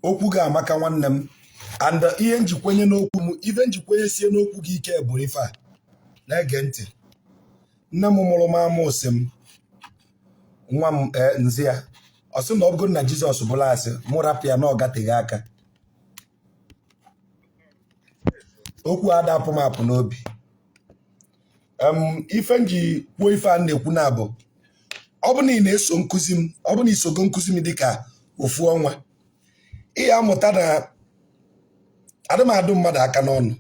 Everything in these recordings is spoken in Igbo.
okwu ga-amaka nwanne m and ihe njikwenye n'okwu m ife njikwenye sie n'okwu gị ike bụ ife a na-ege ntị nne m mụrụ m amụsị m nwa m nzi ya ọ sị na ọ bụrụ na Jizọs bụrụ asị mụ rapụ ya na ọ gateghị aka okwu adapụ m apụ n'obi ife nji kwuo ife a na-ekwu na abụ ọ bụ na ị na-eso nkụzi m ọ bụ na isogo nkụzi m dịka ofu ọnwa ihe amụta na adụmadụ mmadụ aka n'ọnụ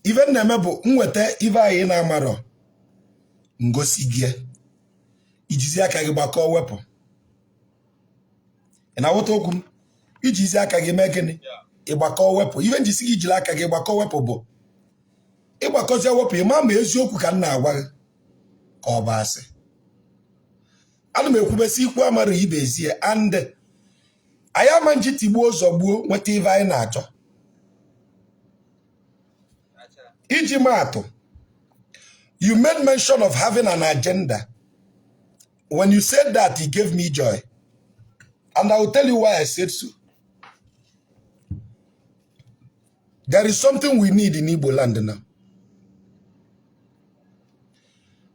ife m na-eme bụ nweta ife anyị na-amarọ ngosi gị ijizi aka gị gbakọọ wepụ ị na-awụta okwu m ijizi aka gị mee gịnị ịgbakọọ wepụ ife njisi gị jiri aka gị gbakọọ wepụ bụ ịgbakọzie wepụ ịma ma eziokwu ka m na-agwa gị ka ọ bụ asị ana m ekwubesi ikwu amara ibe ezie and anyị ama nji tigbuo zọgbuo nweta ife anyị na-achọ iji maatụ you made mention of having an agenda. When you said that, it gave me joy. And I will tell you why I said so. There is something we need in Igbo land now.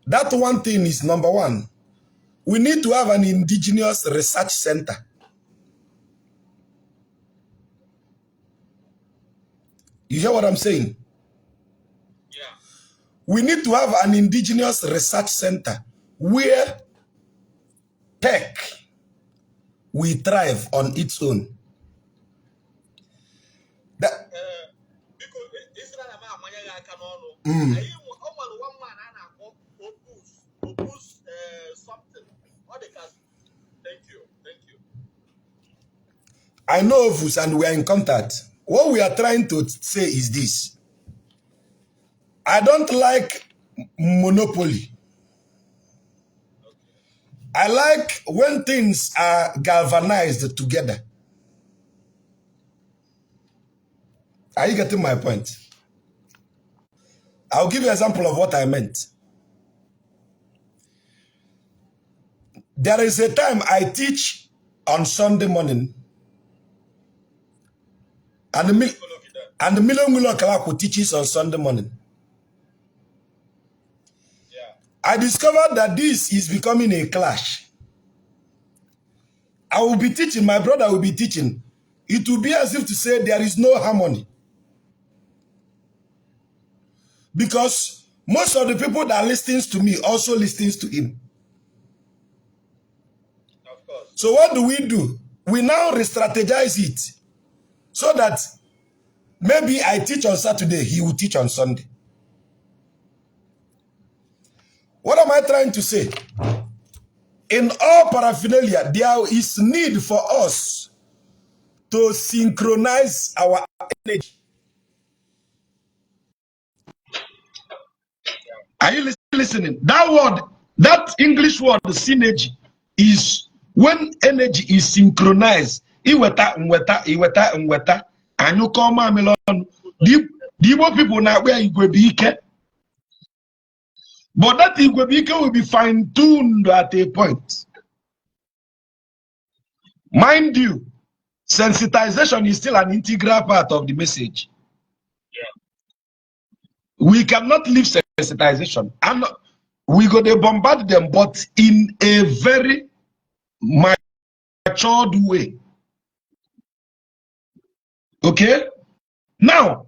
That one thing is number one. We need to have an indigenous research center. You hear what I'm saying? We need to have an indigenous research center where tech will thrive on its own. I know of us and we are in contact. What we are trying to say is this. I don't like monopoly. I like when things are galvanized together. Are you getting my point? I'll give you an example of what I meant. There is a time I teach on Sunday morning, and the Million Kalako teaches on Sunday morning. I discovered that this is becoming a clash. I will be teaching, my brother will be teaching. It will be as if to say there is no harmony. Because most of the people that listens to me also listens to him. Of course. So what do? We now re-strategize it so that maybe I teach on Saturday, he will teach on Sunday. What am I trying to say? In all paraphernalia, there is need for us to synchronize our energy. Are you listening? That word, that English word, synergy, is when energy is synchronized. Iweta, nweta, iweta, nweta. And you come, Melon. The Igbo people now where you go be. But that Igwebike will be fine-tuned at a point. Mind you, sensitization is still an integral part of the message. Yeah. We cannot leave sensitization. And we go to bombard them, but in a very matured way. Okay? Now,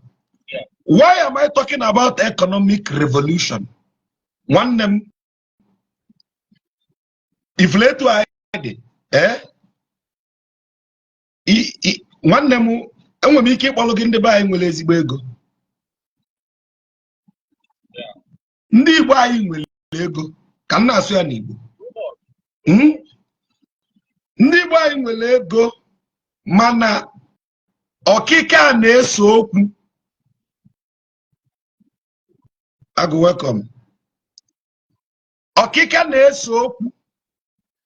why am I talking about economic revolution? One them, if later I one them, and when we keep looking the buying will lazy go. Ndi buying will go. Can I say any? Ndi buying will go. Mana okika ne so. I go welcome. Okika na-eso,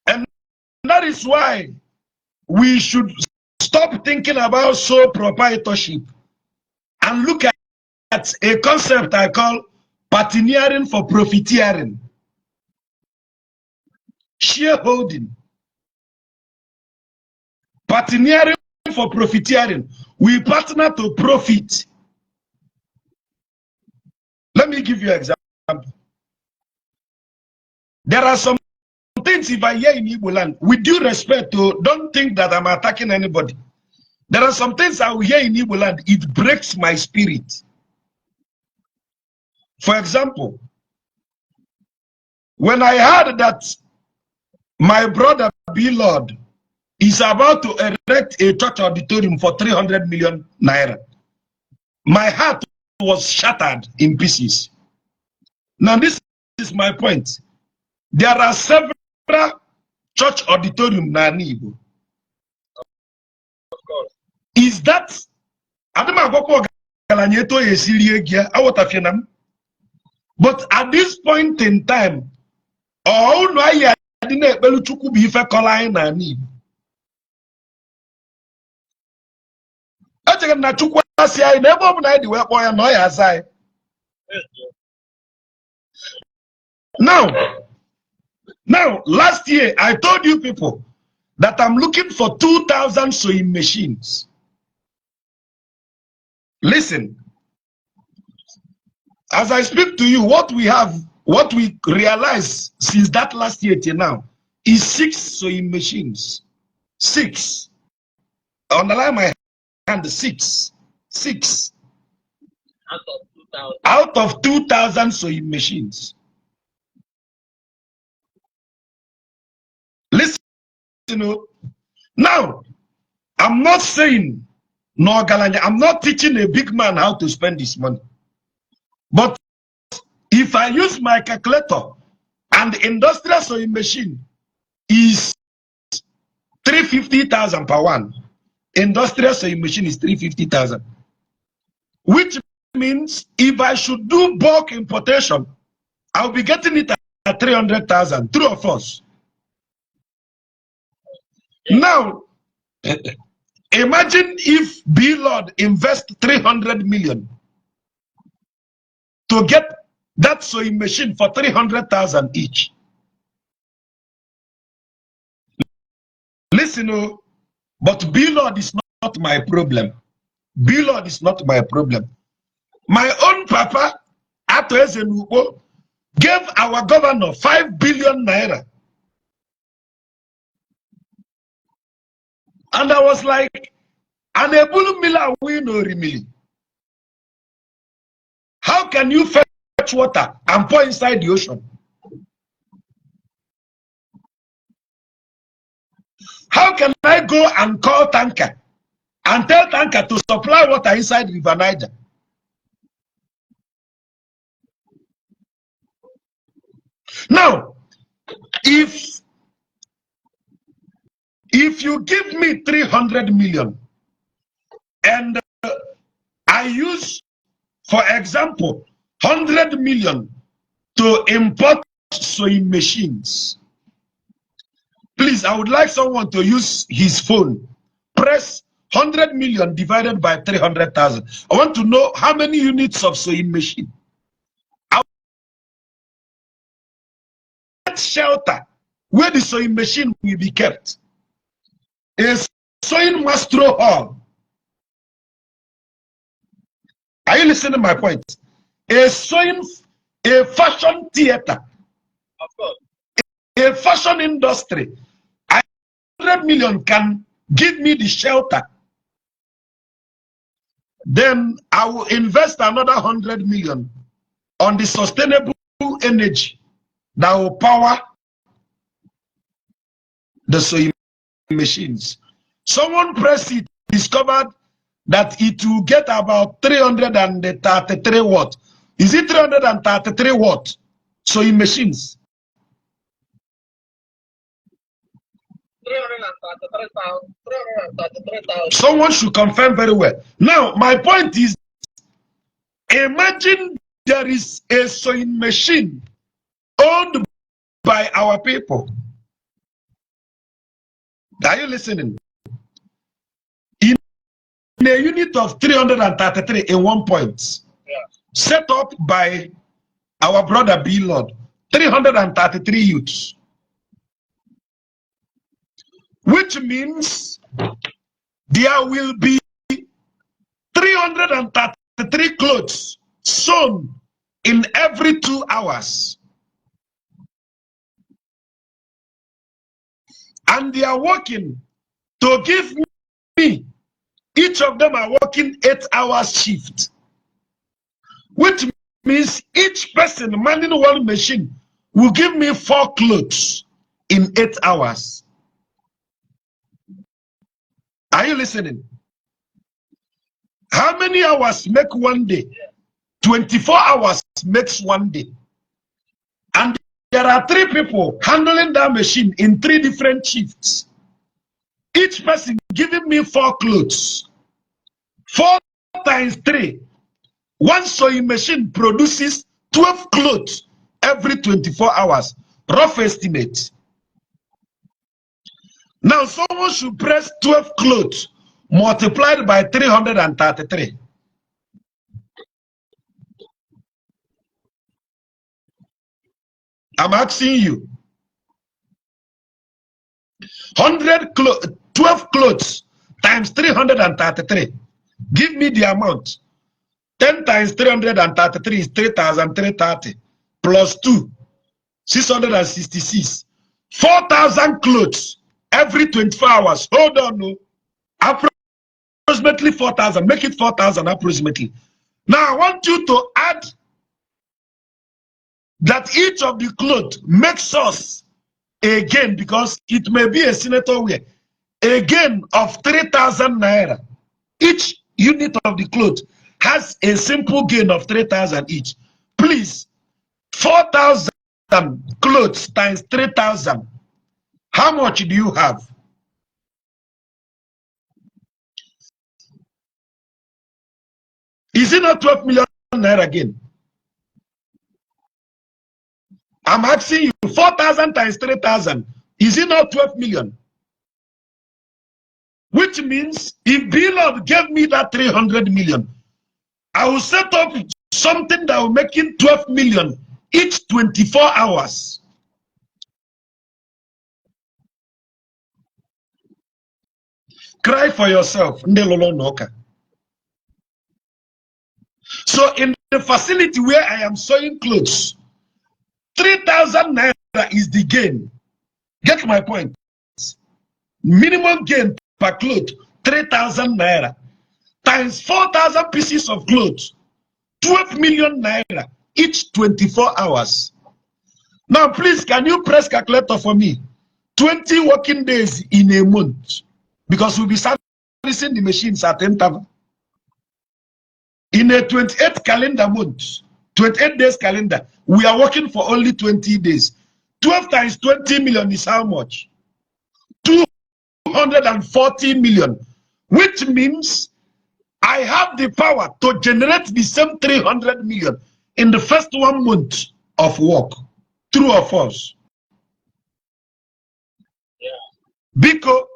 and that is why we should stop thinking about sole proprietorship and look at a concept I call partneering for profiteering. Shareholding. Partneering for profiteering. We partner to profit. Let me give you an example. There are some things, if I hear in Igbo land, with due respect to, don't think that I'm attacking anybody. There are some things I will hear in Igbo land, it breaks my spirit. For example, when I heard that my brother B. Lord is about to erect a church auditorium for 300 million naira, my heart was shattered in pieces. Now this is my point. There are several church auditorium na Igbo. Is that but at this point in time, all no I didn't able to be fair calling na Igbo. Now, last year, I told you people that I'm looking for 2,000 sewing machines. Listen, as I speak to you, what we realized since that last year till now is 6 sewing machines. 6. Underline my hand, 6. 6. Out of 2,000 sewing machines. Listen, now, I'm not saying, no, Galanya, I'm not teaching a big man how to spend his money. But if I use my calculator and the industrial sewing machine is 350,000 per one, industrial sewing machine is 350,000, which means if I should do bulk importation, I'll be getting it at 300,000, true or false? Now, imagine if B. Lord invests 300 million to get that sewing machine for 300,000 each. Listen, but B. Lord is not my problem. B. Lord is not my problem. My own papa, Ato Ezenuko, gave our governor 5 billion naira. And I was like, Anebulu Mila Wino. How can you fetch water and pour inside the ocean? How can I go and call tanker and tell tanker to supply water inside River Niger? Now, if you give me 300 million and I use, for example, 100 million to import sewing machines, please, I would like someone to use his phone. Press 100 million divided by 300,000. I want to know how many units of sewing machine. Shelter where the sewing machine will be kept. A sewing mastro hall. Are you listening to my point? A fashion theater. Of course. A fashion industry. 100 million can give me the shelter. Then I will invest another 100 million on the sustainable energy that will power the sewing machines. Someone pressed it, discovered that it will get about 333 watts. Is it 333 watts sewing machines? 333,000. Someone should confirm very well. Now, my point is, imagine there is a sewing machine owned by our people. Are you listening? In a unit unit of 333 in 1 point. Set up by our brother B Lord. 333 youths. Which means there will be 333 clothes sewn in every 2 hours. And they are working to give me, each of them are working 8-hour shift. Which means each person manning one machine will give me 4 clothes in 8 hours. Are you listening? How many hours make one day? 24 hours makes one day. And there are 3 people handling that machine in 3 different shifts. Each person giving me 4 clothes. 4 times 3. One sewing machine produces 12 clothes every 24 hours. Rough estimate. Now someone should press 12 clothes multiplied by 333. I'm asking you. 12 clothes times 333. Give me the amount. 10 times 333 is 3,330 plus 2, 666. 4,000 clothes every 24 hours. Hold on, no. Approximately 4,000. Make it 4,000 approximately. Now I want you to add that each of the clothes makes us a gain, because it may be a senator wear, a gain of 3,000 naira. Each unit of the cloth has a simple gain of 3,000 each. Please, 4,000 clothes times 3,000. How much do you have? Is it not 12 million naira again? I'm asking you, 4,000 times 3,000. Is it not 12 million? Which means if B-Lord gave me that 300 million, I will set up something that will make it 12 million each 24 hours. Cry for yourself. So in the facility where I am sewing clothes, 3,000 naira is the gain. Get my point? Minimum gain per cloth, 3,000 naira. Times 4,000 pieces of clothes, 12 million naira each 24 hours. Now, please, can you press calculator for me? 20 working days in a month, because we'll be servicing the machines at interval. In a 28 calendar month, 28 days calendar, we are working for only 20 days. 12 times 20 million is how much? 240 million, which means I have the power to generate the same 300 million in the first 1 month of work. True or false? Yeah. Biko,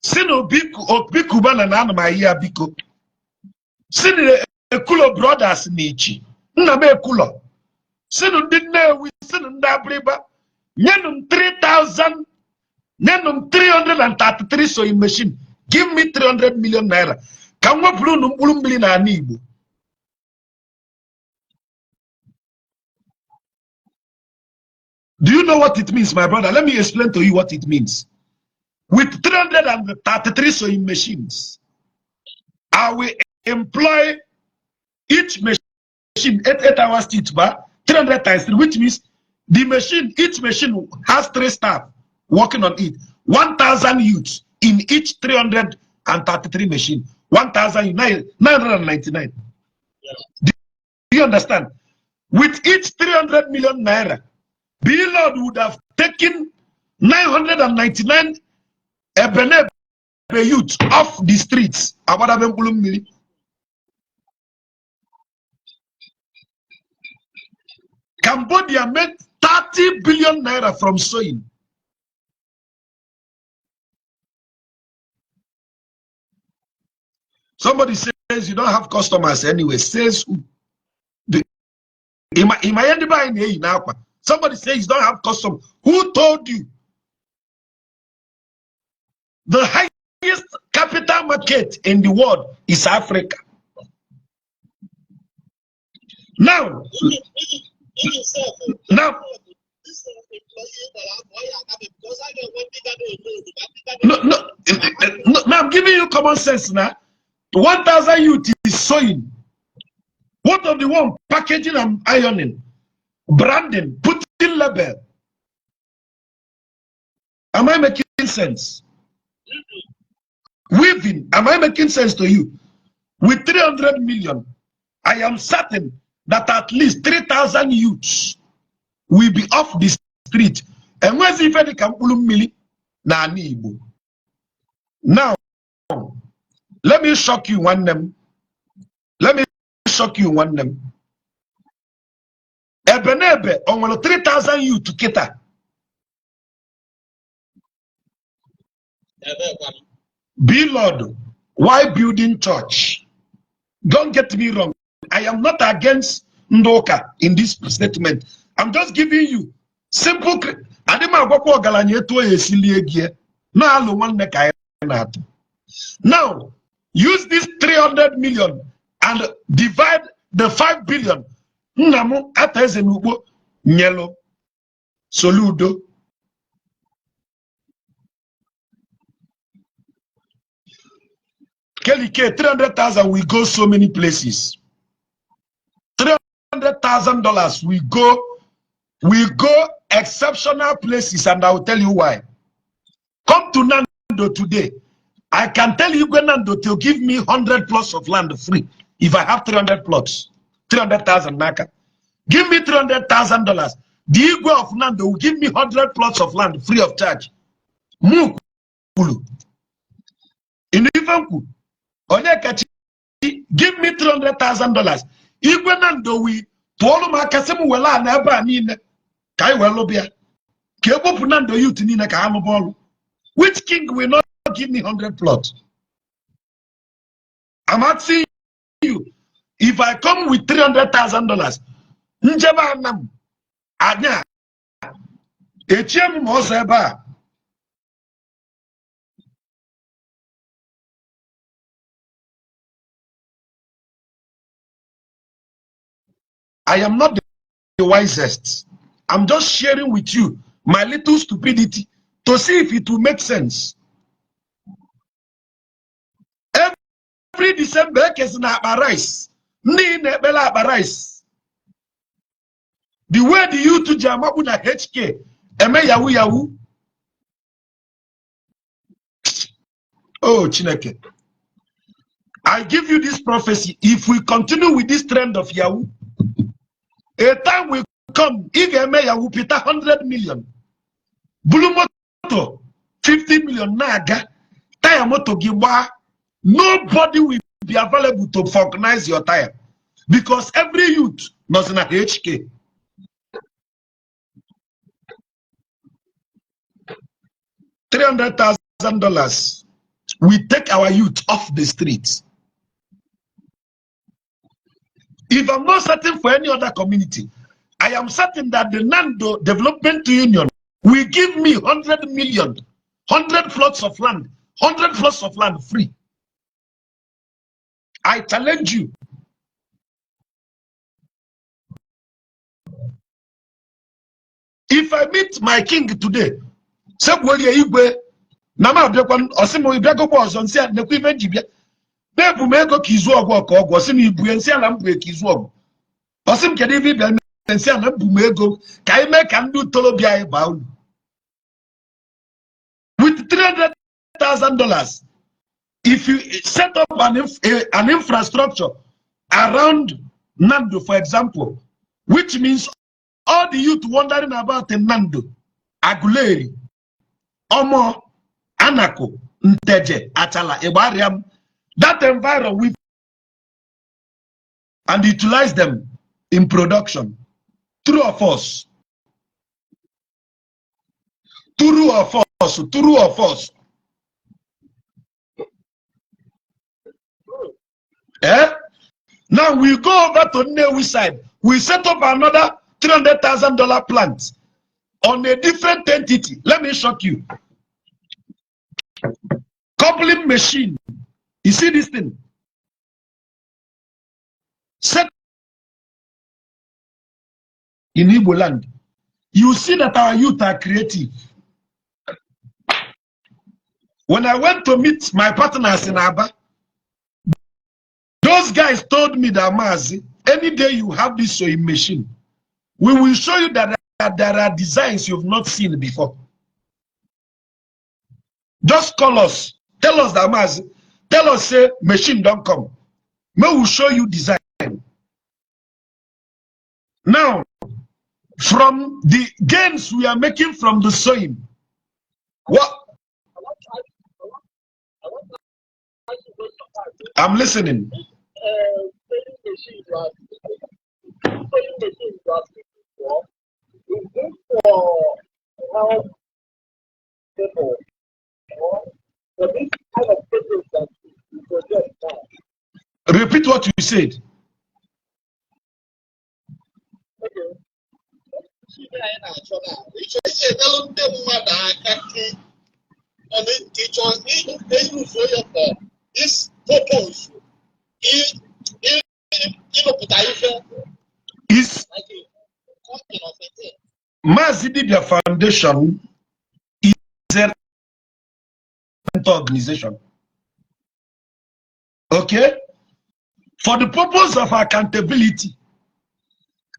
sino biku banana na my year biko. Sino ekulo brothers nichi. Nna me ekulo. Sino ndine we sino ndabriba. Nyenum 3,000. Nyenum 333 sewing machine. Give me 300 million naira. Kamwa blue numbulumbili na anibu. Do you know what it means, my brother? Let me explain to you what it means. With 333 sewing machines, I will employ each machine 8 hours each bar, 300 times 3, which means the machine, each machine has 3 staff working on it. 1,000 youths in each 333 machine. 1,999. Do you understand? With each 300 million naira, B-Lord would have taken 999 Ebene youth off the streets. Cambodia made 30 billion naira from sewing. Somebody say you don't have customers anyway. Says who? Somebody says you don't have customers. Who told you? The highest capital market in the world is Africa. Now, no, I'm giving you common sense now. 1,000 youth is sewing. What of the one packaging and ironing, branding, putting label? Am I making sense? Weaving, am I making sense to you? With 300 million, I am certain that at least 3,000 youths will be off the street. And where's if any kampulu na Igbo? Now, let me shock you one name. Let me shock you one name. Ebenebe on 3,000 youth to Kita. Be Lord, why building church? Don't get me wrong. I am not against Ndoka in this statement. I'm just giving you simple. Now, use this 300 million and divide the 5 billion. Namu atazenubo nyelo soludo. Kelly K, 300,000 we go so many places. $300,000 we go exceptional places, and I will tell you why. Come to Nando today. I can tell you, Nando, to give me 100 plots of land free if I have 300 plots, 300,000 naka. Give me $300,000. The Igwe of Nando will give me 100 plots of land free of charge. Mukulu. In Ivanku, give me $300,000. Igwe Nando we Polo Makasemu wela neba nine kai welobia. Kebo Punando youth nina ka ball. Which king will not give me 100 plots? I'm asking you, if I come with $300,000, njeba nam anya echem moseba. I am not the wisest. I'm just sharing with you my little stupidity to see if it will make sense. Every December, rice. The way the you to Jamabu na HK, eme yahu yahu. Oh, Chineke. I give you this prophecy. If we continue with this trend of Yahoo, a time will come, if Yahoo pita 100 million, Bulumoto 50 million naga, Tayamoto Giwa, nobody will be available to organize your tire because every youth knows in a HK. $300,000. We take our youth off the streets. If I'm not certain for any other community, I am certain that the Nando Development Union will give me 100 million, 100 plots of land, 100 plots of land free. I challenge you. If I meet my king today, Nama Bekwan Osimo Ibeko was on set Nequive Jibia. Bebu Meko Kizuo walk or Gosim Buensia Lambre Kizuo. Osim Kadivi and Siana Bumego, Kaime can do Tolobia about. With $300,000, if you set up an infrastructure around Nando, for example, which means all the youth wondering about in Nando, Aguleri, Omo, Anako, Nteje, Atala, Ebariam, that environment and utilize them in production. True or false? True or false? True or false? Eh? Now we go over to Nnewi side. We set up another $300,000 plant on a different entity. Let me shock you. Coupling machine. You see this thing? Set in Igbo land. You see that our youth are creative. When I went to meet my partners in Aba, those guys told me that, Maazi, any day you have this sewing machine, we will show you that there are designs you've not seen before. Just call us. Tell us that, Maazi. Tell us, say, machine don't come. We will show you design. Now, from the gains we are making from the sewing, what? I'm listening. Repeat what you said. Is MAAZI DIBIA Foundation is a organization. Okay? For the purpose of accountability,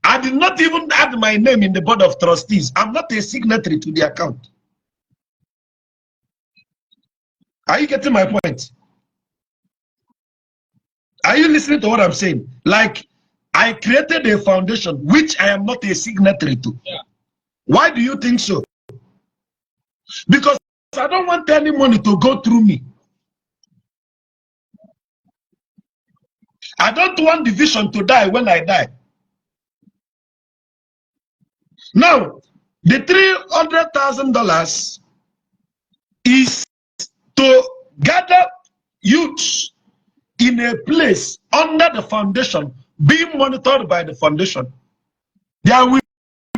I did not even add my name in the board of trustees. I'm not a signatory to the account. Are you getting my point? Are you listening to what I'm saying? Like, I created a foundation which I am not a signatory to. Yeah. Why do you think so? Because I don't want any money to go through me. I don't want the vision to die when I die. Now, the $300,000 is to gather youths in a place under the foundation, being monitored by the foundation. There will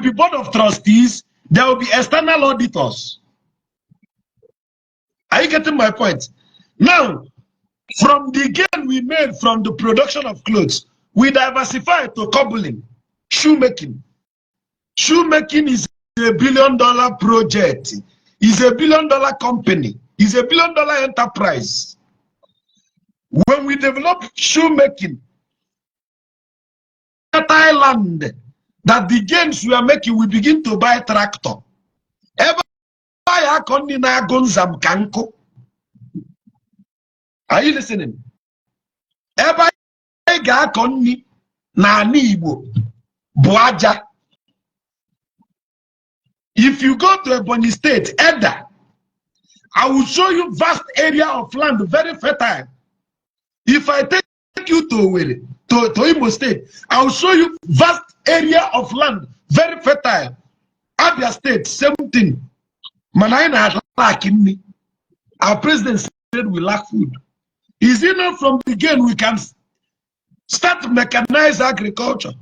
be board of trustees, there will be external auditors. Are you getting my point? Now, from the gain we made from the production of clothes, we diversify to cobbling, shoemaking. Shoemaking is a $1 billion project, is a $1 billion company, is a $1 billion enterprise. When we develop shoemaking, Thailand, that the gains we are making, we begin to buy tractor. Are you listening? If you go to Ebonyi State, Edda, I will show you vast area of land, very fertile. If I take you to Imo State, I will show you vast area of land, very fertile. Abia State, same thing. Manina had lacking me. Our president said we lack food. Is it not from the beginning we can start mechanized agriculture?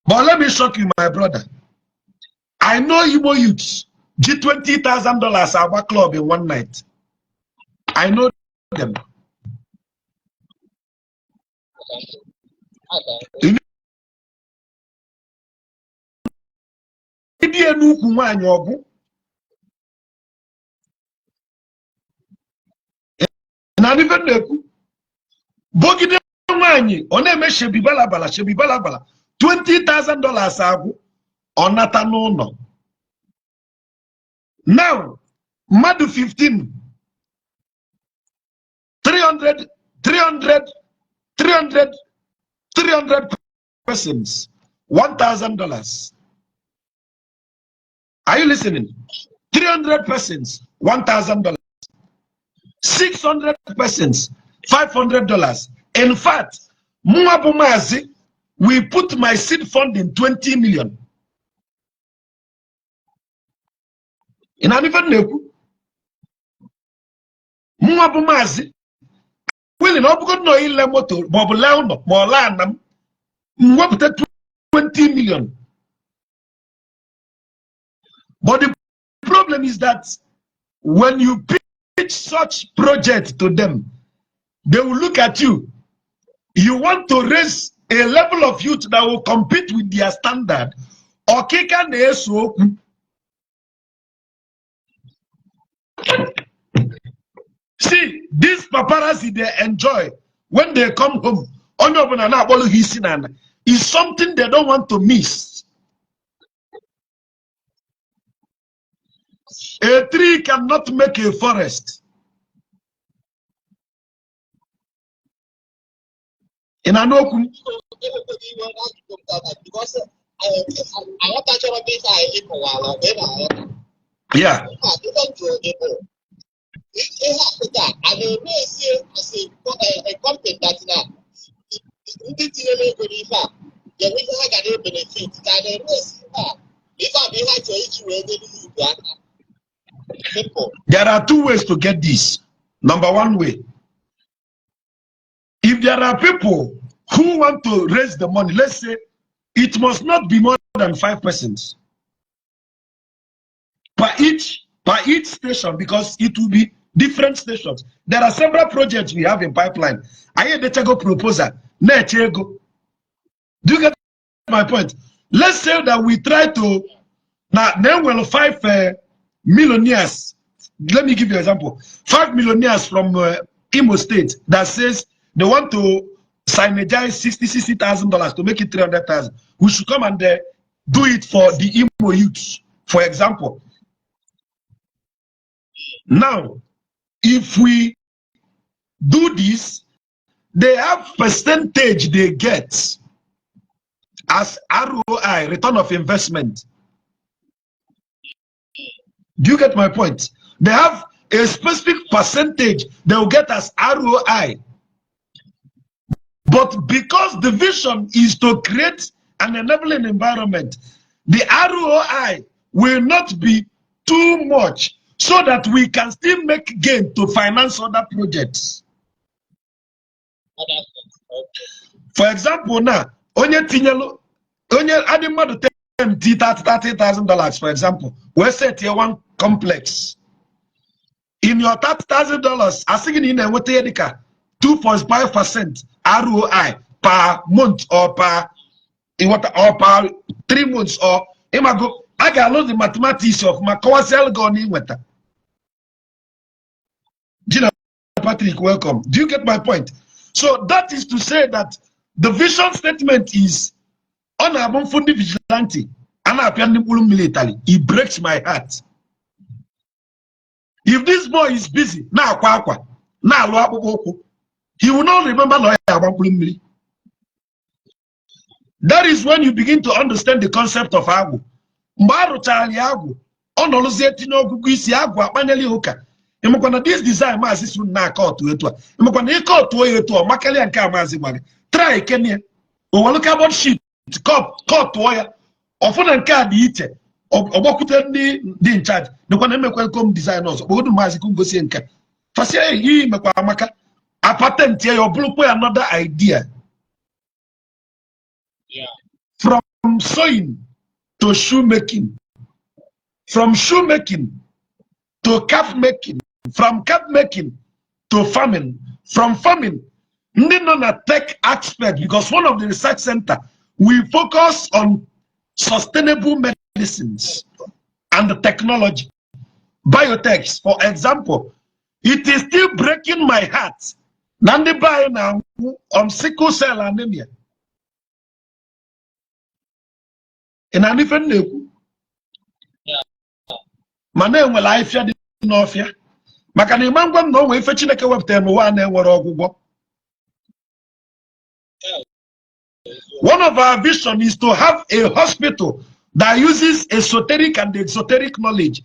But let me shock you, my brother. I know Igbo youths get $20,000 our club in one night. I know them. And even the Bogide Mani, on a Shebibalabala, $20,000 on Natanono. Now, Madu 15, 300 persons, $1,000. Are you listening? 300 persons, $1,000. 600 persons, $500. In fact, MAAZI, we put my seed fund in 20 million. In an even Mwabu mazi. Willing up good no in motor, Bob Launo, Molanam, Mwapta 20 million. But the problem is that when you pitch such project to them, they will look at you. You want to raise a level of youth that will compete with their standard. Or see, these paparazzi they enjoy when they come home. Is something they don't want to miss. A tree cannot make a forest. In an open. Yeah. There are two ways to get this. Number one way, if there are people who want to raise the money, let's say it must not be more than 5% per each station, because it will be different stations. There are several projects we have in pipeline. I hear the Chago proposal. Do you get my point? Let's say that we try to now well 5 millionaires. Let me give you an example. 5 millionaires from Imo State that says they want to synergize $60,000 to make it 300,000. We should come and do it for the Imo youths, for example. Now, if we do this, they have percentage they get as ROI, return of investment. Do you get my point? They have a specific percentage they will get as ROI. But because the vision is to create an enabling environment, the ROI will not be too much so that we can still make gain to finance other projects. For example, now, onye adding more to $30,000, for example, we say tier 1 complex. In your $30,000, I think in a 2.5% ROI per month or per 3 months or I got the mathematics of my Kawasel going with that. Gina Patrick, welcome. Do you get my point? So that is to say that the vision statement is on a fundi vigilante and a military. It breaks my heart. If this boy is busy now, he will not remember lawyer. That is when you begin to understand the concept of agu. This design MAAZI soon na court to it. Try Kenya. Look about shit. Court wire. Often and card eat. The in charge. The one welcome designers. MAAZI go see and a patent here or blue another idea. Yeah. From sewing to shoemaking. From shoemaking to calf making. From calf making to farming. From farming, not a tech aspect, because one of the research center we focus on sustainable medicines and the technology. Biotechs, for example, it is still breaking my heart. Nandi buy now on sickle cell anemia. In a different level. My name will I fear the Northia. Makani Mango no way fetching a them one and one of our vision is to have a hospital that uses esoteric and exoteric knowledge.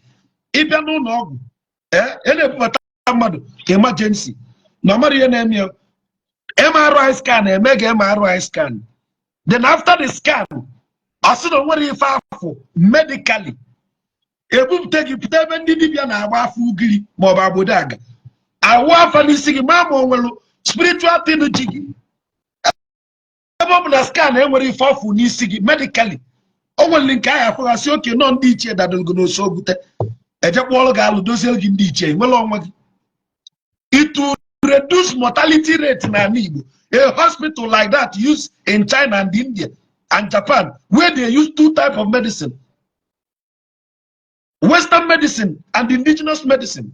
If you don't know, emergency. Normally, MRI scan, a mega MRI scan. Then after the scan, I said, don't worry for medically. A book take you 7 DBA and a fugly, Mobabudaga. awa fani sigi mamo nwelu spiritual thing jigi ebe na scan enwere ife ofu n'isi gị medically o nwere nke ahụ afọ asị oke nọ ndị ichie dadolgo n'oso bute ejekwa ọrụ ga-alụ doziere gị ndị ichie nwere onwe gị. It will reduce mortality rate na Igbo. A hospital like that used in China and India and Japan where they use two types of medicine, Western medicine and indigenous medicine.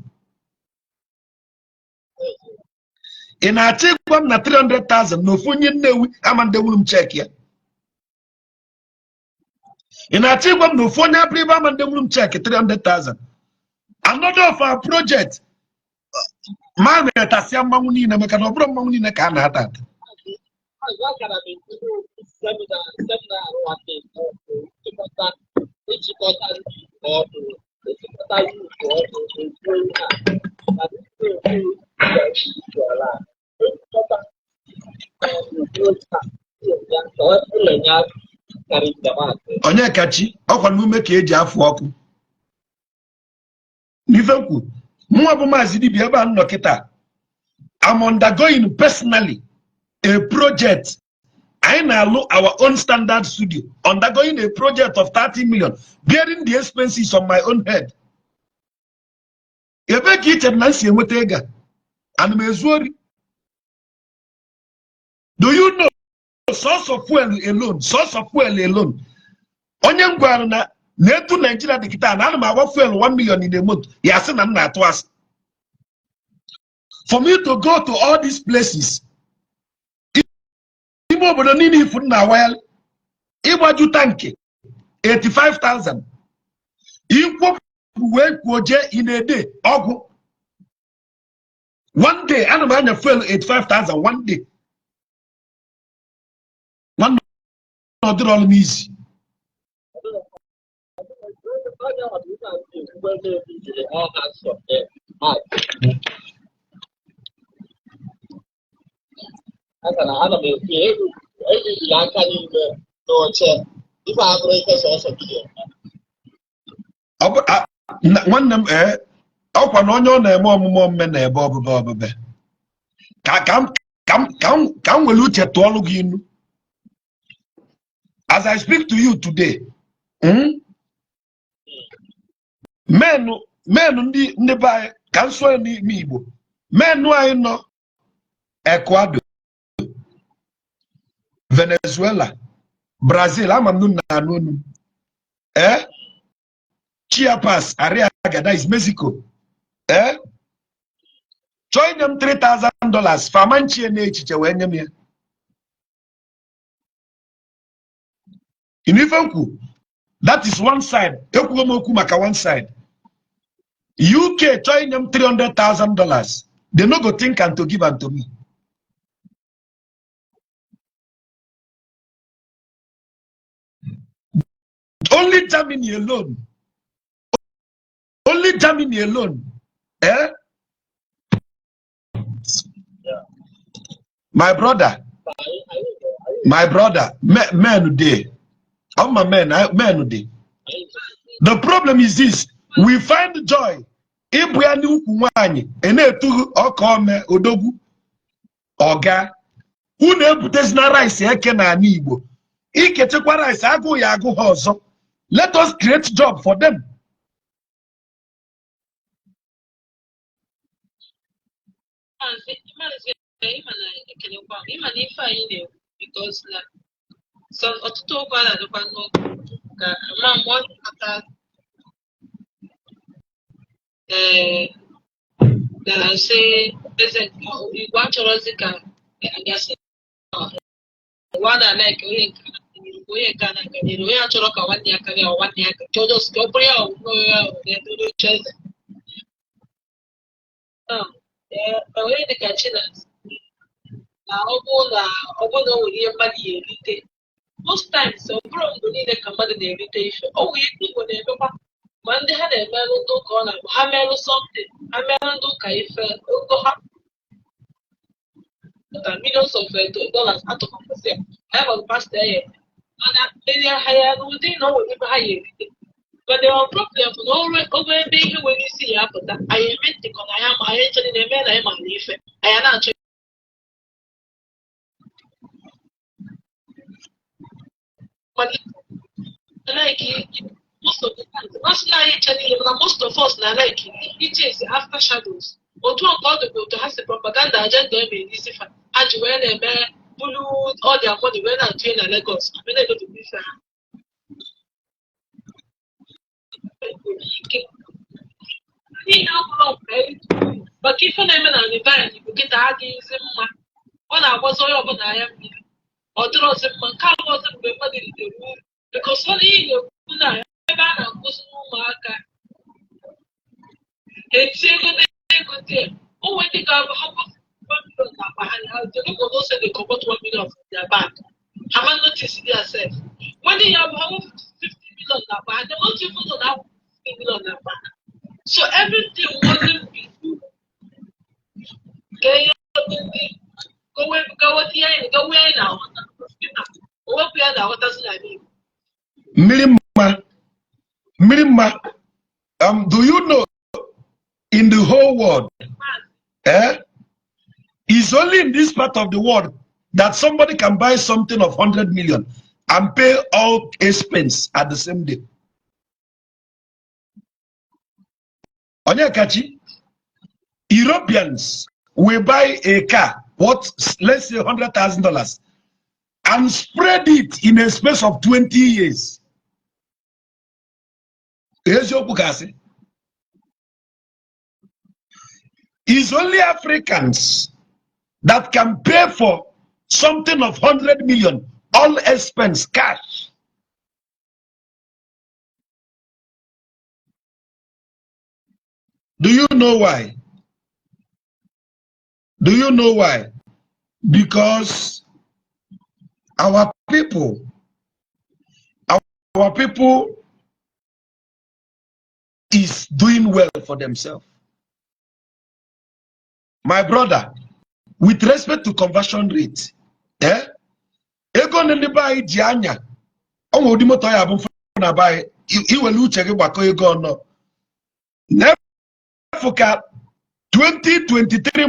In a check one na 300,000 no funye nnewi amande wulum check ya. In a check one no funye apriba amande wulum check 300,000. Another of our project man tasia mamuni na meka no bro mamuni na ka na ata. Onye kachi ọkwa n'ume ka eji afụ ọkụ n'ifekwu mwa bụ MAAZI DIBIA ebe a nọ kịta. I'm undergoing personally a project. I now our own standard studio, undergoing a project of 30 million, bearing the expenses on my own head. Ebe ka iche na nsi enweta ego and mezuri. Do you know source of fuel alone? Source of fuel alone. Onye ngwara na netu Nigeria dị kịta na ana m agba fuel 1 million in a month. Ya sị na m na-atụ asị. For me to go to all these places, ime obodo niile ifu na wayal ịgbaju tanki 85,000. Ikwo wee kwoje in a day ọgwụ. One day ana m anya fuel 85,000 one day. One no dịrị ọlụ m easy. Nwanne m ọkwa na onye ọ na-eme ọmụmụ mme na ebe ọbụbe ọbụbe ka m nwere uche tụọ ọlụ gị inu. As I speak to you today, menu ndị be anyị ka m sụọ n'ime Igbo, menu anyị nọ Ecuador, Venezuela, Brazil, ama m na anụ Chiapas, Arriagada is Mexico. Join them $3,000. Famanchi na echiche wee nye m ya. In Ifenku, that is one side. Ekwugo m okwu maka one side. UK join them $300,000. They no go think and to give unto me. Only Germany alone. Only Germany alone. My brother, men day. I'm a man day. The problem is this: we find joy. Ibuani ukwani enetu okome odogu oga unu ebutezi na rice eke na ani Igbo ikechekwa rice agụ ya agụ ha ọzọ. Let us create job for them. Because so ọtụtụ ụgbọala dịkwa n'okwu ka ma mgbe ọ dịkọta say Igbo achọrọzi ka agasị ụwa na-like onye nke na akanyere onye achọrọ ka nwanne ya karịa nwanne ya ka ọ bụrụ ya onwe ya na-edodo cheze onye dịka Chinese na ọ bụrụ na o nwere ihe mmadụ ya erite most times ọ bụrụ mgbe niile ka mmadụ na-erite ife ọ nwere ihe Igbo na-emekwa ma ndị ha na-emerụ ndị ụka ọ na-abụ ha merụ something ha merụ ndị ụka ife ogo ha millions of dollars atụkwasị ya ha bụ pastọ ya mana enye ha ya n'ụdị na ọ nwere ebe ha ya erite but there are problems over being when you see after that. I am meant I am actually the man I am on if I am not but like most of the time, most of us now like it is after shadows. Or to God to has the propaganda agenda in this if I do when a man blue all their money when I'm train a Lagos. When I go to this but if an eminent event, you get that is when I was all over I am or draws in my car wasn't the money in the room because only you know I was no marker. It's a good thing. Oh, when they got how much the people don't say they convert 1 million from their bank. I might notice themselves. When they have how 50 million that bank, they won't even have 50 million that bank. So everything wasn't before. Go where now. What we are that what doesn't I mean? Mirima, do you know in the whole world, it's only in this part of the world that somebody can buy something of 100 million and pay all expense at the same day. Onyekachi, Europeans will buy a car, what, let's say $100,000, and spread it in a space of 20 years. It's only Africans that can pay for something of 100 million, all expense, cash. Do you know why? Do you know why? Because our people is doing well for themselves. My brother, with respect to conversion rate, ego nende buy jianya, onwo di moto ya bu na buy iwele uche gị gbakọ ego no. Nefuka 2023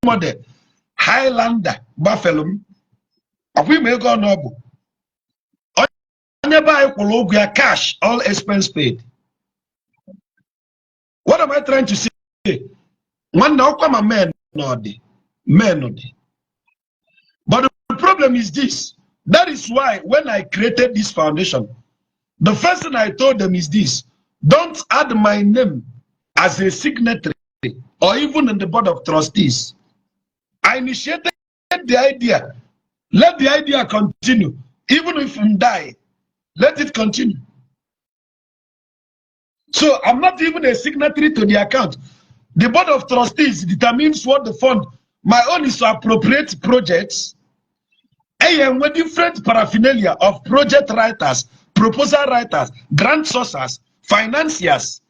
model Highlander Buffalo akwa ime ego no bụ onye buy kwụrụ ụgwọ ya cash, all expense paid. What am I trying to say? One now come a men no dey. But the problem is this. That is why when I created this foundation, the first thing I told them is this: don't add my name as a signatory or even in the board of trustees. I initiated the idea. Let the idea continue. Even if I die, let it continue. So I'm not even a signatory to the account. The board of trustees determines what the fund. My own is to appropriate projects. And with different paraphernalia of project writers, proposal writers, grant sources, financiers.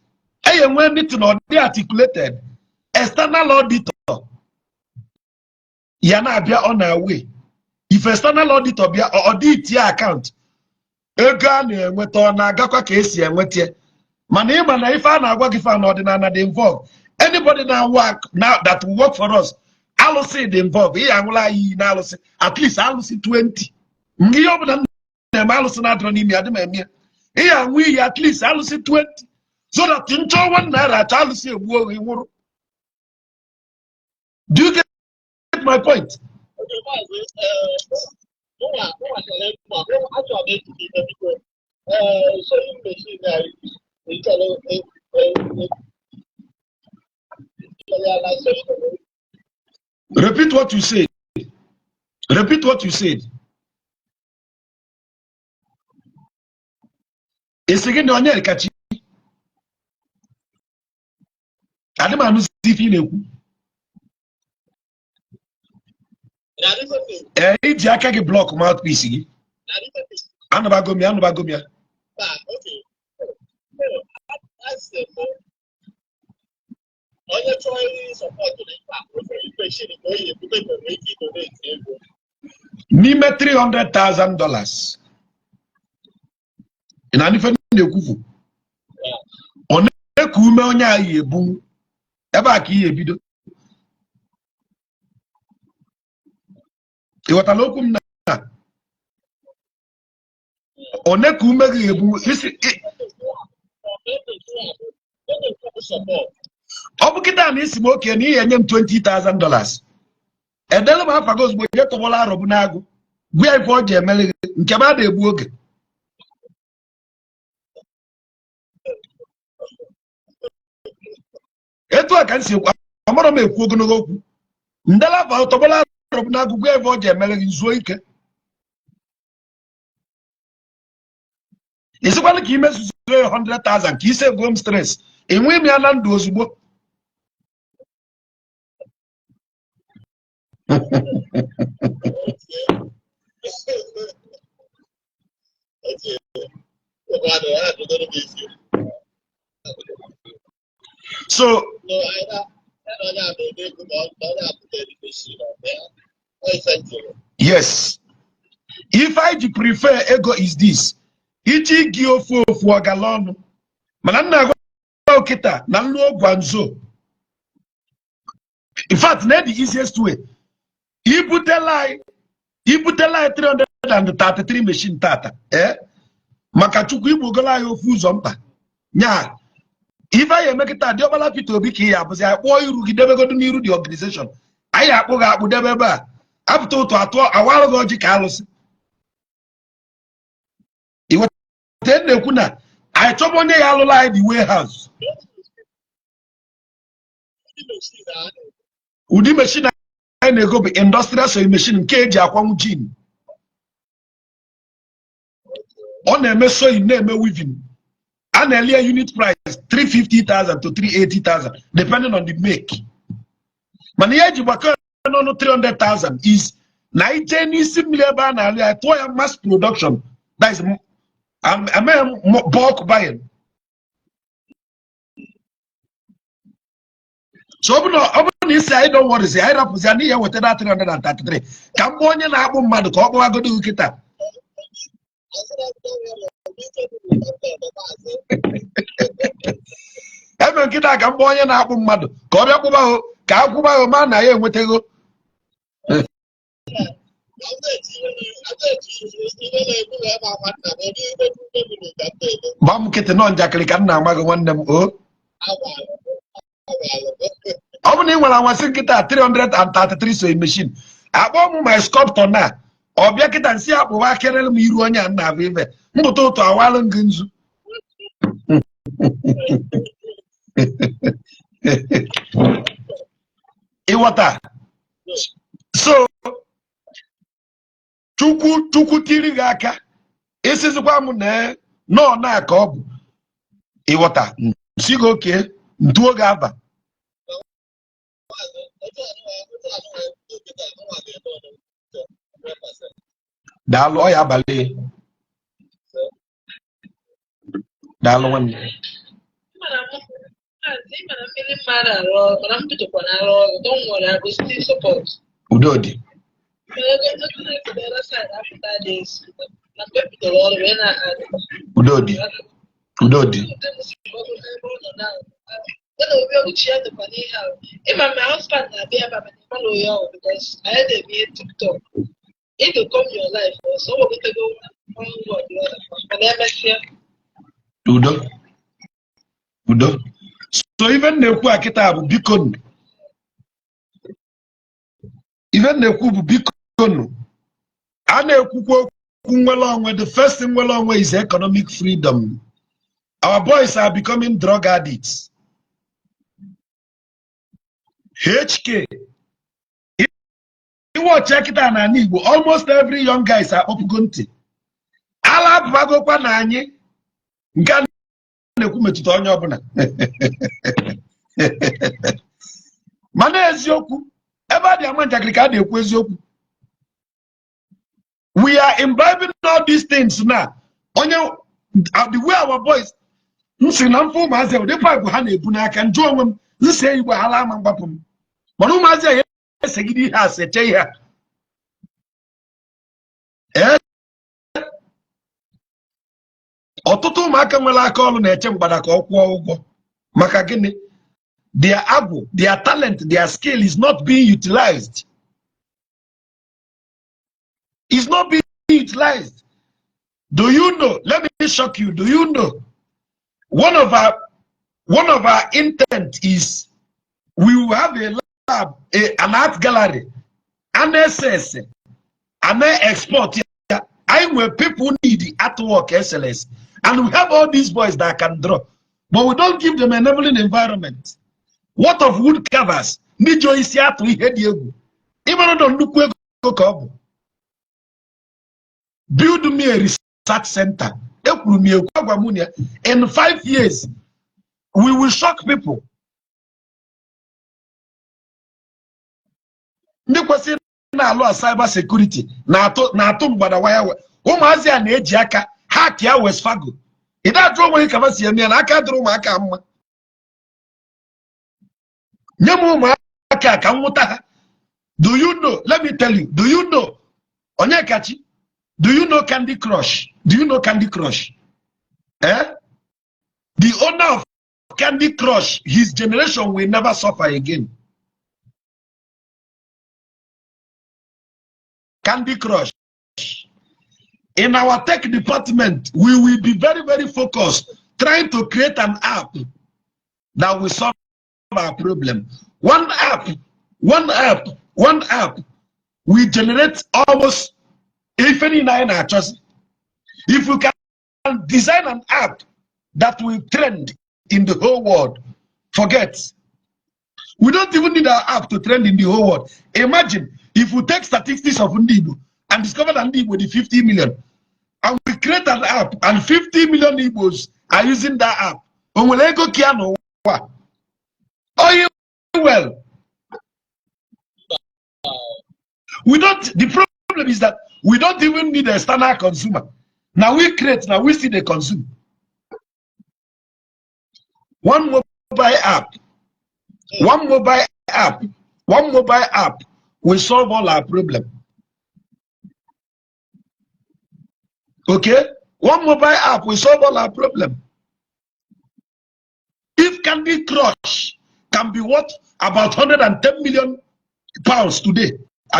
And when it not be articulated, external auditor. Yana be on our way. If external auditor be audit your account, egan with on agakwa case and with ye. Manema na if I na work if I'm ordinary they involved. Anybody now that will work for us, I'll say they involved. At least I'll see 20. I'll we at least I'll see 20. So that in 1 naira, I'll see. Do you get my point? Repeat what you said. Repeat what you said. It's again the Onyel Kachi. Adama no see feel iji aka gị blọk mouthpiece gị. Anụbago m ya. N'ime $300,000. ina ni fe na-ekwufu one ka ume onye anyị ebu ebe a ka ihe ebido ịghọtala okwu m na one ka ume gị ebu isi ọ bụ kịta na isi m oke na ihe enye m $20,000 edele m afa gị ozugbo je tọgbọla arọ bụ n'agụ gwa ya ife ọ ji emere gị nke m a na-egbu oge etu a ka m si ekwu amara m ekwu ogologo okwu ndela afa tọgbọla arọ bụ n'agụ gwa ya ife ọ ji emere gị zuo ike isikwana ka imezuzure 100,000 ka ise gom stress enwe m ya na ndụ ozugbo so yes, if I prefer ego is this iji gị ofu ọgala ọnụ mana nna agwa okịta na nlu ogwa nzo in fact na the easiest way ibutela 333 machine tata maka chukwu igbogola anyị ofu ụzọ mkpa nya ife anyị emekịta dị ọbala Peter Obi ka ihe abụzi akpụọ iru gị debegodo n'iru the organization anyị akpụ gị akpụ debe ebe a apụta ụtụ atụ awarụ gị ọjị ka alụsị iweta na-ekwu na anyị chọba onye ya alụla anyị the warehouse ụdị machine anyị na-ego bụ industrial sewing machine nke eji akwanwu jean ọ na-eme sewing na-eme weaving a na-ele unit price 350,000 to 380,000 depending on the make mana ihe eji gbakọ n'ọnụ 300,000 is na ije n'isi mmiri ebe a na-alụ ya tụọ ya mass production that is bulk buying. So ọ bụ na isi anyị don't worry anyị rapụzi ya n'ihe wetara 333 ka mgbe onye na-akpụ mmadụ ka ọ kpọwagodo gị kịta eme nkịta ka mgbe onye na-akpụ mmadụ ka ọ bịa kwụba ahụ ka akwụba ahụ ma na ya enwetago gba m nkịtị nọ njakịrị ka m na-ama gị nwanne m o ọ bụ na ị nwere anwasị nkịta 333 sewing machine akpọ m my sculptor na ọ bịa kịta nsị akpụwa akịrịrị m iru onye a na-abụ ibe mpụta ụtụ awalụ gị nzu ịghọta so chukwu tiri gị aka isizikwa m na nọ na ka ọ bụ ịghọta si gị oke ntuo gị aba daalụ ọ ya abalị daalụ nwanne udodi udodi my husband follow you because I had a TikTok. It will come your life, so we're going to go one or the other. Udo. So even na-ekwu akịta bụ bikonu. Even na-ekwu bụ bikonu. A na-ekwukwa okwu nwere onwe. The first thing nwere onwe is economic freedom. Our boys are becoming drug addicts. HK. Check it out na Igbo. Almost every young guy is akpọpụgo ntị. Ala abụbagokwa na anyị nke a na-ekwu metụta onye ọbụla. Mana eziokwu ebe a dị ama njakịrị ka a na-ekwu eziokwu. We are imbibing all these things now. Onye the way our boys nsi na mfu ụmụazị ụdị paịpụ ha na-ebu n'aka njụ onwe m nsi Igbo ala ama mgbapụ m. Mana ụmụazị a esegide ihe a seche ihe a. Ọtụtụ ọtụtụ ụmụaka nwere aka ọrụ na-eche mgbada ka ọ kwụọ ụgwọ maka gịnị? Their able, their talent, their skill is not being utilized. It's not being utilized. Do you know? Let me shock you. Do you know? One of our intent is we will have a lab, an art gallery, an SS, an export. I where people need the artwork excellence, and we have all these boys that can draw, but we don't give them an enabling environment. What of wood carvers? Build me a research center. In 5 years, we will shock people. The question now cyber security. Na atom bada wire. MAAZI na-eji aka hack ya West Fargo. Ida draw when ka basi eme na aka draw ma aka mma. Nyemu ma aka ka nwuta ha. Do you know? Let me tell you. Do you know? Onyekachi. Do you know Candy Crush? Do you know Candy Crush? Eh? The owner of Candy Crush, his generation will never suffer again. Candy Crush. In our tech department, we will be very, very focused trying to create an app that will solve our problem. One app will generate almost if any nine actors. If we can design an app that will trend in the whole world, forget. We don't even need our app to trend in the whole world. Imagine if we take statistics of Ndibo and discover that Ndibo is 50 million, and we create an app and 50 million Igbos are using that app. Oh, well. We don't, the problem is that we don't even need a standard consumer. Now we create, now we see the consume. One mobile app will solve all our problem. Okay? One mobile app will solve all our problem. If Candy Crush can be worth about 110 million pounds today,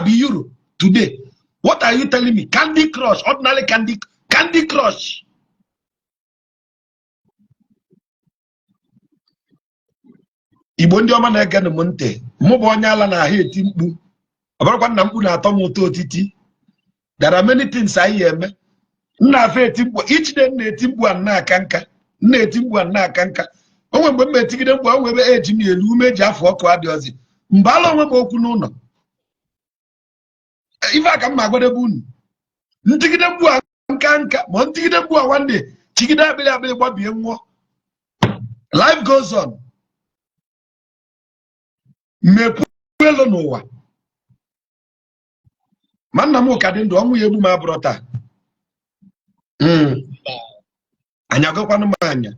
be euro today, what are you telling me? Candy Crush, ordinary Candy Crush. Igbo ndị ọma na-ege m ntị, mụ bụ onye ala na-ahụ eti mkpu. Ọbụrụkwa na mkpu na-atọ m ụtọ otiti. There are many things anyị eme. Nna afa eti mkpu, each day na-eti mkpu a na-aka nka. Na-eti mkpu a na-aka nka. Onwe mgbe m etigide mkpu, onwe ebe eji m elu ume ji afọ ọkụ adịọzi. Mgbe ala onwe m okwu n'ụlọ. Ife aka m agwadebe unu. Ntigide mkpu a nka, ma ntigide mkpu a one day, chigide abịrị gbabie nwụọ. Life goes on. Mepuelo n'ụwa. Ma nna m ka dị ndụ ọnwụ ya egbu m abụrụ taa. Anya agakwanụ m anya.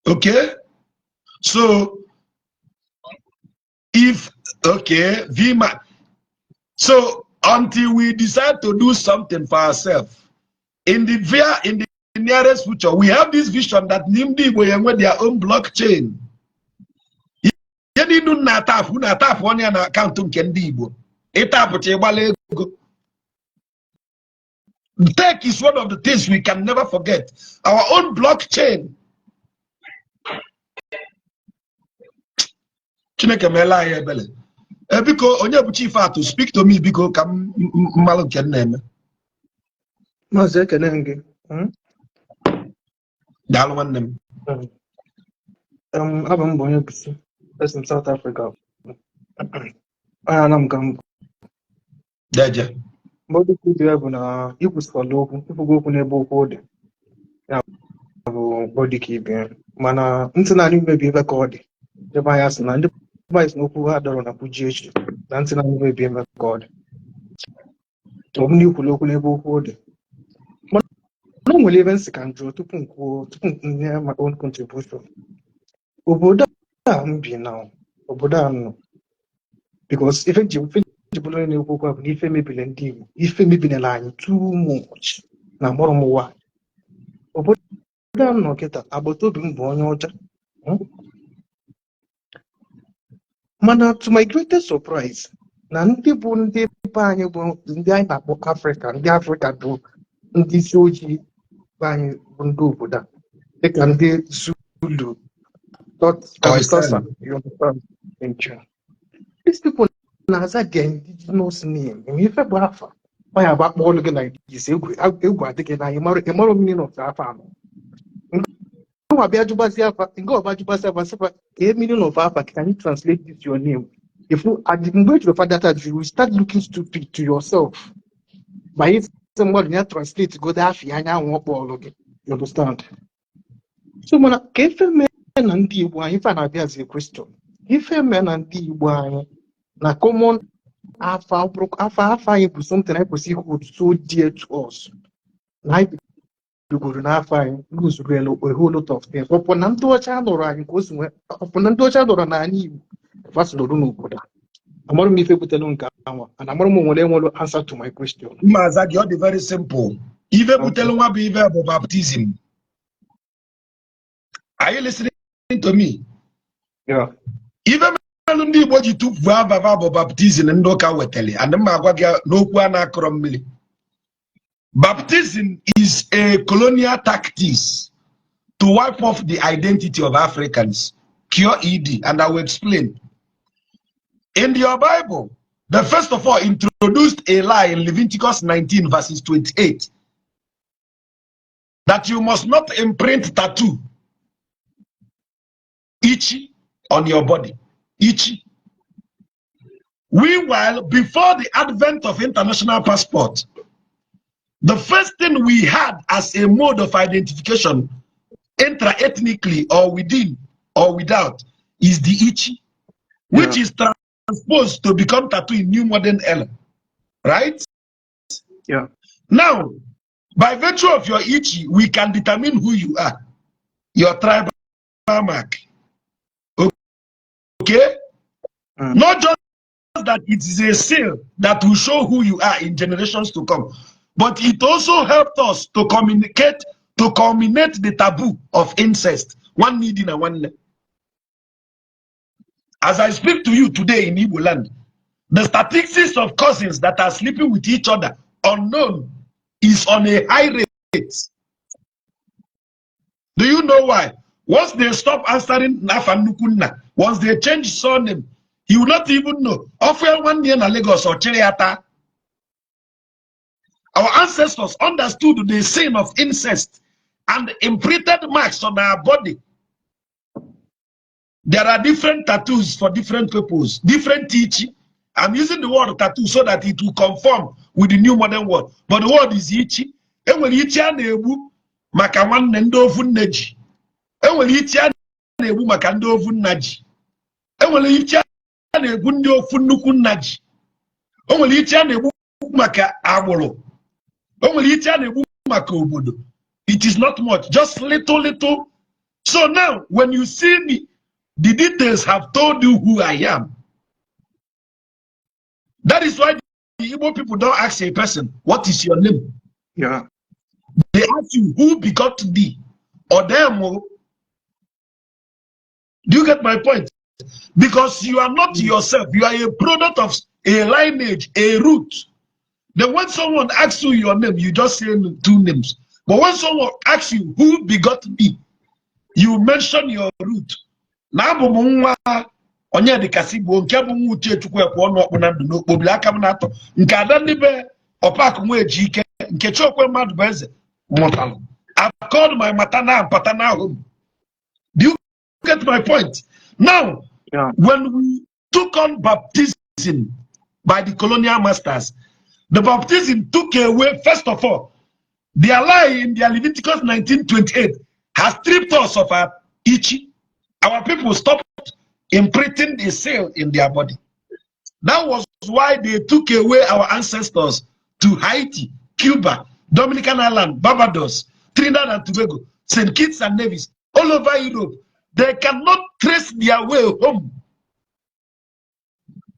Okay? So, Vima. So, until we decide to do something for ourselves, in the nearest future, we have this vision that Nimdi will have their own blockchain. Na-atapụ onye na akaụntụ nke ndị Igbo ịtapụcha ịgbala ego. Tech is one of the things we can never forget. Our own blockchain. Chineke meela anyị ebele. Biko onye bụ chief atụ speak to me biko ka mmalụ nke na-eme. Maazị ekene gị. Daalụ nwanne m. Abụ m bụ onye bụsi from South Africa. Anam kam. Deje. Mmadụ kwubie bụ na ikwusịkwala okwu, ikwugo okwu n'ebe okwu dị. Ya bụ bọdị ka ibe. Mana ntị na anyị mebi ebe ka ọ dị. Ebe anyị asị na ndị vice n'okwu ha dọrọ na puji echi na ntị na anyị mebi ebe ka ọ dị. Ọ bụ na ikwula okwu n'ebe okwu dị. Mana o nwere ebe nsị ka njụ tupu m nye my own contribution. Obodo I'm being now, obodo anọ, because if you bụrụ onye na-ekwu okwu bụ na ife mebiri ndị Igbo, ife mebiri anyị too much na mụrụ m nwa. obodo a nọ kịta agbata obi m bụ onye ọcha. Mana to my greatest surprise, na ndị bụ ndị be anyị bụ ndị anyị na-akpọ Afrịka, ndị Afrịka bụ ndị isi ojii be anyị bụ ndị obodo a, dịka ndị Zulu, Xhosa, you understand? These people na-aza their indigenous name. Ife bụ afa ọ ya bụ akpọ ọlụ gị like this, egwu adịghị na ịmarụ meaning of the afa anọ. Nke ọba jụbazi afa sịkwa ka meaning of afa, can you translate this your name? If you mgbe ejiri fa data, you will start looking stupid to yourself by it mmadụ ya translate go afọ ya anya anwụ ọkpọ ọlụ gị. You understand? So mana ka ife mee na ndị Igbo anyị, ife na-abịa as a question, ife mee na ndị Igbo anyị na common afa anyị bụ something anyị kwesịrị hold so dear to us, na anyị bidogoro n'afọ anyị lose a whole lot of things. Ọpụ na ndị ọcha nọrọ anyị ka o si nwee, ọpụ na ndị ọcha nọrọ n'ala Igbo fasodoro n'obodo a. Amarụ m ife butere nke anwa, and amarụ m nwere answer to my question. MAAZI, ọ dị very simple. Ife butere nwa bụ ife bụ baptism. Are you listening to me? Yeah. Ife melu ndị Igbo ji tupu ababa bụ baptism ndị ụka wetele, and mma agwa gị n'okwu a na-akọrọ mmiri. Baptism is a colonial tactics to wipe off the identity of Africans. Cure ED, and I will explain. In your Bible, the first of all introduced a lie in Leviticus 19 verses 28 that you must not imprint tattoo, itchy, on your body. Itchy. Meanwhile, before the advent of international passport, the first thing we had as a mode of identification, intra-ethnically or within or without, is the itchy, which is transposed to become tattoo in New Modern Era. Right? Yeah. Now, by virtue of your itchy, we can determine who you are, your tribal mark. Okay? Not just that it is a seal that will show who you are in generations to come, but it also helped us to communicate, to culminate the taboo of incest. One needing and one. As I speak to you today in Igbo land, the statistics of cousins that are sleeping with each other unknown is on a high rate. Do you know why? Once they stop answering Nafanukunna, once they change surname, you will not even know. Offer one year in Lagos or Chiriata. Our ancestors understood the sin of incest and imprinted marks on our body. There are different tattoos for different purposes, different teaching. I'm using the word tattoo so that it will conform with the new modern word. But the word is ichi. And when ichi anebu makawan nendo funneji. And when ichi anebu makando funnaji. And when ichi anebu ndio funnukunnaji. And when ichi anebu maka abolo. And when ichi anebu maka obodo. It is not much, just little. So now, when you see me, the details have told you who I am. That is why the Igbo people don't ask a person, what is your name? Yeah. They ask you, who begot thee? Or them. Do you get my point? Because you are not yourself. You are a product of a lineage, a root. Then when someone asks you your name, you just say two names. But when someone asks you, who begot me? You mention your root. Na bụ nwa onye dịkasị bụ nke bụ nwa uche Chukwu ekwe ọnụ ọkpụ na ndụ n'okpobili aka m na-atọ nke ada ndị be ọpak nwa eji ike nke Chiokwe mmadụ bụ eze mụtalụ. I've called my maternal and paternal home. Do you get my point? Now, when we took on baptism by the colonial masters, the baptism took away, first of all, their lie in their Leviticus 19:28 has stripped us of our itchy. Our people stopped imprinting a seal in their body. That was why they took away our ancestors to Haiti, Cuba, Dominican Island, Barbados, Trinidad and Tobago, St. Kitts and Nevis, all over Europe. They cannot trace their way home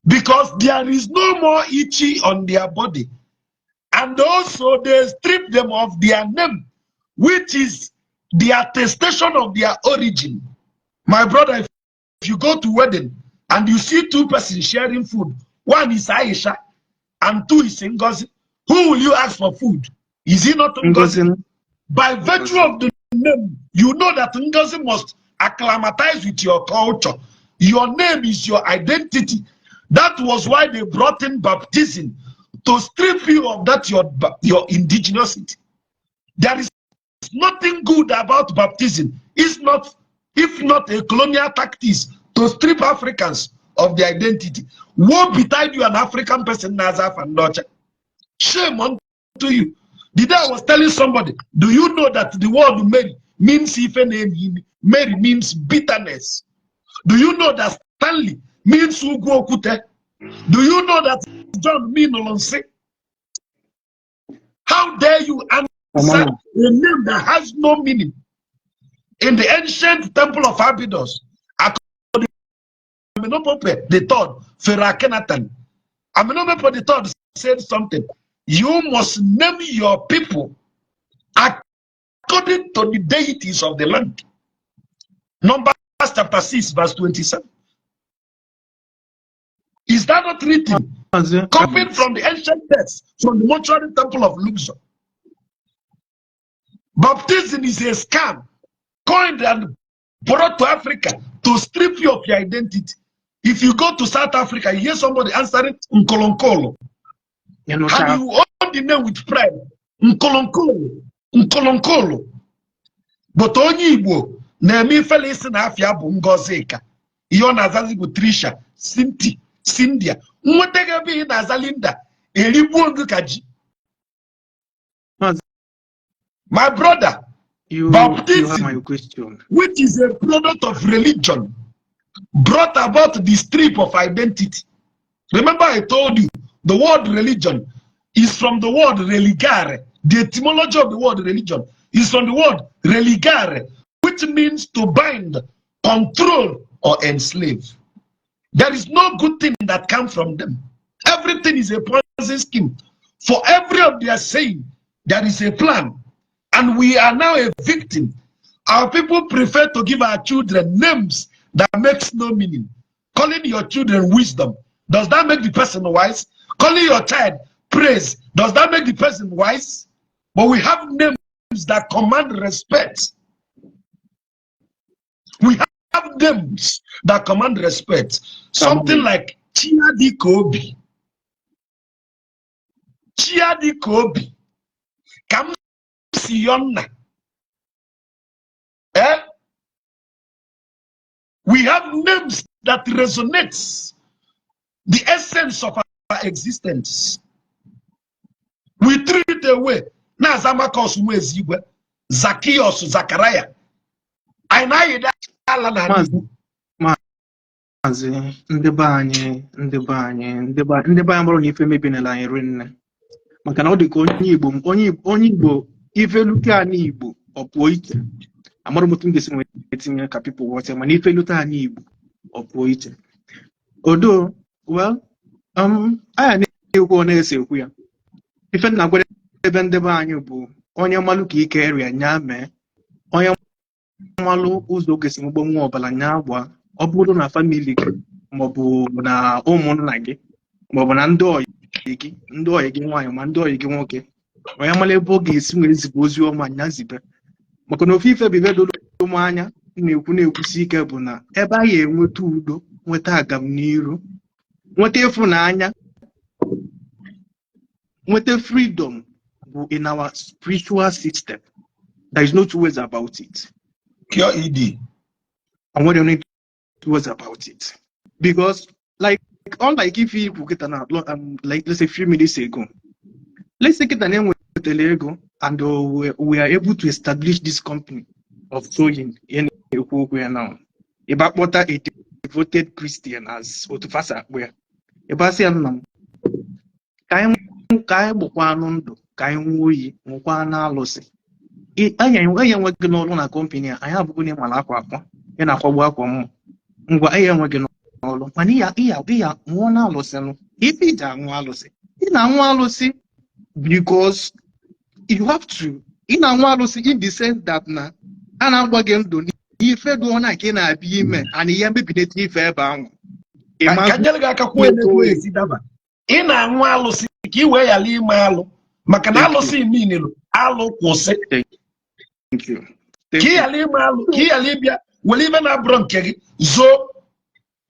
because there is no more itchy on their body. And also they strip them of their name which is the attestation of their origin. My brother, if you go to wedding and you see two persons sharing food, one is Aisha and two is Ngozi, who will you ask for food? Is he not Ngozi? By virtue of the name, you know that Ngozi must acclimatize with your culture. Your name is your identity. That was why they brought in baptism, to strip you of that your indigeneity. There is nothing good about baptism. It's not, if not a colonial tactics to strip Africans of their identity. Woe betide you, an African person, Nazaf and Docha. Shame unto you. The day I was telling somebody, do you know that the word Mary means Mary means bitterness? Do you know that Stanley means Ugu Okute? Do you know that John means Olonse? How dare you answer a name that has no meaning? In the ancient temple of Abydos, Amenopope the third, Pharaoh Amenopope the third said something. You must name your people according to the deities of the land. Numbers chapter 6, verse 27. Is that not written? Copied from the ancient text, from the mortuary temple of Luxor. Baptism is a scam coined and brought to Africa to strip you of your identity. If you go to South Africa, you hear somebody answering Nkolonkolo. And you own the name with pride. Nkolonkolo. Nkolonkolo. But onye Igbo, na-eme ifele isi na afia bụ Ngozika. Iyo na-azazi bụ Trisha, Cynthia. Nwetege bi na-aza Linda. Eribu ogu kaji. My brother, baptism, my question, which is a product of religion, brought about the strip of identity. Remember I told you, the word religion is from the word religare. The etymology of the word religion is from the word religare, which means to bind, control, or enslave. There is no good thing that comes from them. Everything is a Ponzi scheme. For every of their saying, there is a plan. And we are now a victim. Our people prefer to give our children names that makes no meaning. Calling your children wisdom, does that make the person wise? Calling your child praise, does that make the person wise? But we have names that command respect. We have names that command respect. Something like Chiadi Kobi. Chiadi Kobi. Kam Sionna. We have names that resonates the essence of our existence. We threw it away. Nazamakos Mwezigwe, Zacchaeus, Zachariah. I know that. Maazị ndị be anyị mụrụ na ife mebinala anyị rinne maka na ọ dị ka onye Igbo ife lute anyị Igbo ọ pụọ iche amara m otu m ga-esi nwee etinye ka people ghọta mana ife lute anyị Igbo ọ pụọ iche odo well anya na-ekwu ọ na-ese ekwu ya ife nna gwere ebe ndị be anyị bụ onye mmalụ ka ike eri anya mee onye mmalụ ụzọ ga-esi mgbo nwa ọbala nya agba ọ bụrụ na famili gị maọbụ na ụmụnna gị maọbụ na ndị ọyị gị nwaanyị ma ndị ọyị gị nwoke onye mmalụ ebe ọ ga-esi nwere zibe ozi ọma nya zibe maka na ofe ife bibe dolo ụmụ anya na-ekwusi ike bụ na ebe anyị enweta udo nweta agamniru nweta ịfụnanya nweta freedom bụ in our spiritual system. There is no two ways about it. Pure ED. And what do you need two ways about it? Because unlike if you get like let's say a few minutes ago, let's take it an name with the Lego and we are able to establish this company of sewing in where now. About what a devoted Christian as Otufasa where Ebasian Kai Bukwanundo, Kai Wui, Mukwana Losi. I am working on a company. I have good in Malakwa and a work on I am working on Mania, one Alosen. If it are Walosi, in Walosi, because you have to ị na-anwa alụsị in the sense that na a na-agba gị ndụ n'ife dị ọna ka ị na-abịa ime ana ihe mebinete ife ebe ahụ ka nyere gị aka kwuo na-ekwu esi daba ị na-anwụ alụsị ka ị wee yala ime alụ maka na alụsị minilụ alụ kwụsị ka ị yala ime alụ ka ị yala ịbịa were ibe na-abụrụ nke gị zoo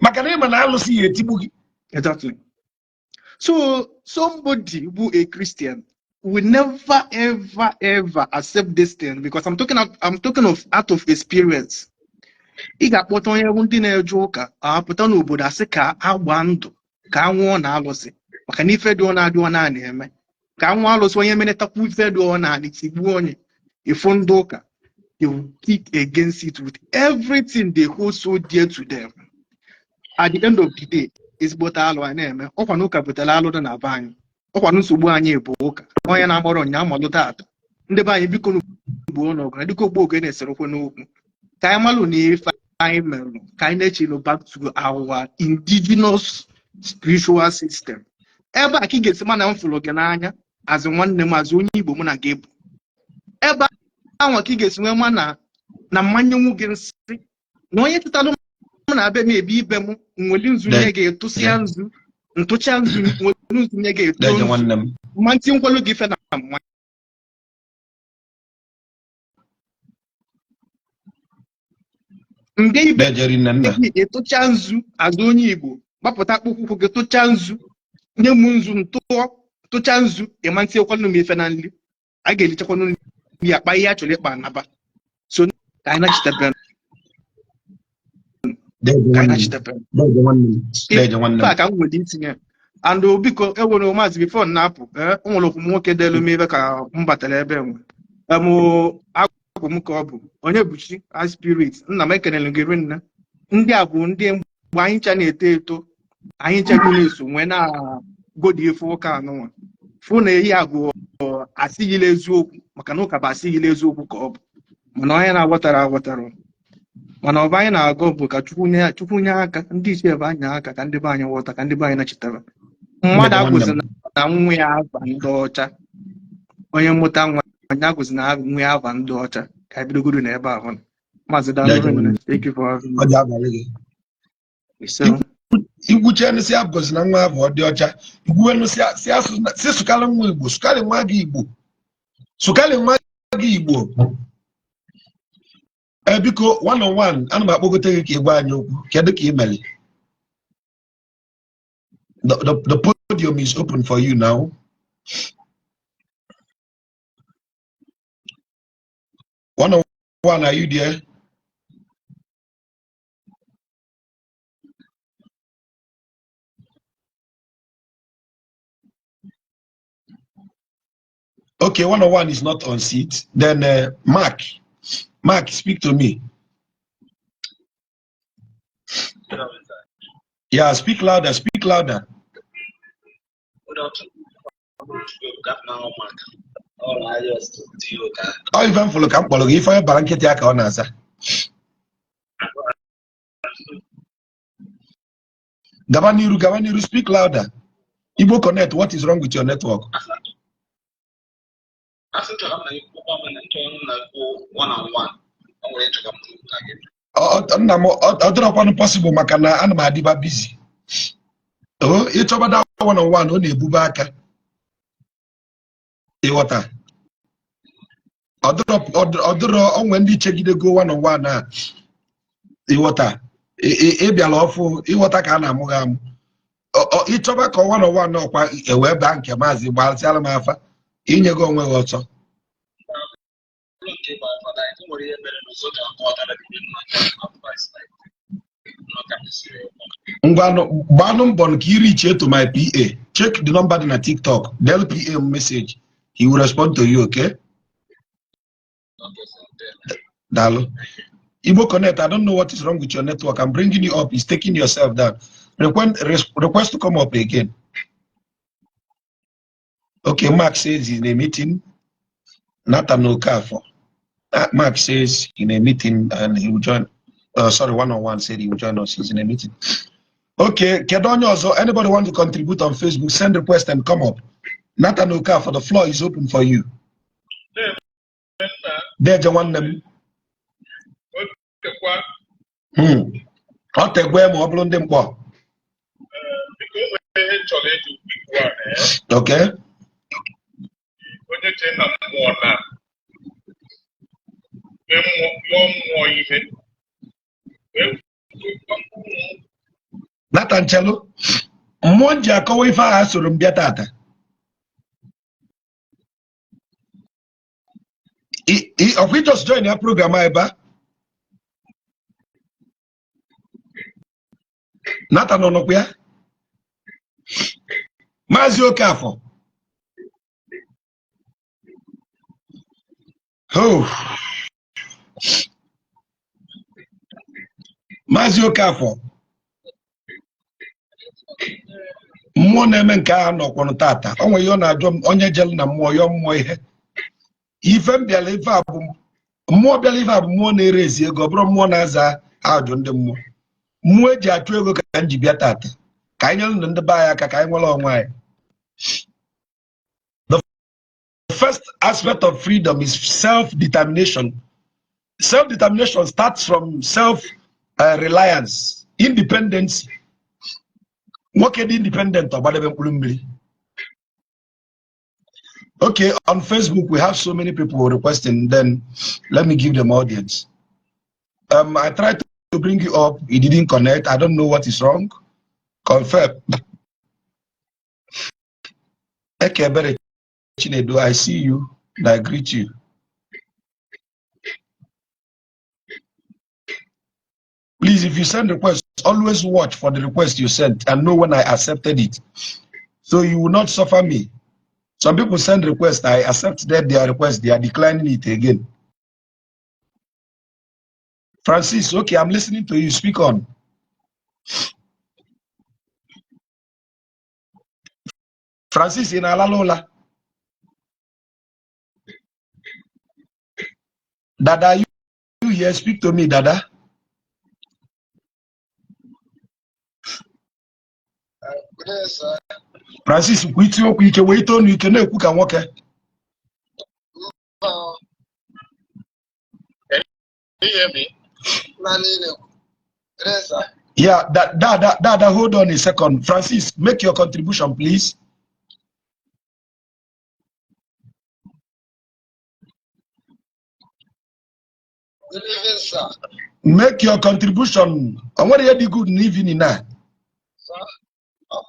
maka na ịma na alụsị ya etigbu gị. Exactly. So somebody who a Christian will never ever accept this thing because I'm talking of out of experience. Ị ga-akpọta onye ndị na-eje ụka apụta n'obodo asị ka agba ndụ ka anwụọ na alụsị maka na ife dị ọ na-adị ọ na-eme ka anwụ alụsị onye menetakwu ife dị ọ na-adị tigbuo onye ifu ndị ụka they will kick against it with everything they hold so dear to them. At the end of the day ezigbote alụ a na-eme ọkwa n'ụka butere alụ dị na be anyị ọkwa nsogbu anyị bụ ụka onye na-agbara ọnya amalụ tata ndị be anyị biko n'ugbo n'ọgụ na dịka ogbo oge na-eserokwe n'okwu ka anyị malụ na ife anyị merụ ka anyị na-echelu back to our indigenous spiritual system ebe a ka ị ga-esi ma na m fụrụ gị n'anya azụ nwanne m azụ onye Igbo mụ na gị bụ ebe ahụ ka ị ga-esi nwee ma na mmanye nwu gị nsị na onye tụtalụ m na-abịa m ebi ibe m nwere nzu nye ga-etụsịa nzu ntụcha nzu nwere nzu nye ga-eto nzu ma ntị nkwelu gị fe na mmanya mgbe ibe etụcha nzu azụ onye Igbo gbapụta akpụkpọ ụkwụ gị tụcha nzu nye m nzu tụcha nzu ịma ntị nkwelu m ife na nri a ga-elichakwa nri akpa ihe a chọrọ ịkpa anaba so ka anyị nachitebe ka m nwere itinye and biko enwere maazị bifo na-apụ o nwere okwu nwoke delu m ebe ka m batara ebe nwe agwụ m ka ọ bụ onye buchi a spirit nna m ekenere gị nna ndị a bụ ndị mgbe anyị ncha na-eto eto anyị ncha na-eso nwee na godi efe ụka anụnwa fụ na ehi agụ asịghịla eziokwu maka na ụka bụ asịghịla eziokwu ka ọ bụ mana onye na-aghọtara mana ọ bụ anyị na-agụ bụ ka Chukwu nye aka ndị ichie ebe anyị aka ka ndị be anyị ghọta ka ndị be anyị nachitara mmadụ agụzi na nwa ya aba ndị ọcha onye mmụta nwa anyị agụzi na nwa ya aba ndị ọcha ka anyị bidogodo na ebe ahụ maazị igwuche si abụzi na nwa abụ ọ dị ọcha igwuenu si sụkalị nwa Igbo sụkalị nwa gị Igbo biko one on one ana m akpọgote gị ka ị gwa anyị okwu kedu ka ị mere the podium is open for you now. One on one, are you there? Okay, one on one is not on seat. Then Mark, speak to me. Yeah, speak louder. Oh, even for the camp, if I blanket yak on answer. Gavaniru, speak louder. Igbo Connect, what is wrong with your network? Other possible makana and Madiba busy. Oh, it's over that one on one, only Bubaka. Water. Other when they check it go one on one now. Water. Ebia lawful, water can amugam. It's over one on one no a web bank, a mazi, while Salamafa. In your going also. Banum Bonkiri check to my PA. Check the number in a TikTok. Del PA message. He will respond to you, okay? Dalo. Igbo Connect, I don't know what is wrong with your network. I'm bringing you up. It's taking yourself down. Request to come up again. Okay, Mark says he's in a meeting. Nathan Okafor. Mark says in a meeting and he will join. Sorry, one-on-one said he will join us. He's in a meeting. Okay, Kedonyo, so anybody want to contribute on Facebook, send request and come up. Nathan Okafor, the floor is open for you. Deje nwanne m. Ọ tegwe ma ọ bụrụ ndị mkpọ. Okay. Onye che na mmụọ na mmụọ ihe. Nata nchelu. Mmụọ ji akọwa ife a soro m bịa tata. Of we just join your program ebe. Nata no nokwa ya. Maazi Okafọ. Oh. Maazi Okafọ. Mmụọ na-eme nke a nọkwọnụ tata. Onwe ihe ọ na-ajụ onye jelu na mmụọ ya mmụọ ihe. Ife mbịala ife a bụ mmụọ bịala ife a bụ mmụọ na-ere ezi ego, ọ bụrụ mmụọ na-aza ajụ ndị mmụọ. Mmụọ eji achụ ego ka anyị ji bịa tata. Ka anyị nyere ndị be anyị aka ka anyị nwere onwe anyị. The first aspect of freedom is self-determination. Self-determination starts from self-reliance, independence. Nwoke dị independent ọ gbadebe mkpụrụ mmiri. Okay, on Facebook we have so many people requesting. Then let me give them audience. I tried to bring you up. It didn't connect. I don't know what is wrong. Confirm. Ekebere Chinedu, I see you. I greet you. Please, if you send requests, always watch for the request you sent and know when I accepted it, so you will not suffer me. Some people send requests, I accept their request, they are declining it again. Francis, okay, I'm listening to you. Speak on. Francis in Alalola. Dada, you here? Speak to me, Dada. Yes, sir. Francis, wait on you can cook and walk. Can you hear me? Yes, sir. Yeah, Dada, hold on a second. Francis, make your contribution, please. Good evening, sir. Make your contribution. And what are you good in evening now? Sir, oh,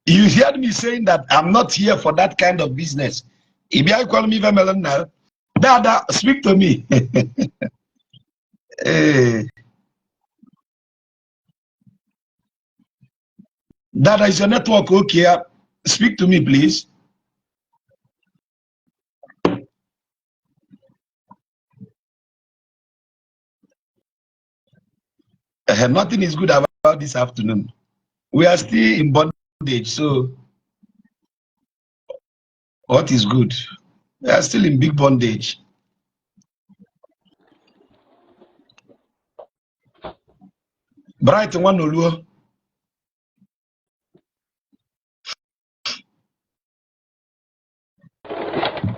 You heard me saying that I'm not here for that kind of business. If you call me Vemelon now, Dada, speak to me. Hey. Dada, is your network okay? Speak to me, please. Nothing is good about this afternoon. We are still in bondage, so what is good? We are still in big bondage. Bright one Oluo.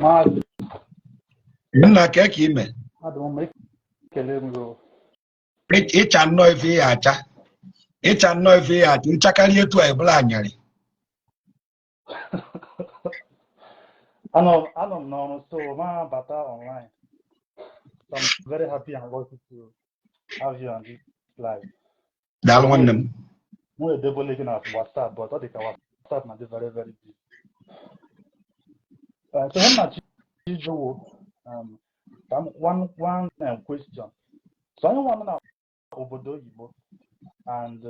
MAAZI. Nna keke ime. I don't make Kelego. Ịcha nnọọ ife ya acha. Ịcha nnọọ ife ya acha. Ịchakarị etu a ebula anyarị. I know no, so my bata online. So I'm very happy and lucky to have you on this live. Daalụ nwanne m. We're double looking at WhatsApp, but I think WhatsApp might be very, very big. So how much you do? One question. So I want to know Obodo Igbo, and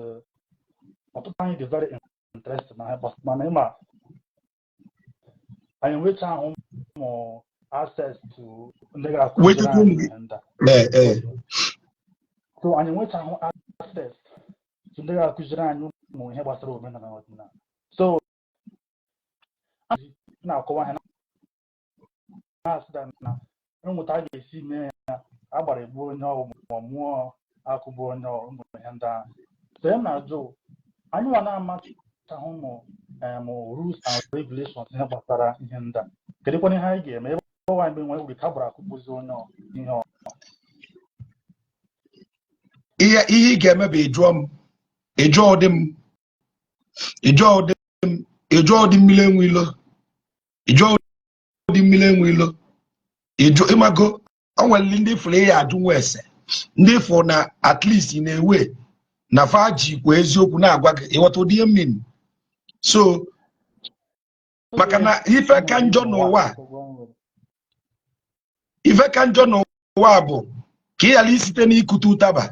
I find it very interesting. But my name, I am which I more access to Wait a minute. So I am which I have access to the Kujiran more here was now. So now go ahead. Ask them now. And what I see me agbara egbu onye ọgwụ ma mụọ akụbụ onye ụmụ ihe ndị ahụ. So ya na-ajụ anyị nwa na-amachahụ ụmụ rules and regulations ihe gbasara ihe ndị a. Kedụkwana ihe anyị ga-eme ebe ọwa mgbe nwe uri ka gbara akụbụzi onye ihe ọ ihe ị ga-eme bụ ịjụọ ụdị mmiri enwe ilo ịmago o nwere ndị fụrụ ya ajụ nwa ese ndị fụ na at least na-ewe na fa jikwa eziokwu na-agwa gị ịghọta ụdị ihe mmiri. So maka na ife ka njọ n'ụwa bụ ka ị ghara isite n'ikute ụtaba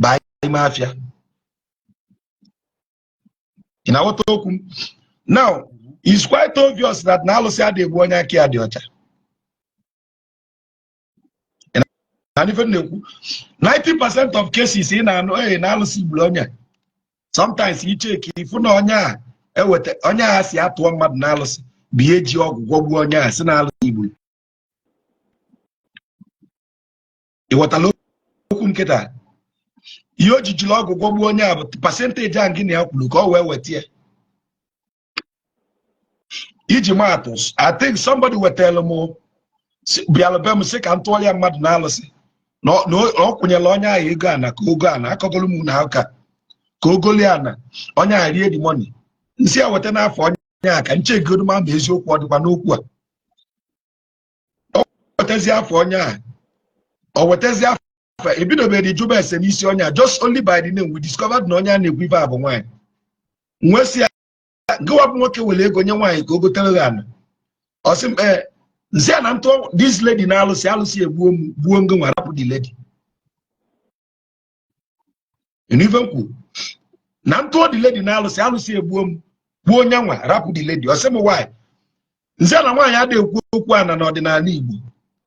baa ime afịa. Ị na-aghọta okwu m? Now it's quite obvious that na alụsị adị egbu onye aka ya dị ọcha. And even 90% of cases ị na-anụ na alụsị gburu onye, sometimes you check ifu na onye a si atụọ mmadụ na alụsị bụ ihe ji ọgwụ gwọgbuo onye a si na alụsị gburu. Ị ghọtala okwu nkịta? Ihe o jijiri ọgwụ gwọgbuo onye a bụ pasentịji ahụ gị na ya kwuru ka ọ wee weta ya. Iji maatụ, I think somebody wetara m bịara be m sị ka m tụọrọ ya mmadụ na alụsị na ọ kwụnyere onye ahụ ego ana ka ogo ana akọgolo m na ụka ka ogoli ana onye ahụ rie the money. Nsị a weta n'afọ onye a ka nche egodo ma mba eziokwu ọ dịkwa n'okwu a. Ọ wetezi afọ onye a, ọ wetezi afọ ebidobere jụba ese n'isi onye a. Just only by the name we discovered na onye a na-ekwu ife a bụ nwaanyị. Nwesị ya gịwa bụ nwoke were ego nye nwaanyị ka o gotere gị ana. Ọ sị m nsị a na ntụ this lady na alụsị egbuo m gbuo ngo nwa rapụ the lady. Even kwu na ntụ the lady na alụsị egbuo m gbuo onye nwa rapụ the lady. Ọ sị m nwaanyị nsị a na nwaanyị adịghị ekwu okwu ana n'ọdịnala Igbo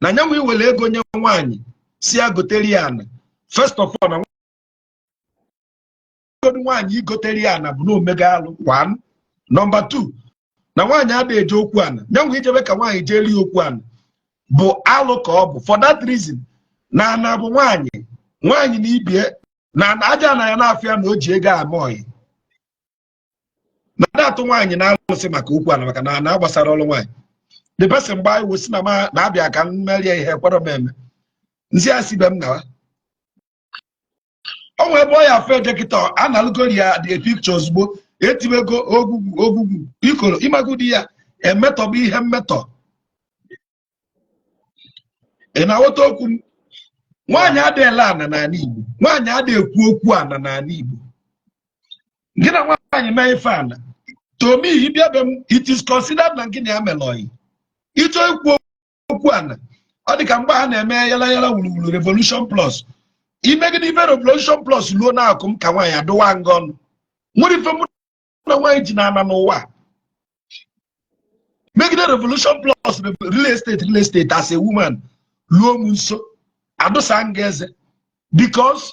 na nyanwa iwere ego nye nwaanyị si ya gotere ya ana. First of all, na nwaanyị igotere ya ana bụ na omega alụ 1. Number 2, na nwaanyị adịghị eje okwu ana nyanwa ijebe ka nwaanyị jee rie okwu ana bụ alụ ka ọ bụ. For that reason na ana bụ nwaanyị na ibie na aja na ya na-afịa na o ji ego ama oyi na datụ nwaanyị na-alụsị maka okwu ana maka na ana gbasara ọrụ nwaanyị. The person mgbe anyị wosi na-abịa ka m merie ihe kwere m eme nzi asị be m na o nwee ebe ọ ya afọ ejekịta a na-alụgori ya the pictures ozugbo etibego ogwugwu ikoro ịmagodi ya emetọbụ ihe mmetọ. Ị na-aghọta okwu m? Nwaanyị adịghịla ana n'ala Igbo, nwaanyị adịghị ekwu okwu ana n'ala Igbo. Gị na nwaanyị mee ife ana to me ịbịa be m it is considered na gị na ya mere oyi. Ịchọ ikwu okwu ana ọ dị ka mgbe ha na-eme yala wuruwuru Revolution Plus. Imegide ife Revolution Plus luo na-akụ m ka nwaanyị adụwa nga ọnụ. Nwere ife mụ na nwaanyị ji na-ana n'ụwa megide Revolution Plus real estate as a woman luo m nso adụsa nga eze. Because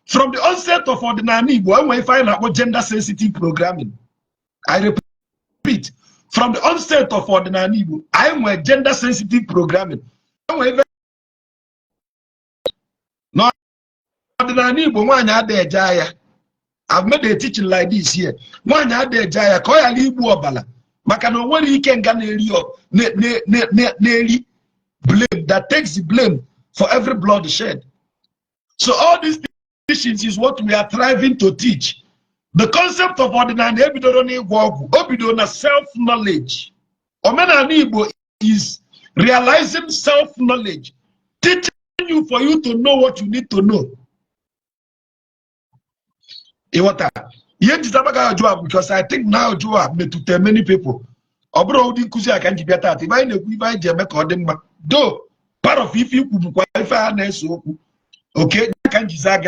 from the onset of ọdịnala Igbo enwe ife anyị na-akpọ gender sensitive programming. I repeat, from the onset of ọdịnala Igbo anyị nwere gender sensitive programming. N'ọdịnala Igbo nwaanyị adịghị eje ahịa. I've made a teaching like this here. Nwaanyị adịghị eje ahịa ka ọ ghara igbu ọbala maka na o nwere ike nga na-eri blame that takes the blame for every blood shed. So all these teachings is what we are striving to teach. The concept of ọdịnala ebidoro n'ịgwọ ọgwụ o bidoro na self-knowledge. Omenala Igbo is realizing self-knowledge, teaching you for you to know what you need to know. Iwata. Because I think now Joab metute many people. Obro udi nkuzi aka njibia tata. Iba inekwu iba ijeme ka odimma. Though part of if you could qualify harness okay,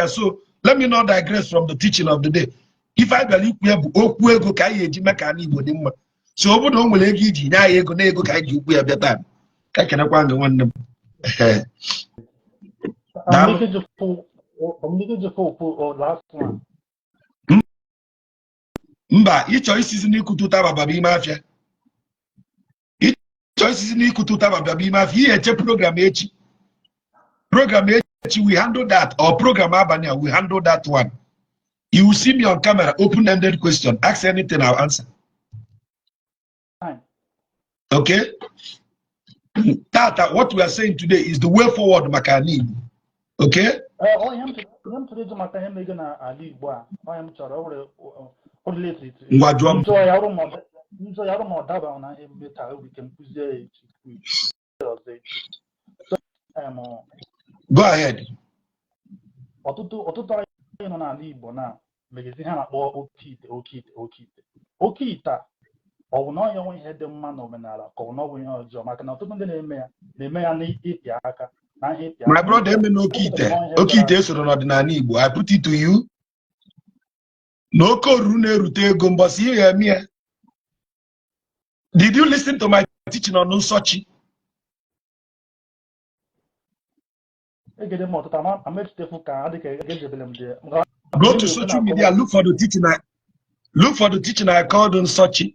so let me not digress from the teaching of the day. If I believe we have okwu ego ka anyị eji meka na Igbo dị mma. So obodo nwere ego iji nye anyị ego na ego ka anyị ji ukwu ya bịa taa. Ka kenekwa ngị nwanne m. last one. Mba, ịchọ isizi n'ikutu ụtaba baba ime afịa. Ịchọ isizi n'ikutu ụtaba baba ime afịa. Ihe eche program echi. program we handle that, or program Abania, we handle that one. You will see me on camera, open-ended question. Ask anything, I'll answer. Fine. Okay? Tata, what we are saying today is the way forward, Makani. Okay? Oh, him to do my time again. I leave. I am sorry. Or later. So I don't know that on a metal. We can push it. Go ahead. Ọtụtụ anyị nọ n'ala Igbo na megezi ha na-akpọ oke ite ọ bụ na onye nwe ihe dị mma n'omenala ka ọ bụ ihe ọjọọ maka na ọtụtụ ndị na-eme ya n'ịpịa aka na ihe ịpịa aka. My brother, oke ite esoro n'ọdịnala Igbo. I put it to you. Na oke oruru na-erute ego mbọsị ihe eme ya. Did you listen to my teaching on Nsochi? Go to social media, look for the teaching I called Nsochi.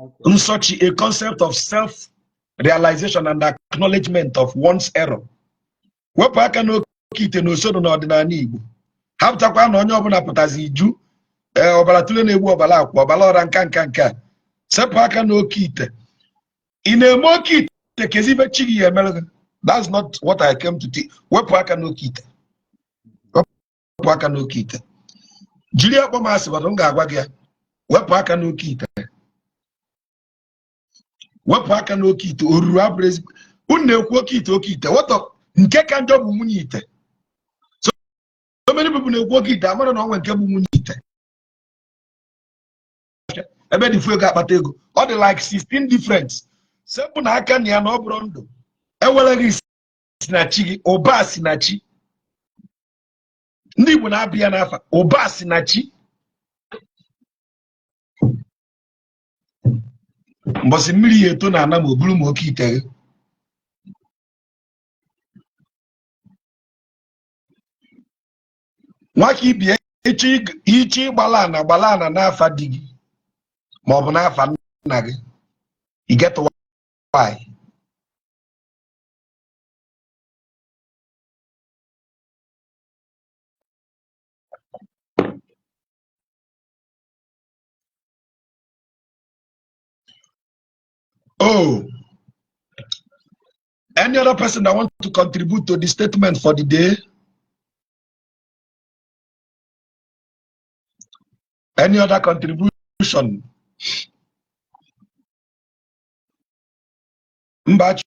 Okay. Nsochi, a concept of self-realization and acknowledgement of one's error. Wepụ aka n'oke ite n'usoro n'ọdịnala Igbo. Hapụtakwa na onye ọbụla pụtazi iju, ọbara tụle na-egbu ọbara akwa, ọbara ọra nka. Sepụ aka n'oke ite. Ị na-eme oke ite ka ezi ibe chi gị ya emere gị. That's not what I came to teach. Wepụ aka n'oke ite. Wepụ aka n'oke ite. Jiri akpọ m asị bọdụ m ga-agwa gị ya. Wepụ aka n'oke ite. Wepụ aka n'oke ite. Oruru abụrụ ezigbo. Unu na-ekwu oke ite. Wọtọ nke ka njọ bụ nwunye ite. So many people na-ekwu oke ite. Amara na onwe nke bụ nwunye ite. Ebe dị fu ego akpata ego. Ọ dị like 16 difference. Sepụ na aka na ya na ọ bụrụ ndụ. Eweleghị sinachi gị, ụba sinachi. Ndị Igbo na-abịa n'afa, ụba sinachi. Mbọsị mmiri ya eto na ana ma o buru m oke ite gị. Nwaka ibie iche gbala ana n'afa di gị ma ọ bụ n'afa nna gị. You get why? Oh, any other person that wants to contribute to the statement for the day? Any other contribution? Mbachi.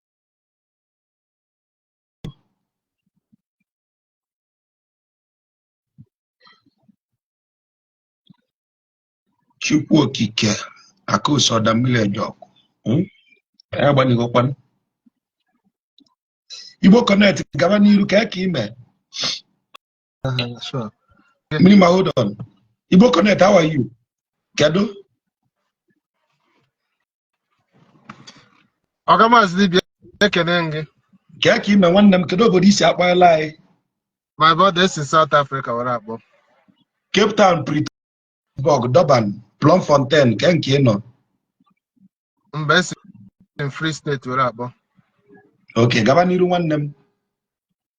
Chukwu okike akụso damile jok. Everybody go one. Igbo connect gaba n'iru ka ime. Sure. Minima, hold on. Igbo connect, how are you? Kedu? MAAZI DIBIA ekene ngi. Ka ime nwanne m kedu obodo isi akpala anyị? My brother is in South Africa wara akpọ. Cape Town, Pretoria, Durban, Bloemfontein, ka nke nọ. Mba in Free State wara akpọ. Okay, gaba n'iru nwanne m.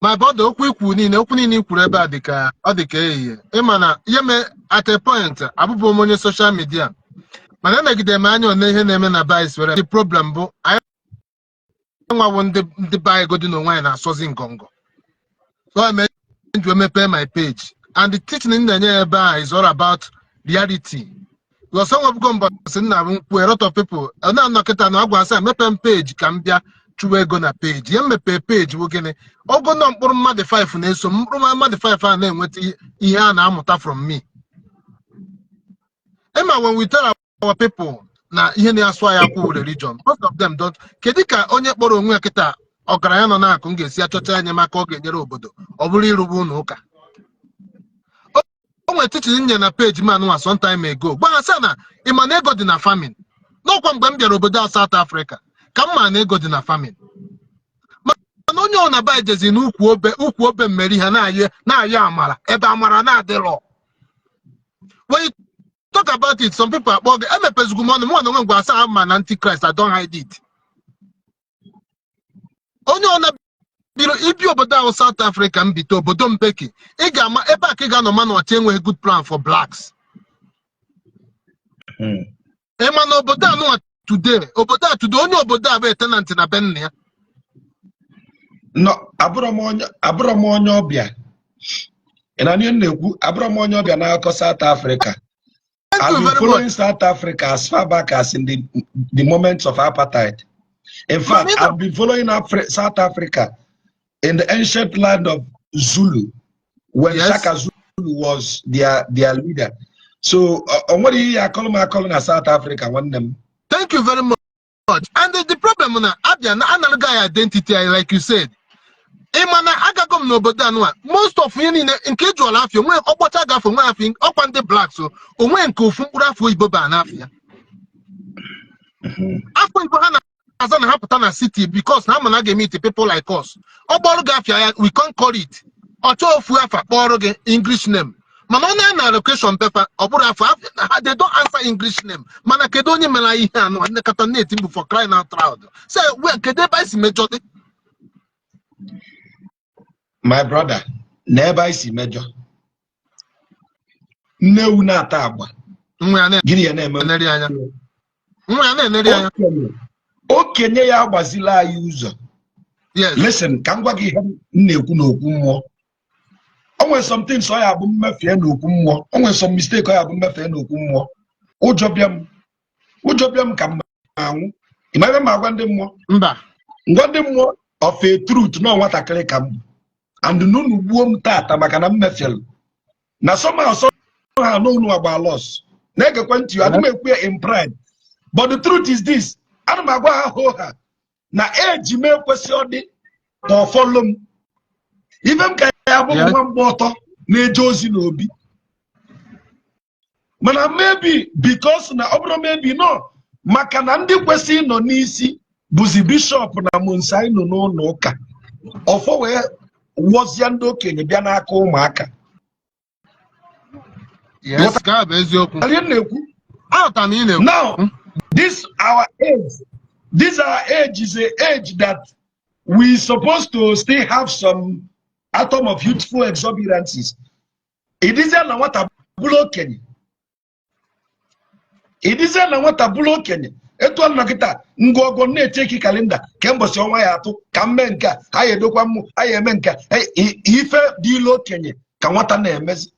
My brother okwu niile ikwuru ebe a dịka ọ dịka ehihie. Ịma na ihe me at a point abụbụ m onye social media. Mana emegide m anya one ihe na-eme na bias were. The problem bụ anyị nwawo ndị baị godi n'onwe anyị na-asọzi ngọngọ. So I made to mepe my page. And the teaching in the is all about reality. Because some of them a lot of people and I'm not getting a page can be a gonna page. You mepe page we're gonna go on the 5 so the 5 and what he and from me. Emma, when we tell our people now here that's why I call religion. Most of them don't kedika onye kpọrọ onwe kita ọgaranya nọ na-akụ ngesi achọcha anya maka ọ ga-enyere obodo ọ bụrụ irubu n'ụka. O nwere teaching nye na page man nwa some time ago. Gba asa na ịma na ego dị na farming. N'ọkwa mgbe m bịara obodo South Africa ka m ma na ego dị na farming. Mana onye ọ na-aba ejezi n'ukwu obe mmeri ha na-ayọ amara ebe amara na-adịrọ. When you talk about it, some people are emepezugwu m ọnụ mụ na onwe ngwa asa ma na Antichrist, I don't hide it. Onye ọ na ibi obodo ahụ South Africa mbite obodo mpeki ị ga-ama ebe a ka ị ga-anọ ma na ọcha enweghị good plan for blacks. Ị ma na obodo a today onye obodo a bụ tenant na be nna ya. No, abụrụ m onye ọbịa. Ị na-anụ na-ekwu abụrụ m onye ọbịa n'akụkọ South Africa. I've been following South Africa as far back as in the moments of apartheid. In fact, I've been following South Africa in the ancient land of Zulu, when Shaka Zulu was their leader. So, what do you calling South Africa? One them. Thank you very much. And the problem is another guy identity, like you said. Most of you in casual life, you went up what I got from laughing up on the black. So, when go from After doesn't happen in a city because now I meet people like us. We can't call it. English name. Manona location paper they don't answer English name. Manakedoni Malaihan and the Catanate for crying out loud. So where can they buy some major? My brother, never see major. No, not tabwa. Give you a name. Okay, ya Basila user. Yes. Listen, Kangwagi no. Always something so I have no kummo. Always some mistake I have no kummo. Ujobiam come down. Imagine my one more of a truth, no what I can. And no boom tata makana mefel. Now somehow I know about loss. Nega went to you, I don't make in pride. But the truth is this. I don't know na age me question to follow. Even can have one bottle na Josie no be. Mana maybe because na obro maybe no. Makana ndi question no nisi buzi bishop na Monsai no ka. Ofo we was yando kenye bia na aka ụmụaka. Yes, God is open. Now, this our age is an age that we supposed to still have some atom of youthful exuberances. It isn't what a blockage. It isn't what a blockage. Eto nakita ngogo ne take calendar kembo si onwa ya atu kamenka aye dokwa mu aye menka ife di lo kenye ka nwata na emezi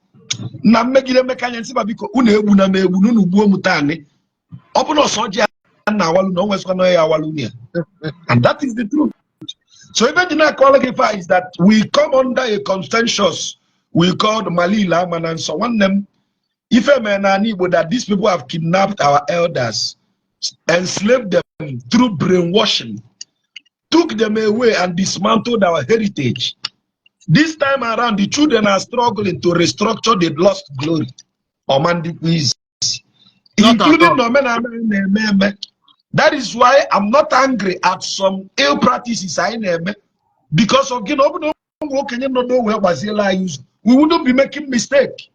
na mmegide mekanye nsi babiko una egbu na megbu nunu gbuo mutane obuno soje na awalu no wesko no ya awalu nia. And that is the truth. So even the qualify is that we come under a consensus we called Malila man and so one them if a man that these people have kidnapped our elders, enslaved them through brainwashing, took them away and dismantled our heritage. This time around, the children are struggling to restructure the lost glory. Including that is why I'm not angry at some ill practices because of we wouldn't be making mistake.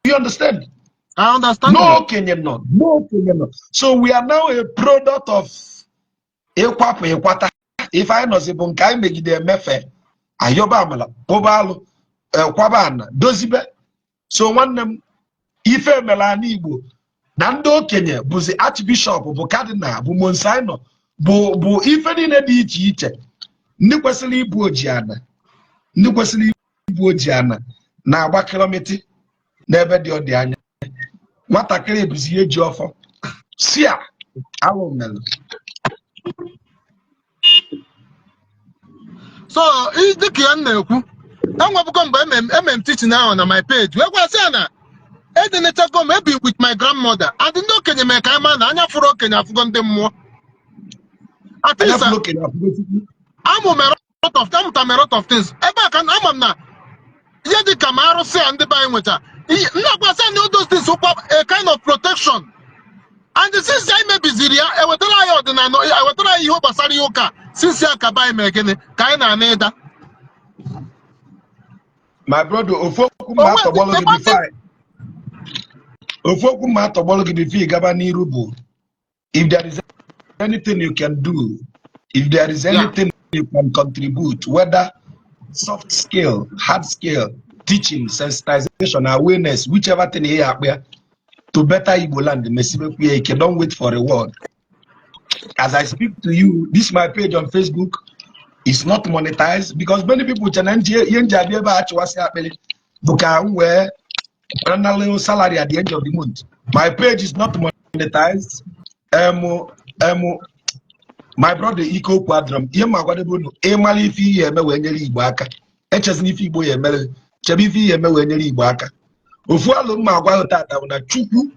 Do you understand? I understand. No Kenyan not. No Kenyan not. So we are now a product of if I know the bunkai make the mefe ayobamala obalo kwabana dozibe. So one them ife melani igbo na ndo Kenya bụ the archbishop bụ cardinal bụ Monsignor bụ ife niile dị iche iche ndị kwesịrị ibu ojiana na agba kilomita n'ebe dị ọdị anya nwatakịrị bụzi ihe ji ọfọ si a alụ melu. So dịka ya na-ekwu enwebụkọ mgbe emem teaching ahụ na my page wee gwasị na edenetago maybe with my grandmother and ndị okenye mee ka ama na anya fụrụ okenye afụgo ndị mmụọ. Amụta a lot of things ebe a ka ama m na ihe dị ka ma arụsị a ndị be anyị nweta nna gwasị na those things a kind of protection and since anyị mebiziri ya ewetara anyị ọdịnala ewetara anyị ihe gbasara ihe ụka since ya ka be anyị mee gịnị ka anyị na-ana ịda. My brother, ofoku ma atọgbọlụ gị before gaba n'iru bụ if there is anything you can do, if there is anything you can contribute, whether soft skill, hard skill, teaching, sensitization, awareness, whichever thing you have to better Igbo land, don't wait for reward. As I speak to you, this my page on Facebook is not monetized because many people salary at the end of the month. My page is not monetized. My brother Iko Quadrum, Emali fi yeme wenyeli Ibaka, Echesni fi boy emele, Chebifi yeme wenyeli Ibaka. Ofualo magwa tata una chuku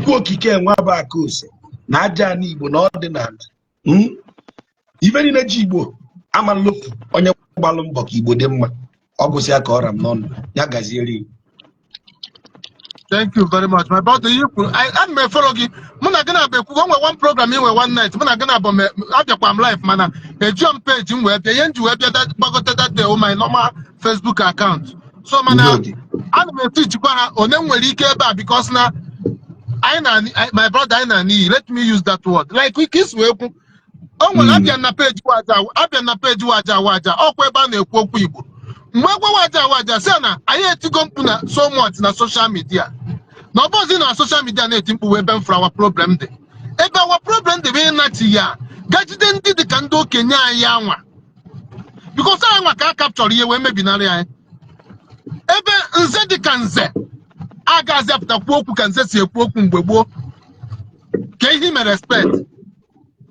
okike nwaba akose na aja ni Igbo na ordinance. Even in Igbo, amalofu onye gbalụ mbọ ka Igbo dị mma. Ọ gụsị aka ọra m n'ọnụ, ya gazieri. Thank you very much, my brother. I'm a follow you. Muna gonna be one program in one night. Muna gonna be I'm live, mana. A jump page in web. The end web that day on my normal Facebook account. So mana, I'm a teach on them will because now my brother I let me use that word. Like we kiss we. Oh well, I've been na page waja. Oh, kweba na ekwu Igbo. Mwagwa waja sana. I hate to go so much na social media. Now, both in our social media, we have for our problem. If our problem, the way not here, get then did the candle Kenya Yawa. Because I can't capture you when maybe not. Even Nzedi Kanze, I got after Poku can say a Poku Webo. Give him a respect.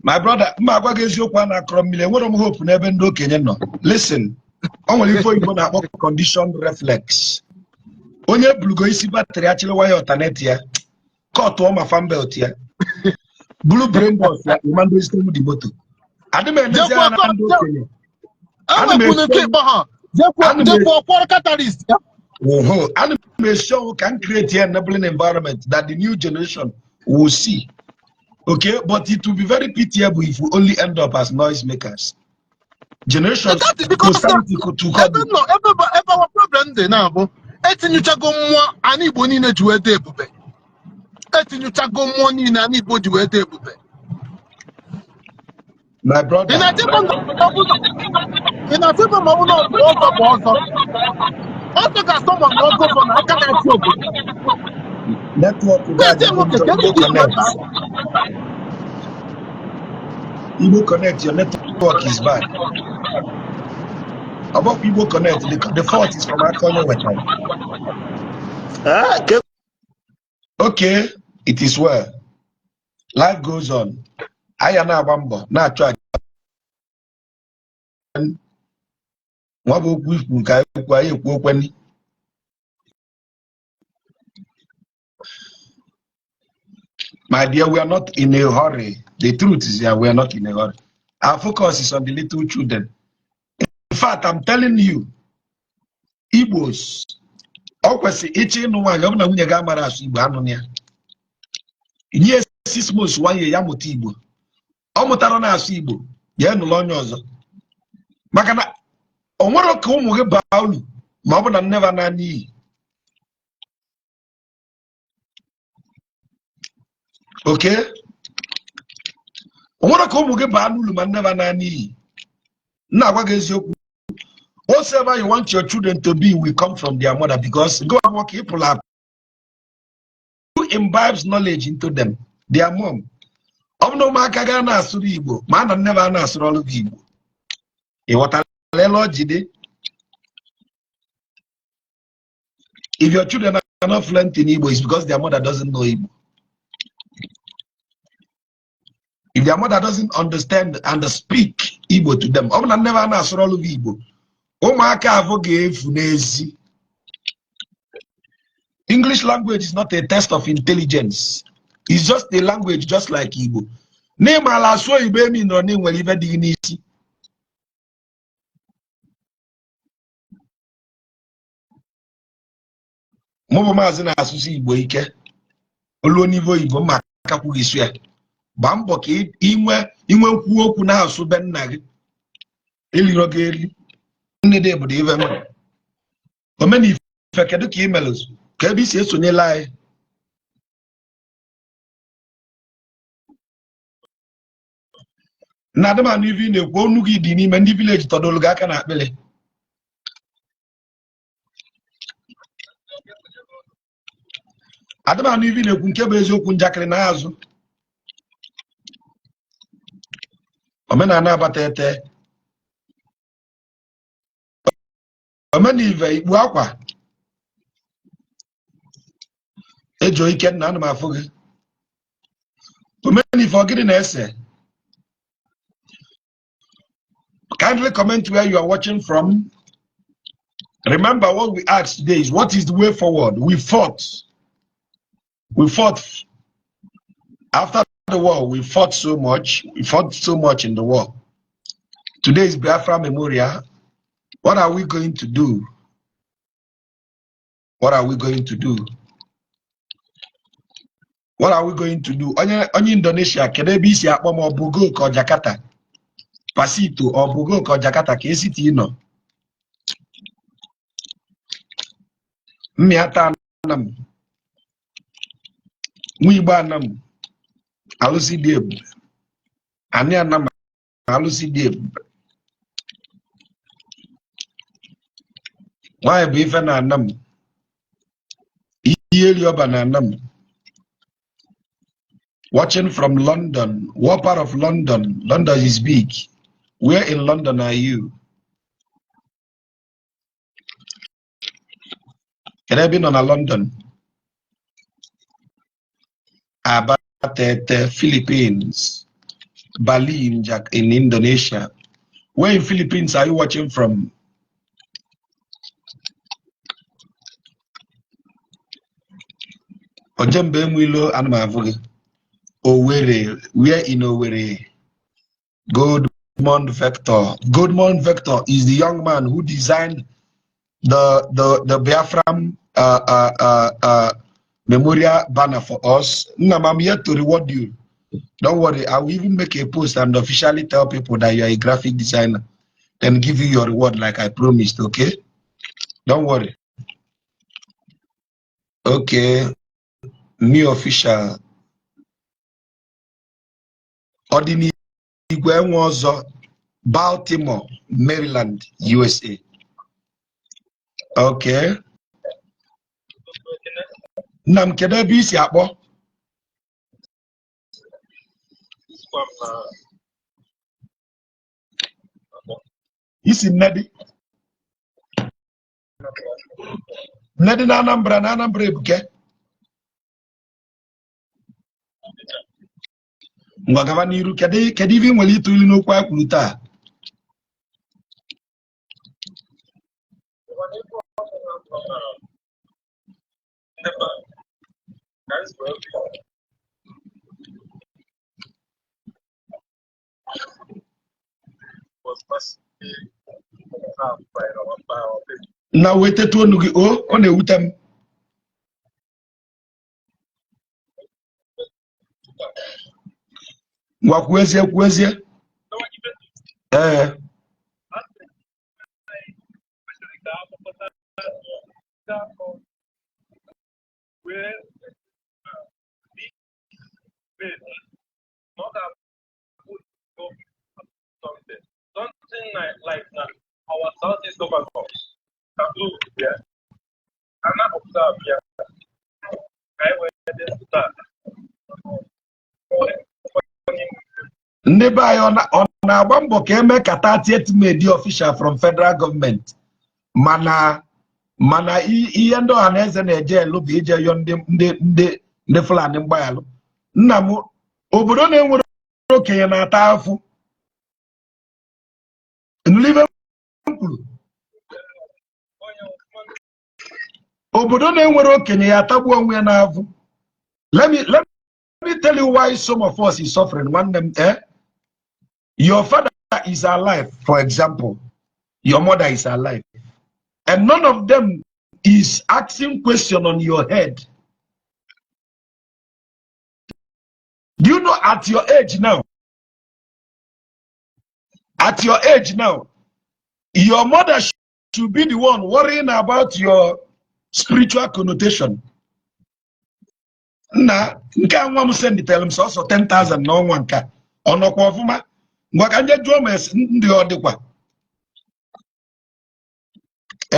My brother, Magwa gives you one acronym. What I'm hoping never do Kenyan. Listen, only for you want to condition reflex. Onye blugo isi battery actually wire alternate ya. Cut all my fan belt ya. Blue brain boss ya. Imando is still the motor. Ademe nezi ya nando Kenya. Anime show can create an enabling environment that the new generation will see. Okay, but it will be very pitiable if we only end up as noisemakers. Generations posterity to God. Our problem there now. Etinyuchago mwa ani boni ne juwete bube. Etinyuchago money na ani bodi juwete bube. My brother. In a different mauno also also. Also got someone also from I can't see. Network Igbo Connect, your network is bad. About Igbo Connect, the fault is from our corner. Okay, it is well. Life goes on. I am now Bamba. Now try. My dear, we are not in a hurry. The truth is that we are not in a hurry. Our focus is on the little children. In fact, I'm telling you, Igbos, always each in one, you're not going to get married as Igbo. Yes, 6 months, 1 year, Yamuti Igbo. Omotarona as Igbo, yeah, no longer. Makana, Omoro Komu Baulu, Mabona never nani. Okay? Omoro Komu Baulu, man never nani. Now, what is your whatever you want your children to be will come from their mother because go and work people up. Who imbibes knowledge into them? Their mom. No makagana asuri Igbo. Man never answer all of Igbo. If your children are not fluent in Igbo, it's because their mother doesn't know Igbo. If their mother doesn't understand and speak Igbo to them, never answer all of Igbo. English language is not a test of intelligence. It's just a language just like Igbo. Name ala so Igbo mean no name well even dignity. Mobo mazi na asusi Igbo ike. Olu nivo Igbo maka kwugisu ya. Bambo ka inwe nkwu okwu na asu be nna gị. Eliro gị eli. Nne de bụ ife mere. Omeni ife kedu ka imelus ka ebe isi esonyela anyị. na adama nu ivi na-ekwu onu gị dị n'ime ndị village tọdolu gị aka na akpịlị adama nu ivi na-ekwu nke bụ eziokwu njakịrị na azụ omenala abata ete omenive ikpu akwa ejo ike na anụ m afụ gị omenive ọgịrị na-ese. Kindly comment where you are watching from. Remember what we asked today is what is the way forward? We fought after the war. We fought so much in the war. Today is Biafra Memorial. What are we going to do? What are we going to do? What are we going to do? Onye Indonesia kedu isi akpọ ma obugo ka Jakarta Pasito obugo ka Jakarta ka esiti no mmiata anam nwigba anam alusi deb ani anam alusi deb why be ife na anam iyeli oba na anam. Watching from London. What part of London? London is big. Where in London are you? Can I be on a London? Abatete, Philippines. Bali in Indonesia. Where in Philippines are you watching from? Ojembe Mwilo and Mavuli. Owerri, where in Owerri? Goldmond Vector. Goldmond Vector is the young man who designed the Biafra memorial banner for us. I'm here to reward you. Don't worry, I will even make a post and officially tell people that you are a graphic designer. Then give you your reward like I promised, okay? Don't worry. Okay, new official. Ordinary was Baltimore, Maryland, USA. Okay. Nam keda bisi akpo. Isi Nedi. Nedi na Anambra ebuke. Ngwagaba n'iru kedu ife nwere itu ilu n'okwu akwuru taa na wetetu onu gị ọ na-ewute m ngwa kwuezie something like our Southeast governors can do here. And I observe here. I went to start. ndị be anyị ọ na-agba mbọ ka eme ka 30th May dị official from federal government mana ihe ndị ọha na eze na-eje elu bụ ije yọ ndị Fulani mgbaghalụ nna m obodo na-enwere okenye na-ata afụ obodo na-enwere okenye ya atagbu onwe ya n'afụ. Let me tell you why some of us is suffering. One them, your father is alive, for example. Your mother is alive. And none of them is asking question on your head. Do you know at your age now? At your age now, your mother should be the one worrying about your spiritual connotation. Na nke nwa m send tell him so 10,000 no nwa nka onokwa ofuma ngwa ka nje jụọ ma ndị ọ dịkwa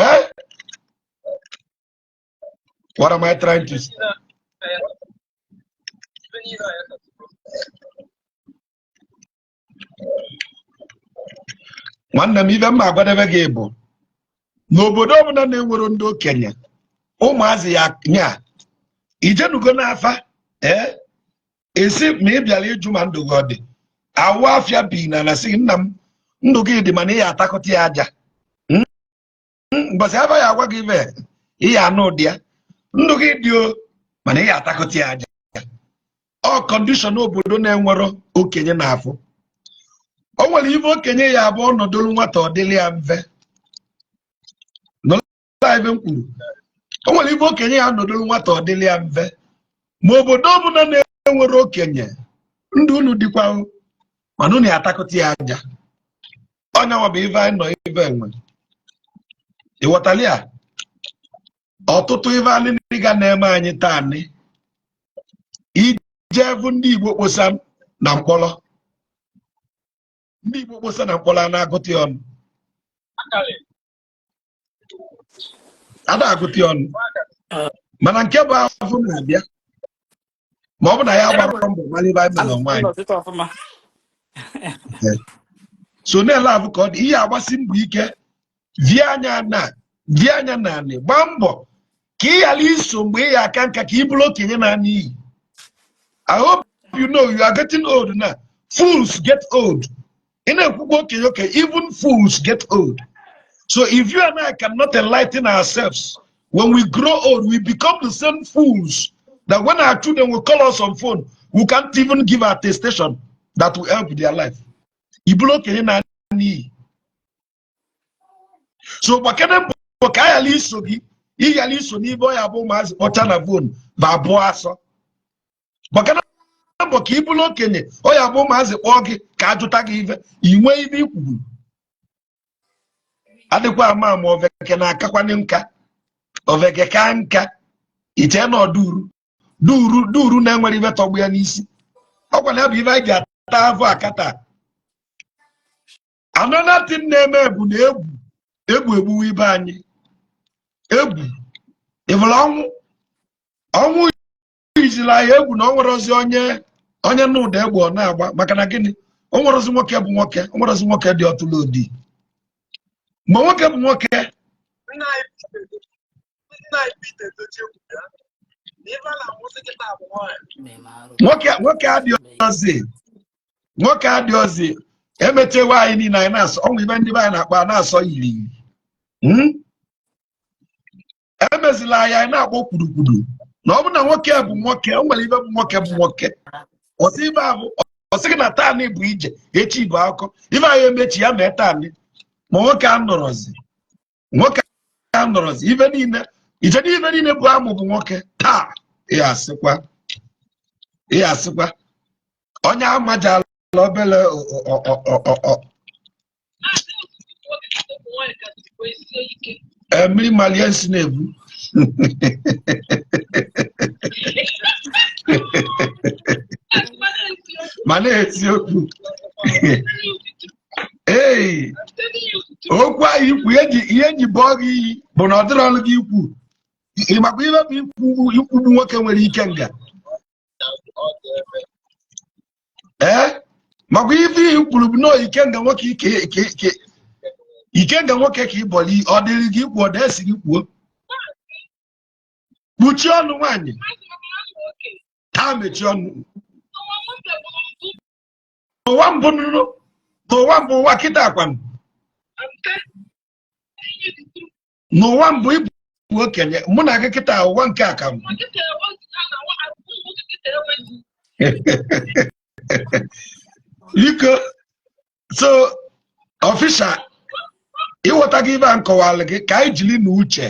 eh what am I trying to say? Nwanne m ibe mma agwadebe gị bụ n'obodo ọbụla na-enwero ndị okenye ụmụazị ya nya ijenugo n'afa esi ma ị bịara ịjụ ma ndụ gị ọ dị awụ afịa bi na na-asị gị nna m ndụ gị dị mana ị ya atakọta ya aja mbọsị aba ya agwa gị ibe ị ya anụ ụdị ya ndụ gị dị o mana ị ya atakọta ya aja ọ kọndishọn obodo na-enwero okenye na-afụ o nwere ibe okenye ya abụọ ọnọdụrụ nwata ọ dịrị ya mfe ibe m kwuru o nwere ibe okenye ya nọdụrụ nwata ọ dịrị ya mfe ma obodo ọbụla na-enwere okenye ndụ unu dịkwa mana unu ya atakọta ya aja ọnya nwa bụ ibe anyị nọ ibe enwe ịghọtali ya ọtụtụ ibe anyị ga na-eme anyị taa ije bụ ndị Igbo kposa na mkpọrọ ndị Igbo kposa na mkpọrọ a na-agụta ya ọnụ ada agụta ya ọnụ mana nke bụ afọ na-abịa ma ọ bụ na ya gbara mbọ mara ibe anyị mere nwaanyị so na-ele abụ ka ọ dị ihe agbasi mbọ ike vie anya na anị gbaa mbọ ka ị ghara iso mgbe ị ya aka nka ka ị bụrụ okenye na-ana iyi. I hope you know you are getting old now. Fools get old. Okay, even fools get old. So if you and I cannot enlighten ourselves, when we grow old, we become the same fools that when our children will call us on phone, we can't even give attestation that will help their life. So bakana bokaya lisogi, iya liso ni boy abo mazi ochana phone ba boaso. Bakana boki ibulo kenye oya abo mazi ogi ka ajuta gi ive iwe ibe ikwu. Adekwa ama ma oveke na akakwane nka oveke ka nka ite na duru na enwere ibe togbu ya n'isi ọkwa na bụ ibe ga ata avụ akata. Another thing na-eme bụ na egbu ibe anyị egbu ịbụla ọnwụ izila ya egwu na ọ nwere ozi onye n'ụda egbu ọ na-agba maka na gịnị o nwere ozi nwoke bụ nwoke o nwere ozi nwoke dị ọtụlụ odi ma nwoke bụ nwoke nwoke adị ozi emechewa anyị niile anyị na-asọ ọnwụ ibe ndị be anyị na-akpa na-asọ yiri emezila anyị na-akpọ kwurukwuru na ọ bụ na nwoke bụ nwoke o nwere ibe bụ nwoke bụ nwoke ọsị ibe abụ ọsị gị na taanị bụ ije echi bụ akụkọ ibe anyị emechi ya mee taanị ma nwoke anọrọzi ibe niile bụ amụ bụ nwoke taa ihe asịkwa onye amajala obele mmiri malie nsi na-ebu ma na-eziokwu okwu ahụ ikwu ihe nji bụọ gị iyi bụ na ọ dịrị ọrụ gị ikwu ịmakwa ihe bụ ikwugbu nwoke nwere ike nga makwa ife ihe kwuru bụ na ikenga nwoke ikenga nwoke ka ịbọli ọ dịrị gị ikwu ọ desi gị kwuo kpuchie ọnụ nwaanyị taa mechie ọnụ n'ụwa mbụ ụwa kịta akwanụ n'ụwa mbụ ịbụ okenye mụ na gị kịta ụwa nke akamụ Iko so official ịghọta gị ibe a nkọwalụ gị ka anyị jiri na uche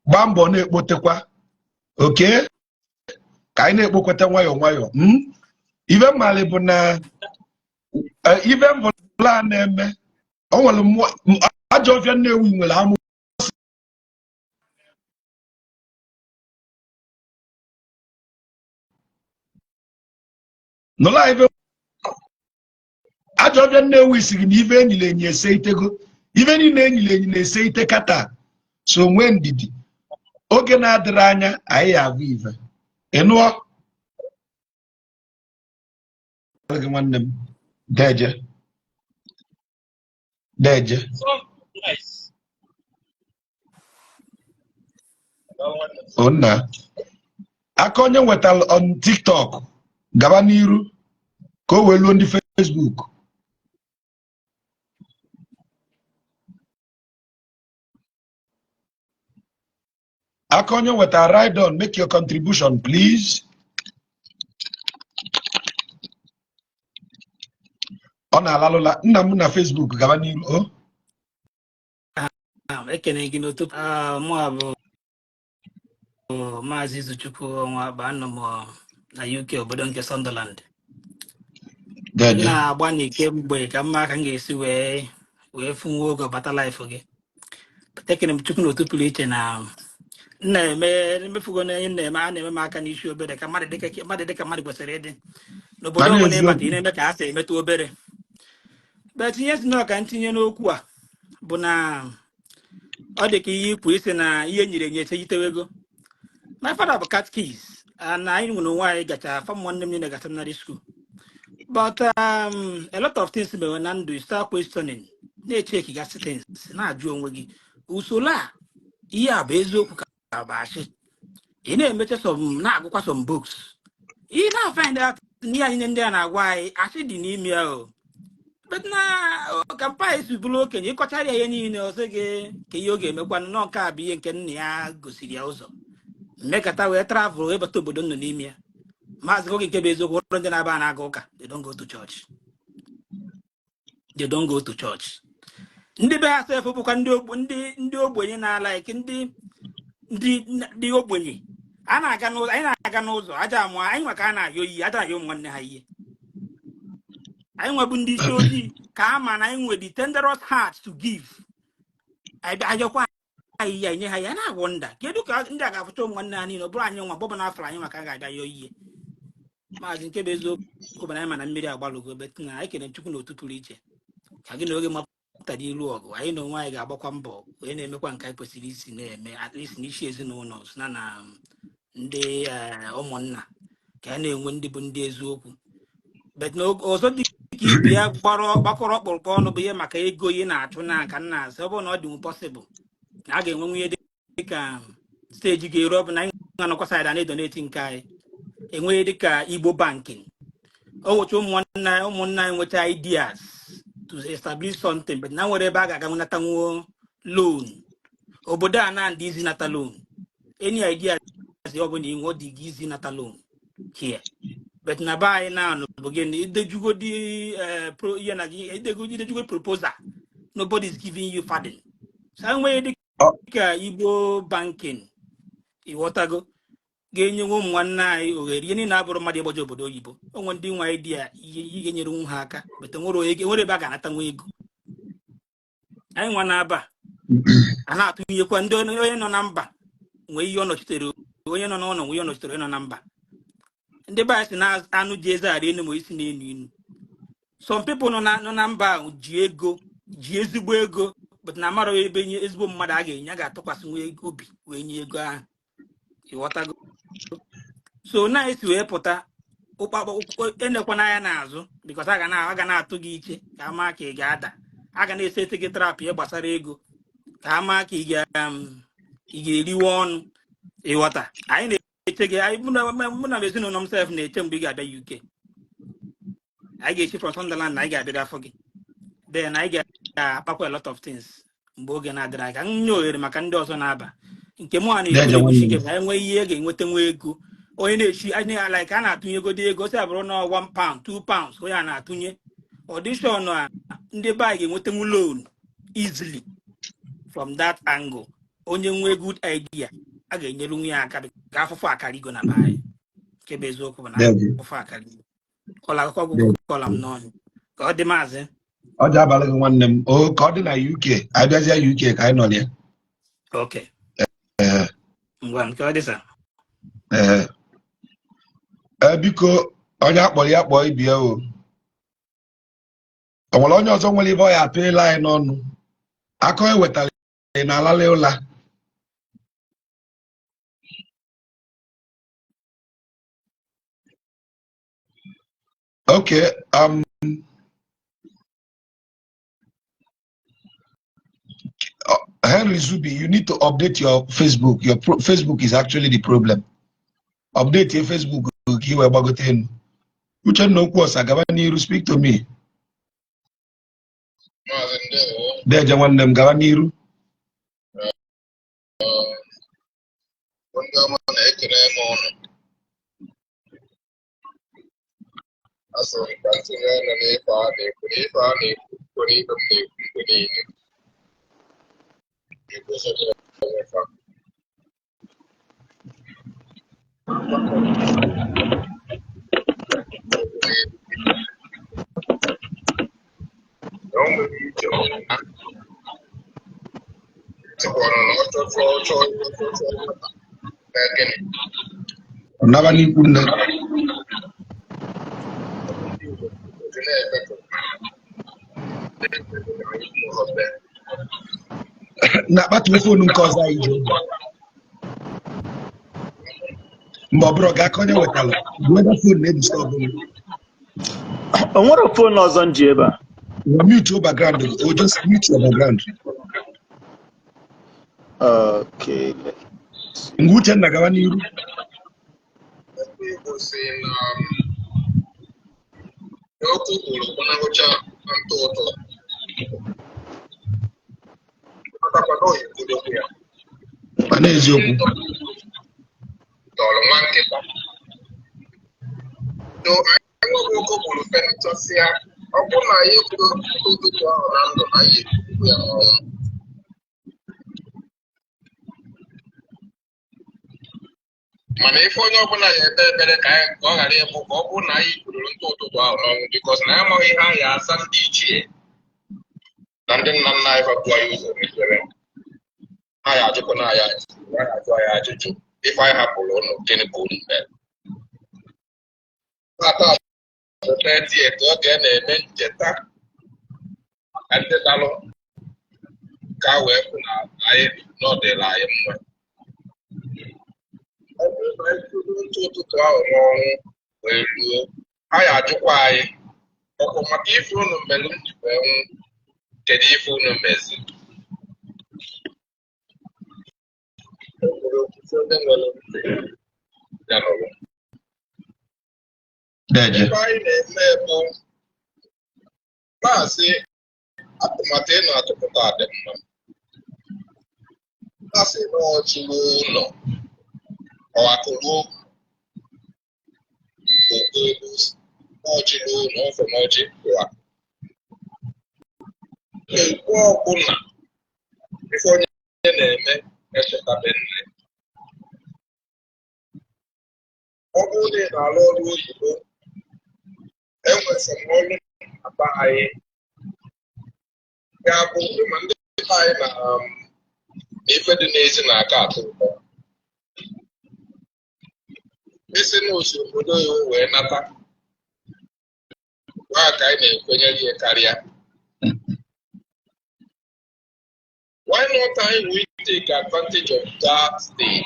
gbaa mbọ na-ekpotekwa oke ka anyị na-ekpokweta nwayọọ ibe mmalị bụ na ibe mbụla na-eme o nwere ajọ ọfịa Nnewi nwere amụ nụla ibe ajọ bịa Nnewi siri na ife enyile enyi ese itego ife niile enyile enyi na-ese ite kata so nwee ndidi oge na-adịrị anya anyị abụ ife ịnụọ gị nwanne m deje onna aka onye nwetara on TikTok gaba n'iru ka o wee luo ndị Facebook aka onye nwetara ride on make your contribution please ọ na-alalụla nna m na Facebook gaba n'iru o ekene gị n'ụtụtụ mụ abụ Maazị Izuchukwu ọnwa bụ anọ m na UK obodo nke Sunderland na-agba n'ike mgbe ka mma aka m ga-esi wee funwe oge bata life gị ekene m Chukwu n'otu pụrụ iche na emefugo na enye na-eme a na-eme m aka n'isi obere ka mmadụ dịka mmadụ kwesịrị ịdị n'obodo ọbụla ịbata ị na-eme ka a sị emetụ obere bet ihe si na ọka ntinye n'okwu a bụ na ọ dị ka ihe ikwu isi na ihe nyere enye echejitewego my father bụ cat keys na anyị nwere onwe anyị gacha fam nwanne m niile gacha secondary school but a lot of things mere na ndụ start questioning na-echeki gasị things na-ajụ onwe gị usoro a ihe a bụ eziokwu ka bụ achị ị na-emecha na-agụkwa some books ị na-find out n'ihe anyị ndị a na-agwa anyị achị dị n'ime ya o but na ka mpa esi bụrụ okenye ịkọchara ya ihe niile ọzọ gị ka ihe ọ ga-emekwa nọ nke a bụ ihe nke nna ya gosiri ya ụzọ mmekọta wee travel wee bata obodo nọ n'ime ya maazị oge nke bụ eziokwu ụrụ ndị na-aba na-aga ụka they don't go to church ndị be ha sef bụkwa ndị ogbenye na-ala ike ndị ogbenye anyị na-aga n'ụzọ aja amụ anyị maka a na-ayọ iyi aja ayọ nwanne ha ihe anyị nwebụ ndị isi ojii ka a ma na anyị nwere the tenderest heart to give ayọkwa anyị ya enye ha ya na-agwọ nda kedu ka ndị a ga-afụcha ụmụ nwanne ha niile ọ bụrụ anyị nwa bọbụ n'afọ anyị maka a ga-abịa yọọ ihe maazị nke bụ eziokwu bụ na anyị ma na mmiri agbalụgo bet na anyị kere Chukwu n'otu pụrụ iche ka gị na oge mapụtara ilu ọgụ anyị na onwe anyị ga-agbakwa mbọ wee na-emekwa nke anyị kwesịrị isi na-eme at least n'isi ezinụlọ na ndị ụmụnna ka a na-enwe ndị bụ ndị eziokwu bet na ọzọ dị ka ibi ya gbakọrọ ọkpụrụkpụ ọnụ bụ ihe maka ego ihe na-achụ na ka nna asị ọ bụrụ na ọ dị pọsịbụl na a ga-enwe nwunye dịka steji ga-eru ọ bụ na anyị ga-anọkwa saịda na-edoneti nke anyị enweghị dịka Igbo banking o nwecha ụmụnna anyị nweta ideas to establish something but na nwere ebe a ga-aga nata nwuo loan obodo a na ndị izi nata loan any ideas ọ bụla inwe dị gị izi nata loan here but na be anyị na bụ gị idejugo proposal nobody is giving you funding so enweghị dịka Igbo banking ịghọtago ga-enye nwe ụmụ nwanne anyị ohere ihe niile abụrụ mmadụ ịgbaji obodo oyibo onwe ndị nwa idea ihe ga-enyere nwe ha aka bete nwere ebe a ga-anata nwa ego anyị nwa na-aba a na-atụnyekwa ndị onye nọ na mba nwee ihe ọ nọchitere onye nọ n'ụlọ nwee ihe ọ nọchitere onye nọ na mba ndị be anyị si na anụ ji eze arị enu ma isi na-enu inu some people nọ na mba ahụ ji ezigbo ego but na amara ebe nye ezigbo mmadụ a ga-enye a ga-atụkwasị nwa obi wee nye ego ahụ ịghọtago so na-esi wee pụta enekwana anya n'azụ because a ga na-atụ gị iche ka ama ka ị ga-ada a ga na-esete gị trap ihe gbasara ego ka ama ka ị ga-eriwe ọnụ ịghọta anyị na-eche gị mụ na ezinụlọ m sef na-eche mgbe ị ga-abịa UK anyị ga-echi from Sunderland na anyị ga-abịa afọ gị then anyị ga-akpakwa a lot of things mgbe oge na-adịrị aka nye ohere maka ndị ọzọ na-aba nke mụ a na-ekwuchi gị ka enwe ihe ga-enweta nwa ego onye na-echi anya like a na-atụnye ego si abụrụ na £1 £2 onye a na-atụnye audition a ndị be anyị ga-enwetanwu loan easily from that angle onye nwee good idea a ga-enyere nwe ya aka ka afụfụ akarigo na be anyị nke bụ eziokwu bụ na afụfụ akarigo ọla akwụkwọ gwụkwọ kọla m n'ọnụ ka ọ dị maazị ọ dị abalị gị nwanne m ka ọ dị na UK abịazịa UK ka anyị nọ ya okay ngwa nke ọ dị sa biko onye akpọrọ ya kpọọ ibie o onwere onye ọzọ nwere ibe ọ ya apịla anyị n'ọnụ akọ ewetara na alala ụla. Okay, Henry Zubi, you need to update your Facebook. Your Facebook is actually the problem. Update your Facebook. Uche no kwuosa gaba n'iru, speak to me. Deje nwanne m gaba n'iru. Naba n'ikwu nne. Na-akpa telefonu nke ọzọ anyị ji oge. Mgbe ọ bụrụ ga-aka onye wetara weda fon na-edistọbụ m. O nwere fon ọzọ m ji ebe a. Mute your background, or just mute your background. Okay. Nguche nagawa niru. Mana eziokwu. Mana ife onye ọbụla ya ebe ebere ka ọ ghara ịbụ ka ọ bụrụ na anyị kwururu ntụ ụtụtụ ahụ n'ọnwụ bikos na amaghị ihe anyị asa ndị ichie na ndị nna nna anyị fapụ anyị ụzọ mepere anyị ajụkwa na anyị ajụ anyị ajụjụ ife anyị hapụrụ ụnụ gịnị ka unu mere ata ọtụtụ etu oge na-eme ncheta maka ndị dalụ ka wee kwụ na anyị n'ọdịla anyị mma ọ bụrụ na anyị kwuru ntụ ụtụtụ ahụ n'ọnwụ wee ruo anyị ajụkwa anyị ọkụ maka ife unu mere ndị wee nwụ kedu ife unu mezi onye nwere ntị ya n'ụlọ ebe anyị na-eme bụ maazị atụmatụ ị na-atụpụta dị mma masị na ọchịrị ụlọ ọwakụrụ oke ọchịrị ụlọ ọfọmọchị ụwa ekwu ọbụla ife onye na-eme echetabe nne ọ bụrụ na ị na-alụ ọrụ oyibo enwesịrị ọrụ akpa anyị ga-abụ ma ndị anyị na ife dị n'ezi na-aka atụ ụtọ isi n'osi obodo ya wee nata gwa ka anyị na-ekwenyere ihe karịa why not we take advantage of that thing,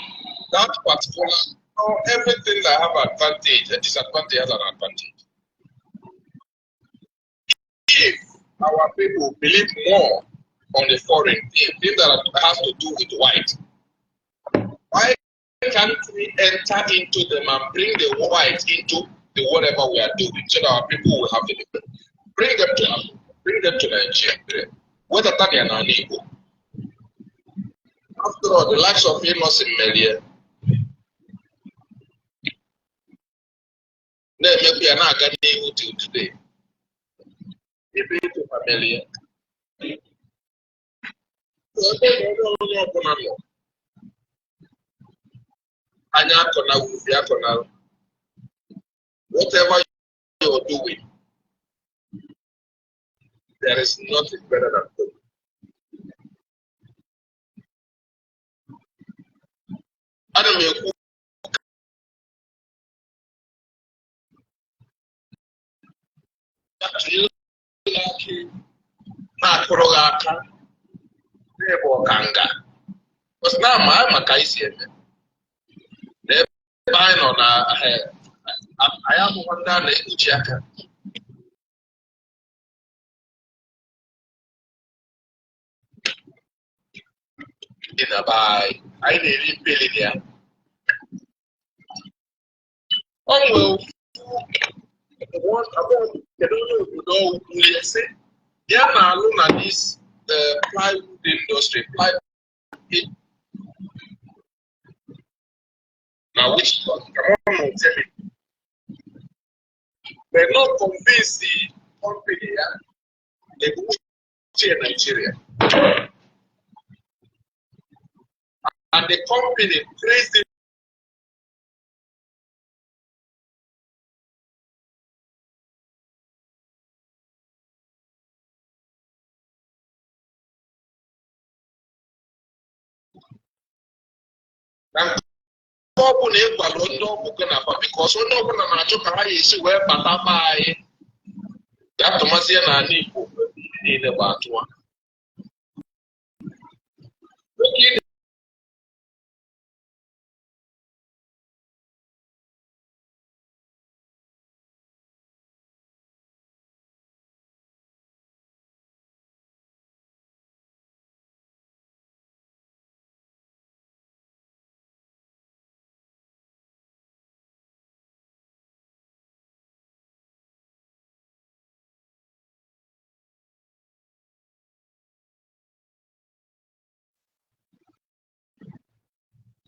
that particular, everything that have advantage, a disadvantage has an advantage. If our people believe more on the foreign thing that has to do with white, why can't we enter into them and bring the white into the whatever we are doing so that our people will have the bring them to Africa, bring them to Nigeria, whether that is an equal. After all, the likes of Amos in Melia, they may be an agony till today. If it is familiar, whatever you're doing, there is nothing better than good. I don't know. lucky. Na Kurogaka, Nebo Kanga. Because now my Kaisi. They're buying on I am one down the Uchiaka. In a buy, I didn't pay it. Oh, well, one about the know who say, yeah, now look at this plywood industry, plywood. Now, which come on, tell me, we're not convinced the company, they go to Nigeria. And the company praised it. And couple name no because we know when I took a is where Patapa that Tomasian and Nico in the Batua.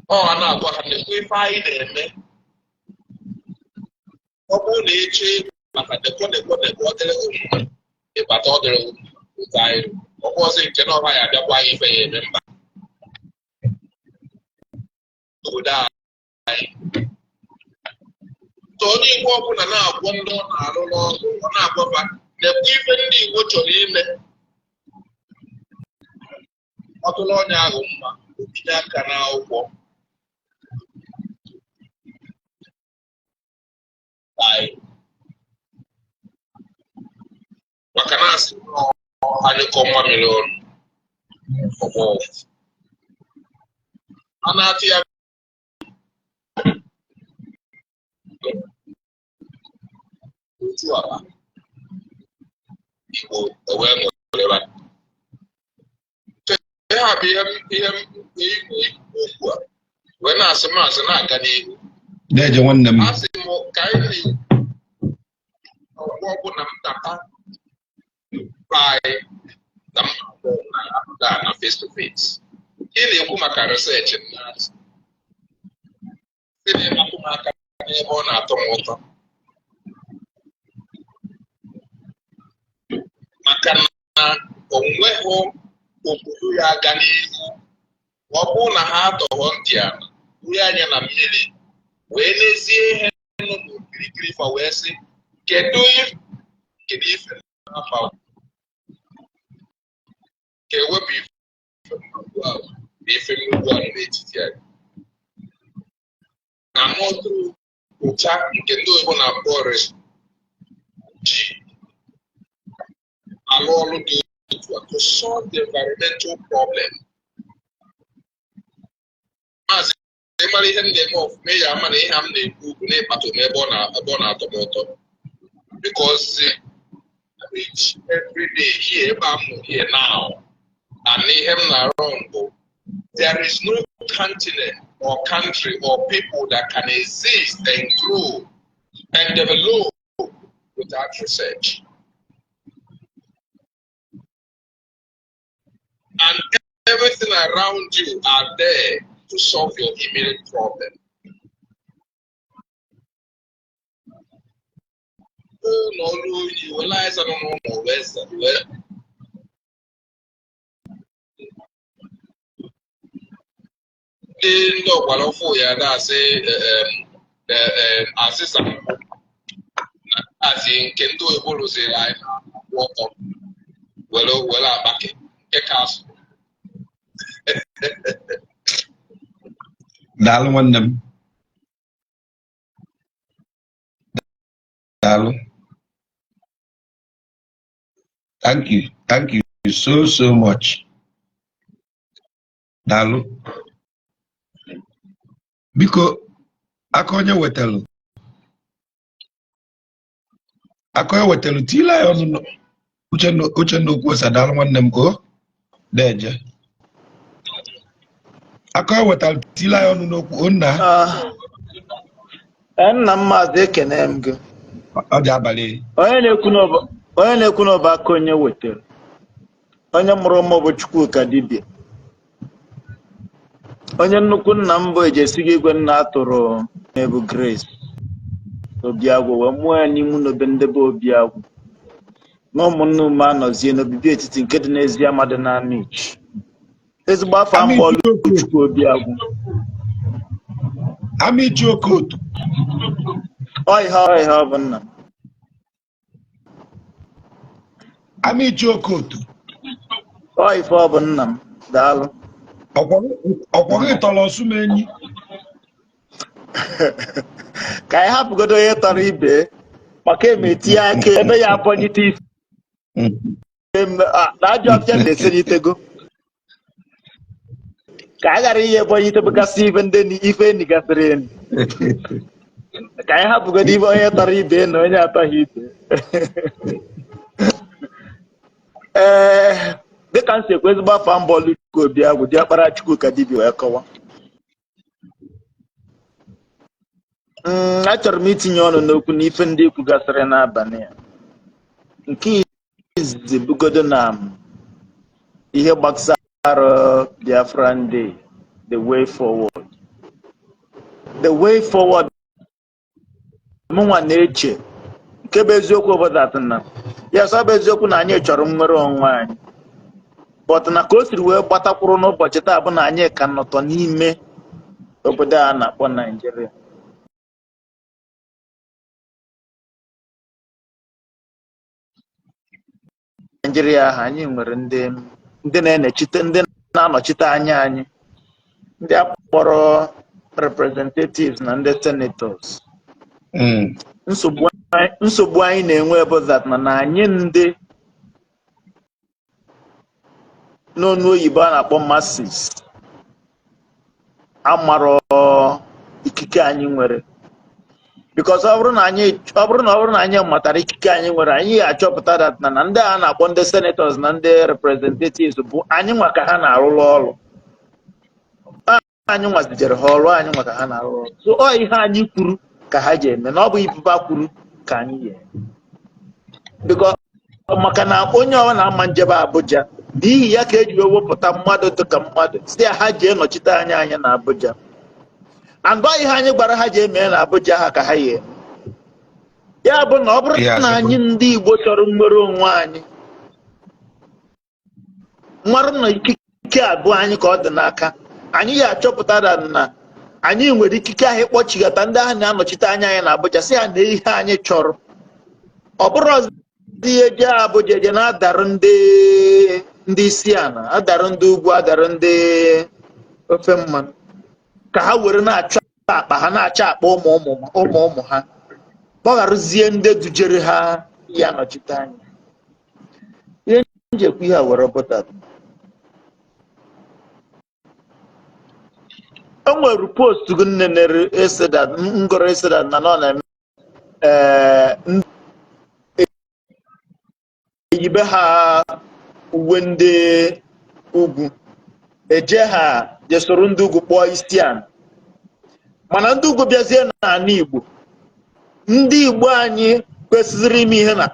Oh, and I got the find them. Open nature, but the water, but other side. Opposite cannot buy a why if I remember. To die. Tony walk on now, one door, I don't know, one hour. The people what you mean. Ọtụlọnya ahụ mma otinye aka n'akwụkwọ maka na asị anyịkọ mmamịrị ọnụ ọgbọ a na-atụ ya otu ala Igbo ewee nwere ha bụ ihe okwu a wee na-asị maazị na-aga n'ihu na-eje nwanne m asị m ka anyị ọgwụ na ntata na mmadụ na face to face ị na-ekwu maka research na na-ekwu maka n'ebe ọ na-atọ m ụtọ maka na o nweghị obodo ya aga n'ihu ọ bụrụ na ha atọghọ ntị ala wee anya na mmiri wee n'ezie ihe nọ n'okirikiri fa wee sị kedu ife n'afọ ka ewepụ ife nnukwu ahụ n'etiti anyị na mọdụ ụcha nke ndị oyibo na-akpọ ji alụ ọrụ dị to solve the environmental problem. As a man, may I money ham because every day here now and around there is no continent or country or people that can exist and grow and develop without research. And everything around you are there to solve your immediate problem. Oh no, you realize I don't know where's that. No, one of you that say assistant as in can do a bolo say I walk up. Well, I'm back in. Daalụ nwanne m daalụ Thank you. Thank you so much. Daalụ. Biko, aka onye wetelu. Aka onye wetelu tila ya ọnụ uche n'okwu ose daalụ nwanne m o. Deje. Aka onye wetelu tila ya ọnụ n'okwu onna. Nna m maazị ekene m gị. Ọ dị abalị. Onye na-ekwu n'ọba aka onye wetara. Onye mụrụ ụmụ bụ Chukwuka dibia. Onye nnukwu nna m bụ Ejesiga Igwe nna atụrụ n'ebu Grace Obiagwụ wee mụọ ya n'ime n'obe ndebe Obiagwụ na ụmụnne ume anọzie n'obibi etiti nke dị n'ezi amadị na Amichi. Ezigbo afọ mgbọlụ Chukwu Obiagwụ. Amichi Okoto. Ọ bụ nna m. Amichi Okoto. Ife ọ bụ nna m. Daalụ. Ọkwọghị tọrọ ọsụmenyi. Ka anyị hapụgodo onye tọrọ ibe maka emetie aka ebe ya abọnyite ife na ajọ ọfịa na-esenyitego ka a ghara ihe ebonyite bụgasị ife enyi gasịrị enyi. Ka anyị hapụgodo ibe onye tọrọ ibe na onye atọghị ibe. Dịka m si ekwu ezigbo afọ mbọọlụ Chukwu Obiagwụ diọkpara Chukwuka dibia wee kọwa. Achọrọ m itinye ọnụ n'okwu na ife ndị ikwu gasịrị n'abalị ya. Nke izizi bugodo na ihe gbasara Biafra Day, the way forward. The way forward mụnwa na-eche nke bụ eziokwu obodo atụna ya sọ bụ eziokwu na anyị chọrọ nnwere onwe anyị, but na ka o siri wee gbatakwuru n'ụbọchị taa bụ na anyị ka nọtọ n'ime obodo a na-akpọ Naijiria. Naijiria ahụ anyị nwere ndị na-anọchite anya anyị, ndị akpọrọ representatives na ndị senators. Nsogbu anyị na-enwe bụ that na anyị ndị n'ọnụ oyibo a na-akpọ masses amarọ ikike anyị nwere, because ọ bụrụ na anyị matara ikike anyị nwere, anyị ga-achọpụta that na ndị a na-akpọ ndị senators na ndị representatives bụ anyị nwa ka ha na-arụrụ ọrụ, anyị nwazijere ha ọrụ, anyị nwa ka ha na-arụ ọrụ. So ọ ihe anyị kwuru ka ha ji eme, na ọ bụ ibuba kwuru ka anyị ga-eme, because maka na onye ọ na-ama njebe Abuja n'ihi ya ka eji wepụta mmadụ dịka mmadụ si ha ji enọchite anya anyị na Abuja, and ihe anyị gwara ha ji eme na Abuja ha ka ha ya eme. Ya bụ na ọ bụrụ na anyị ndị Igbo chọrọ nnwere onwe anyị, mmarụ na ikike abụọ anyị ka ọ dị n'aka, anyị ga-achọpụta na anyị nwere ikike ahụ ịkpọchigata ndị ahụ na-anọchite anya anyị na Abuja si ha na ihe anyị chọrọ. Ọ bụrụ ọzọ ihe eje Abuja eje na-adarụ ndị isi ala, adarụ ndị ugwu, adarụ ndị ofe mmanụ, ka ha were na-achọ akpa ha, na-achọ akpa ụmụ ha, gbagharụzie ndị dujere ha ya nọchite anya. Ihe njekwa ihe a were pụta, o nwere post gị nnenere ngoro eseda na nọ na eyibe ha uwe ndị ugwu, eje ha jesoro ndị ugwu kpọọ isi ala, mana ndị ugwu bịazie n'ala Igbo, ndị Igbo anyị kwesịrị ime ihe na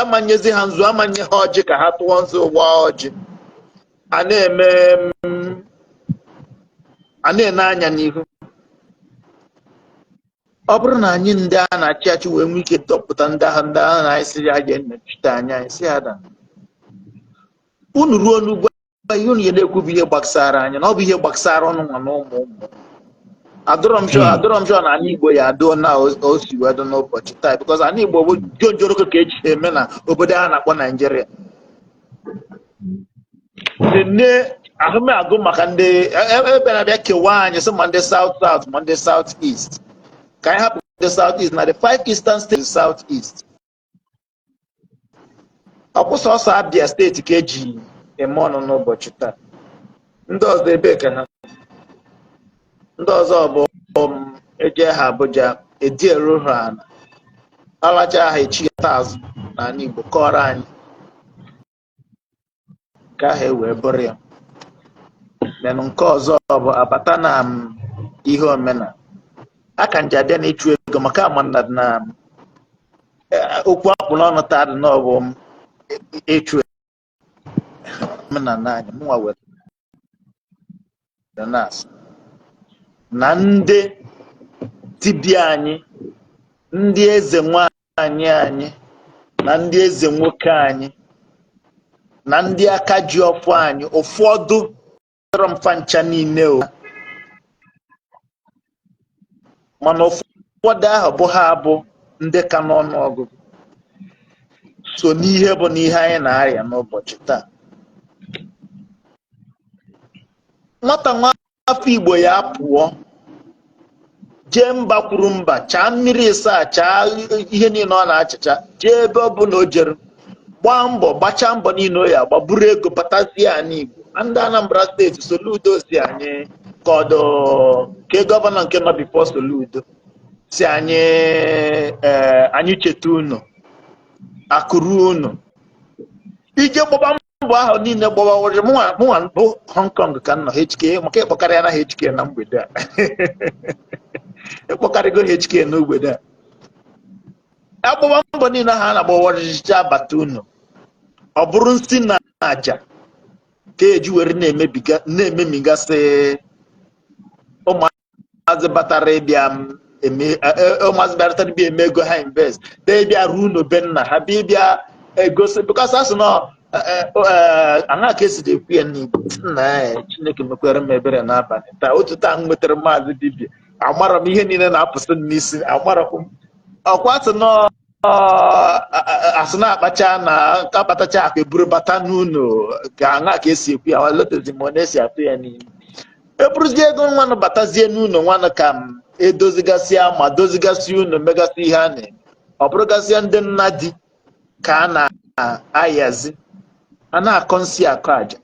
amanyezi ha nzu, amanye ha ọjị ka ha tụọ nzu ụwa ọjị, a na-ene anya n'ihu. Ọ bụrụ na anyị ndị a na-achị achị wee nwee ike dọpụta ndị agha na-esiri ha ga-enọchite anya anyị, si ha da unu ruo n'ugwu ihe unu na-ekwu bụ ihe gbasara anyị, na ọ bụ ihe gbasara ọnụ nwa na ụmụ adọrọ m shọ na ala Igbo ya adịọ na o si wedo n'ụbọchị taa, because ala Igbo bụ jonjoroko ka eji eme na obodo a na-akpọ Naijiria. Ahụmahụ maka ndị ebe na-abịa kewaa anyị sị ma ndị South ma ndị South East, ka anyị hapụ ndị South East na the 5 Eastern States South East. ọkwụsọ ọsọ Abia steeti ka eji eme ọnụ n'ụbọchị taa. Ndị ọzọ ebe ka ha, ndị ọzọ bụ eje ha Abuja edieru ha alacha ha echigata azụ n'ala Igbo kọrọ anyị ka ha wee bụrụ ya. Menụ nke ọzọ bụ abata na ihe omenala aka nji abịa na ịchụ ego maka amana na okwu akpụ n'ọnụ taa dị n'ọbụ ịchụ omenala anyị mụnwa were na-asị na ndị dibịa anyị, ndị eze nwanyị anyị, na ndị eze nwoke anyị, na ndị aka ji ọfụ anyị, ụfọdụ chọrọ mfa ncha niile o, mana ụfọdụ ahụ bụ ha bụ ndị ka n'ọnụ ọgụgụ so n'ihe bụ n'ihe anyị na-arịa n'ụbọchị taa. Nwata nwa afọ Igbo ya pụọ jee mba kwuru mba, chaa mmiri ịsa, chaa ihe niile ọ na-achịcha, jee ebe ọ bụla o jere, gbaa mbọ gbachaa mbọ niile o ya agba, buru ego batazie anyị Igbo. Ndị Anambra steeti Soludo si anyị ka ọdụ ke gọvanọ nke nọ bifo Soludo si anyị anyị cheta unu akụrụ unu ije gbaba mbọ ahụ niile gbawawere. Mụnwa bụ Hong Kong ka m nọ HK maka ịkpọkarị ya na HK na mgbede a ịkpọkarịgo HK n'ogbede a agbaba mbọ niile ha na-agbawarịcha abata unu, ọ bụrụ nsị na aja ka eji were na-ememigasị ụmụazị batara ịbịa eme ego ha invest bịa ruo n'obe nna ha bịa egosi bụkasị asị na anaghị ka esi ekwu ya n'Igbo. Nna Chineke mekwere m ebere n'abalị taa. Otu taa m nwetara Maazị Dibia, amara m ihe niile na-apụsị n'isi, amarakwu m ọkwa asị na asị na-akpacha na ka batacha akpa eburu bata n'ụlọ ka aṅa ka esi ekwu ya lotezi ma ọ na-esi atụ ya n'ime eburuzie ego nwanụ batazie n'ụlọ nwanụ ka m edozigasịa ma dozigasị ụlọ megasị ihe a na-eme. Ọ bụrụgasịa ndị nna di ka a na-ayazi a na-akọ nsị akọ aja.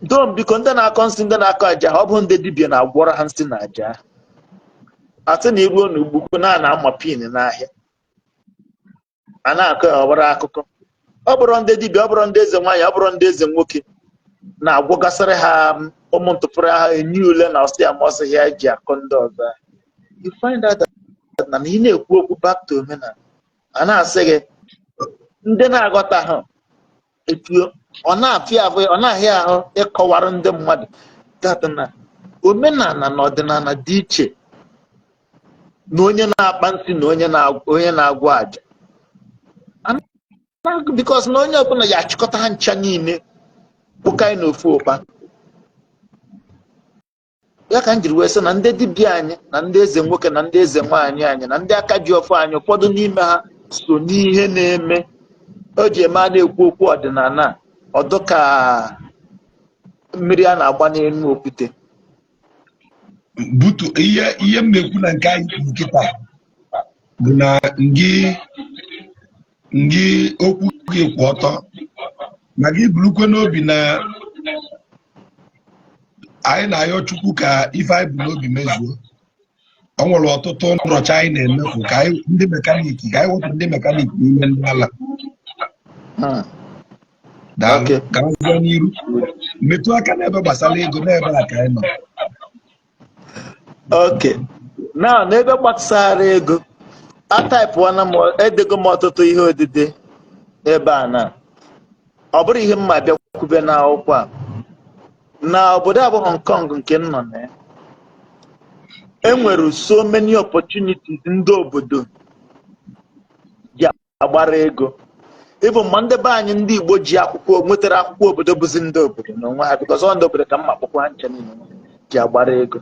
Dom biko ndị na-akọ nsị, ndị na-akọ aja ha ọ bụ ndị dibịa na-agwọrọ ha nsị na aja asị na iruo n'ugbukwu na-ama pin n'ahịa a na-akọ ya ọgbara akụkọ. Ọ bụrụ ndị dibịa, ọ bụrụ ndị eze nwaanyị, ọ bụrụ ndị eze nwoke na-agwọgasịrị ha ụmụ ntụpụrụ ha enye ule na ọsị ya ma ọsị ya ji akọ ndị ọzọ. You find out that na ị na-ekwu okwu back to omenala a na-asị gị ndị na-aghọta ha etuo ọ na-afịa ahụ, ọ na-ahịa ahụ ịkọwara ndị mmadụ that na omenala na ọdịnala dị iche na onye na-akpa nsị na onye na-agwọ aja, because na onye ọbụla ya achịkọta ha ncha niile bụkaị na ofu ụkpa. Ya ka m jiri wee sị na ndị dibịa anyị na ndị eze nwoke na ndị eze nwaanyị anyị na ndị aka ji ọfọ anyị ụfọdụ n'ime ha so n'ihe na-eme o ji eme a na-ekwu okwu ọdịnala ọdụ ka mmiri a na-agba n'elu okwute. Butu ihe m na-ekwu na nke anyị nkịta bụ na ngị okwu gị kwụ ọtọ ma gị burukwe n'obi na anyị na-ayọ Chukwu ka ife anyị bụ n'obi mezuo. Ọ nwere ọtụtụ nrọcha anyị na-emefu ka ndị mekaniki ka anyị wepụ ndị mekaniki n'ime ndị ala gaa n'iru metụ aka n'ebe gbasara ego n'ebe a ka anyị nọ. Okay, na n'ebe gbasara ego ataipụọna m edego m ọtụtụ ihe odide ebe a na ọ bụrụ ihe mma bịakwube n'akwụkwọ a na obodo abụ Hong Kong nke m nọ na ya enwere so many opportunities ndị obodo ji agbara ego. Ịbụ mma ndị be anyị ndị Igbo ji akwụkwọ nwetara akwụkwọ obodo bụzi ndị obodo n'onwe ha because ọ ndị obodo ka mma akwụkwọ ha ncha niile ji agbara ego.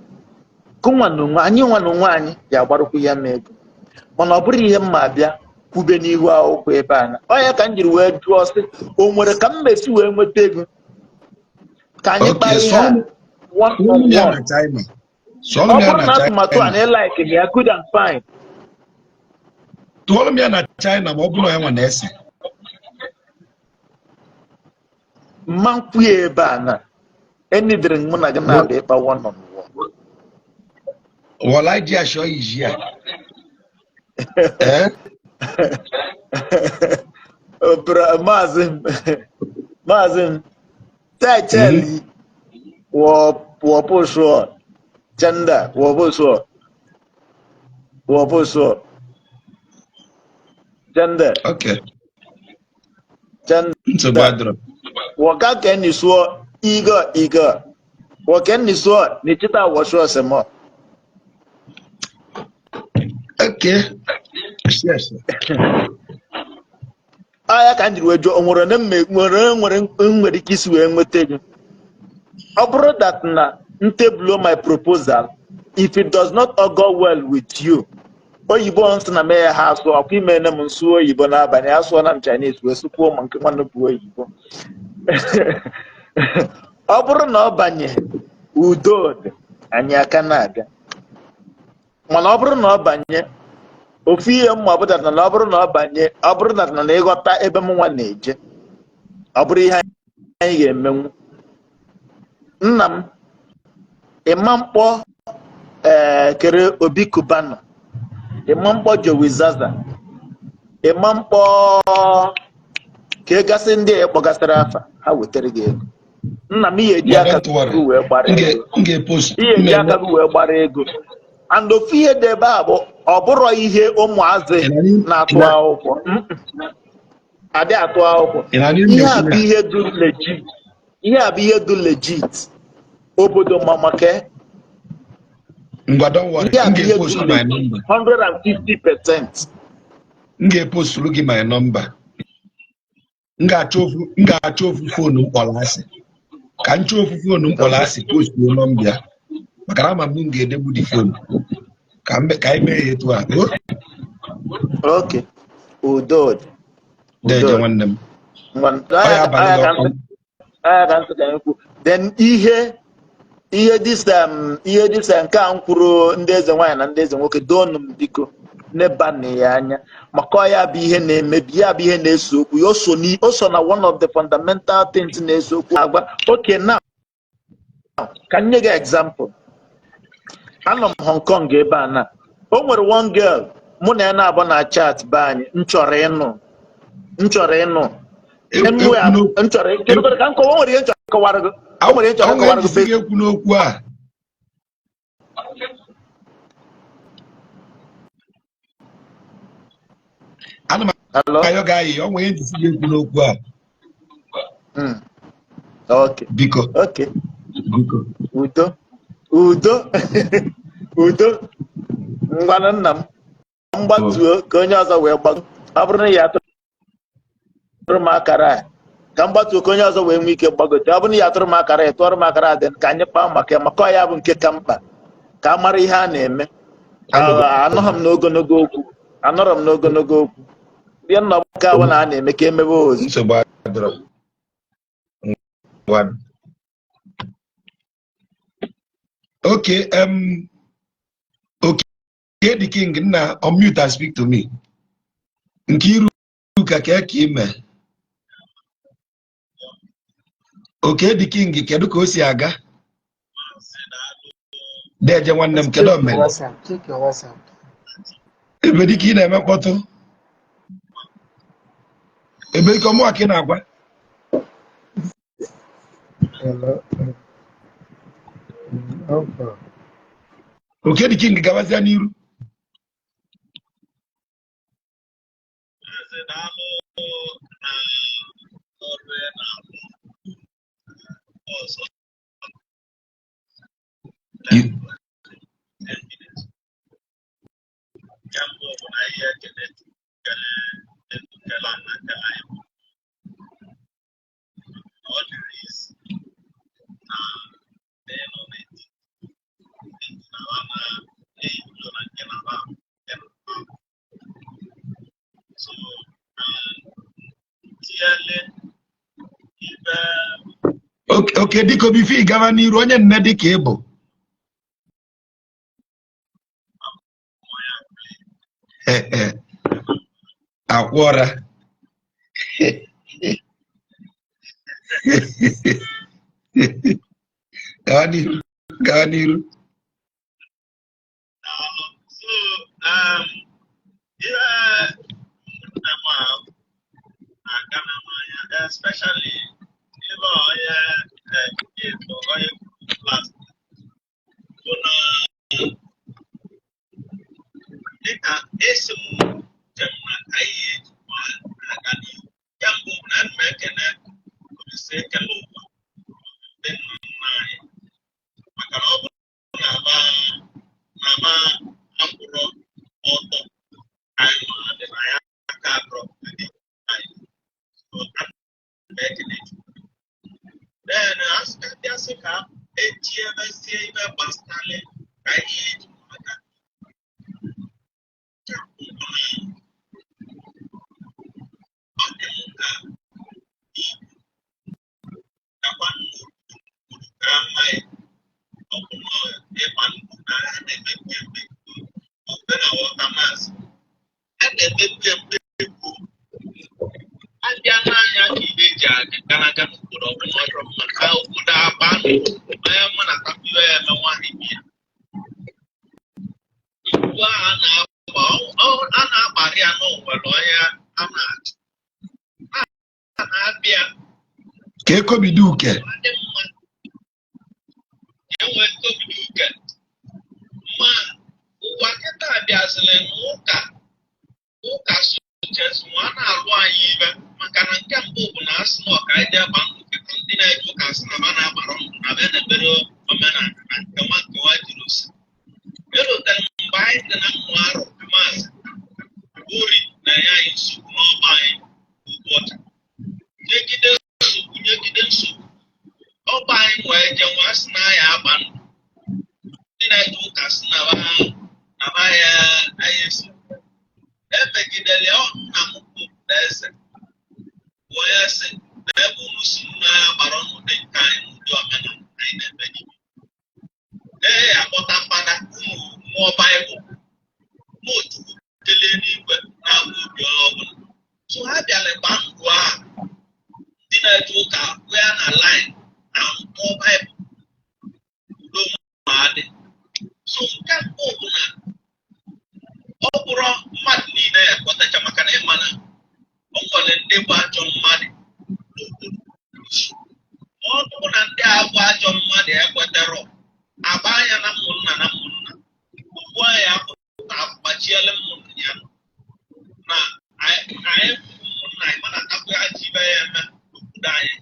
Kụnwa na onwe anyị nwa na onwe anyị ji agbarụkwu ya ma ego, mana ọ bụrụ ihe mma abịa kwube n'ihu akwụkwọ ebe a na ọ ya ka m jiri wee jụọ sị o nwere ka m mesi wee nweta ego ka anyị kpaa ihe a one on one. Ọ bụrụ na atụmatụ a na-elike ya good and fine. Tụọrọ m ya na China ma ọ bụrụ ya nwa na-ese Manku eba any drink muna gana be pa one on one. Well, I just show you here. Eh? Mazin,在这里我不说真的，我不说真的 Okay. 真的，我刚跟你说一个一个，我跟你说，你知道我说什么？ Okay. Yes. Aya ka njiri wejo onwere na nwere ike isi wee nweta gị. Ọ bụrụ that na ntebụl my proposal, if it does not augur well with you, oyibo nsị na mee ha asụ ọkwa ime na m nsu oyibo n'abalị asụọ na m Chinese wee sụkwuo ma nke nwanne bụ oyibo. Ọ bụrụ na ọ banye udo dị anyị aka na-aga, mana ọ bụrụ na ọ banye ofu ihe mma bụ dat na ọ bụrụ na ọ banye ọ bụrụ na ịghọta ebe m nwa na-eje ọ bụrụ ihe anyị ga-emenwu. Nna m ịma mkpọ kere Obi Kubana, ịma mkpọ Joey Zaza, ịma mkpọ ka egasị ndị a kpọgasịrị afa ha wetara gị ego. Nna m ihe eji aka gị wee gbara ego, ihe eji aka gị wee gbara ego. And ofu ihe dị ebe a bụ ọ bụrụ ihe ụmụazị na-atụ akwụkwọ adị atụ akwụkwọ. Ihe a bụ ihe dị legit, ihe a bụ ihe dị legit obodo mamake. Don't worry, I'm going to post my number. 150%. I'm going to post my number. I'm going to choose phone policy. Can choose phone policy post your number. Makarama munge debu di phone. Kambe kaime yetu hapo. Okay. Udod. Deje wandem. Then ihe this nke a nkwuru ndị eze nwaanyị na ndị eze nwoke donu m biko n'eba na ya anya maka ya bụ ihe na-emebi, ya bụ ihe na-eso okwu, o so na one of the fundamental things na-eso okwu agba. Okay, now can you give example? Anọ m Hong Kong ebe a na o nwere one girl mụ na ya na-abụ na chat be anyị nchọrọ ịnụ ka nkọwa nwere ihe nchọrọ ịkọwara gị. O nwere ihe nchọrọ ịkọwara gị ekwu n'okwu a. Ana m ayo gayi o nwere ihe ekwu n'okwu a. Okay. Biko. Okay. Biko. Udo. Ngwana nna m mgbatuo ka onye ọzọ wee gbago. Ọ bụrụ na ya atụrụ m akara ka mgbatuo ka onye ọzọ wee nwee ike gbagote. Ọ bụrụ na ya atụrụ m akara ya tụọrọ m akara dị ka anyị kpaa maka ya bụ nke ka mkpa ka a mara ihe a na-eme. Anọghị m n'ogologo okwu. Ihe nna m nke ahụ na a na-eme ka emebe ozi. Okay, okay, the king na unmute and speak to me. Nkiru ka ime. Okay, the king kedu ka o si aga? Deje nwanne m kedu omele? Check your WhatsApp. Ebe dị ka ị na-eme mkpọtụ. Ebe ka ọmụ aka na-agwa. Hello. Okay, the king gabazia n'iru. Okay, diko bifi gawa n'iru onye nne dịka ịbụ. Akwọra. Ganiru. So, yeah, especially last. Dịka esi m njem na anyị aga n'ihu ya mbụ na mma ekene Olise ekele ụwa ndị nna nna anyị maka na ọ bụrụ na ama akwụrọ ọtọ anyị ma dị na ya aka atọ ndị anyị ekele then asị ka eji emesie ibe gbasara ka ihe eji maka ka ekobido uke ma ụwa kịta bịaziri n'ụka soches nwa na-alụ anyị ibe maka na nke mbụ bụ na asị na ọka ije gba ndụ kịta ndị na-eje ụka asị na ba na-agbara ndụ na be na-ebere omenala na nkewa jiri osi erutere mgbe anyị dị na mmụ arụ maazị ori na-enye anyị nsogbu n'ọgba anyị ugbu ọcha nyegide nsogbu ọgba anyị wee je nwa sị na ya agba ndụ ndị na-eje ụka sị na ba ya anyị esi emegidere nna m bụ eze onye si na ebe unu si na ya gbara ọnụ dị nke anyị n'ụdị omenala anyị na-eme n'ime ee akpọta mpada ụmụ mmụọ baịbụl n'otu kelee n'igwe na-abụ obi ọbụla so ha bịara gba ndụ ahụ ndị na-eje ụka wee na laịn na mmụọ baịbụl udo ma adị so nke mbụ bụ na ọ bụrụ mmadụ niile ekwetacha maka na ịma na o nwere ndị bụ ajọ mmadụ n'obodo ọ bụrụ na ndị a bụ ajọ mmadụ ekweterọ agba anya na ụmụnna ugbu ya pụta gbachiele ụmụnna ya na anyị ụmụnna anyị mana akapụ ya ji ibe ya eme n'obodo anyị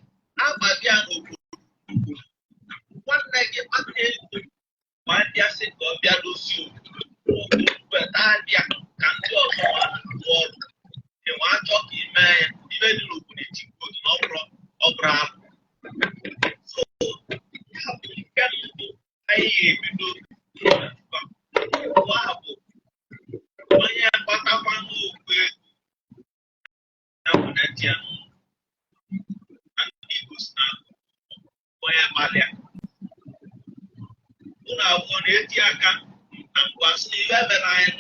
agbaghị ya n'obodo nwanne gị kpata ego ma ndị asị ka ọ bịa dozie obodo abịa ka ndị ọzọ rụọ ọrụ enwe achọ ka ime ya ibe dị n'obodo ejikọ gị na ọ bụrụ abụ so ya bụ nke mbụ anyị ga-ebido nwa bụ onye kpatakwa n'okwu ego na wụnetịa na ndị Igbo si na onye gbalịa ụlọ abụọ na-eti aka na mgbasị na ihe mere anyị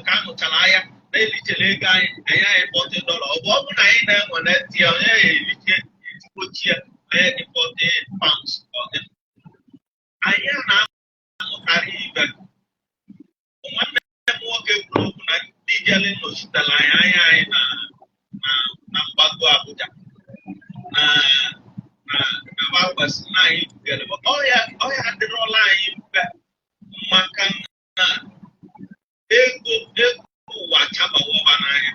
ka a nụchara ahịa na-elichere ego anyị $40 ọ bụ na anyị na-enwe neti ya onye ya eliche ezigbochi ya onye dị £40 anyị na-amụkarị ibe nwanne m nwoke kwuru okwu na ndị jele nọchitere anyị anyị na mgbago Abuja na gbasị na anyị bugere ọya adịrọla anyị mfe maka na ego ụwa chabawaba n'ahịa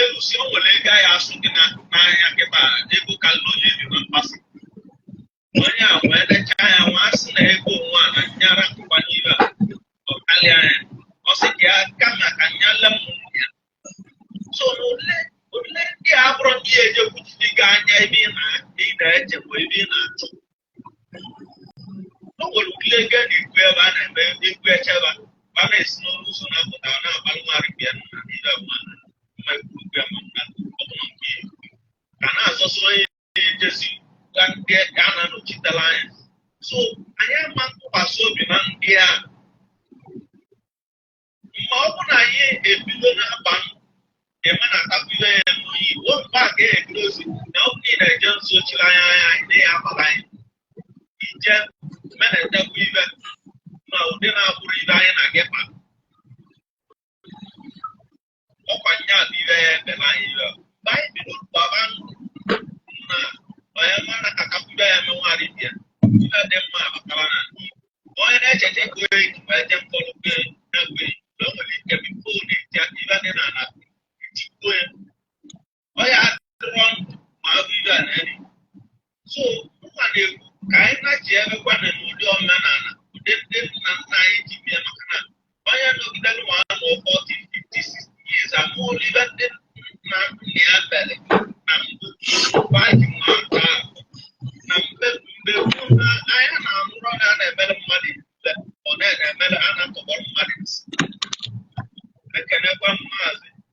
elusi o nwere ego ahịa asụ gị n'ahịa kịta ego karịrị onye eri na mkpasị onye a wee dechaa ya nwa asị na ego nwa na nyara nkwanye ibe ọkarịa ya ọ sị ka ya kama ka nyale mmụrụ ya so ole ndị a bụrụ ndị ejekwuchiri gị anya ebe ị na-eche bụ ebe ị na-achọ o nwere ụdị ego na-ekwu ebe a na-eme egwu echeba a na-esi n'ọnụ ụzọ na-apụta na-agbalị nwarịbịa na ile mmaekwurugwe ma ọbụla nke ka na-azọsi onye na-ejezi ga ndị a na-anọchitela anya so anyị ama ntụkwasị obi na ndị a ma ọ bụ na anyị ebido na-aba eme na-atakwu ihe ya n'oyi mgbe a ga-egozi na ọ bụ na eje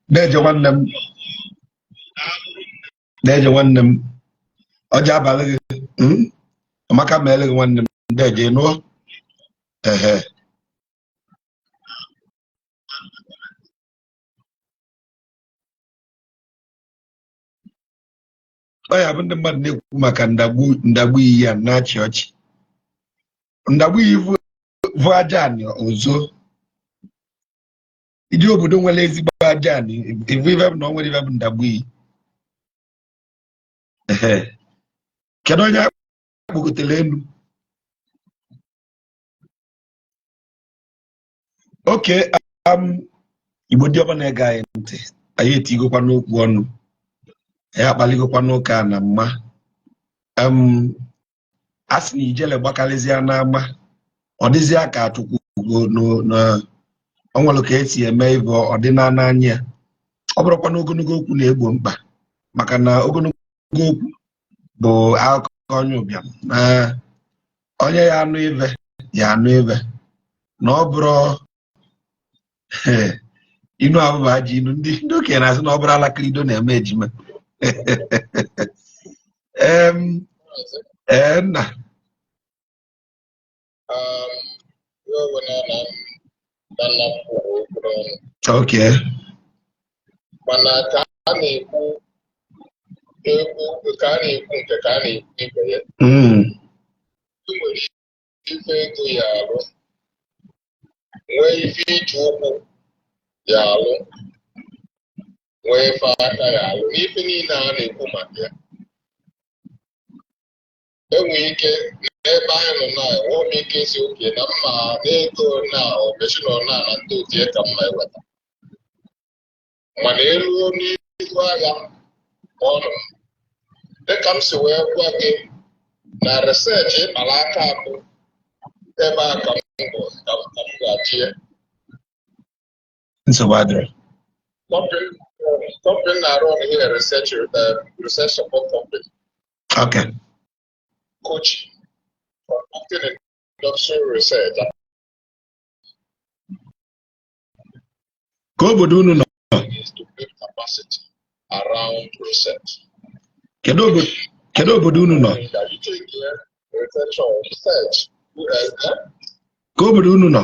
Deje nwanne m. Deje nwanne m. Ọja abalị gị. Amaka meele gị nwanne m. Deje nụọ. Ehe. Ọ ya bụ ndị mmadụ na-ekwu maka ndagbu iyi ya na-achị ọchị. Ndagbu iyi vụ aja anị ozo. Iji obodo nwere ezigbo aja anị ivu ive bụ na ọ nwere ive bụ ndagbu iyi. Ehe. Kedu onye akpọgotere elu? Oke, Igbo ndị ọma na-ege anyị ntị, anyị etigokwa n'okwu ọnụ, anyị akpaligokwa n'ụka na mma. A sị na ijele gbakarịzịa n'ama, ọ dịzịa ka Chukwu ọ nwere ka esi eme ibe ọdịnala anya. Ọ bụrụkwa na ogologo okwu na-egbo mkpa, maka na ogologo okwu bụ akụkọ onye ụbịam. Na onye ya anụ ive ya anụ ive, na ọ bụrụ inu abụba ji inu ndị okenye na-asị na ọ bụrụ alakịrido na-eme ejima. Nna okay. Mana ka a na-ekwu ka a na-ekwu nke ka a na-ekwu ibe ya. Nwere ife ego ya alụ, nwee ife iji ụkwụ ya alụ, nwee ife aka ya alụ, n'ife niile a na-ekwu maka ya. Enwere ike n'ebe anyị nọ na enwe m ike isi oke na mma n'ego na ọbechino na ndị otu ya ka mma eweta, mana eruo n'ihu agha ọnụ dịka m si wee gwa gị na research ịkpara aka abụ ebe a ka m ga-achị ya. Company na-arụ here research support company. Okay. Coaching, conducting industrial research. Ka obodo unu nọ Is to build capacity around research. Kedu obodo unu nọ? Research. Ka obodo unu nọ?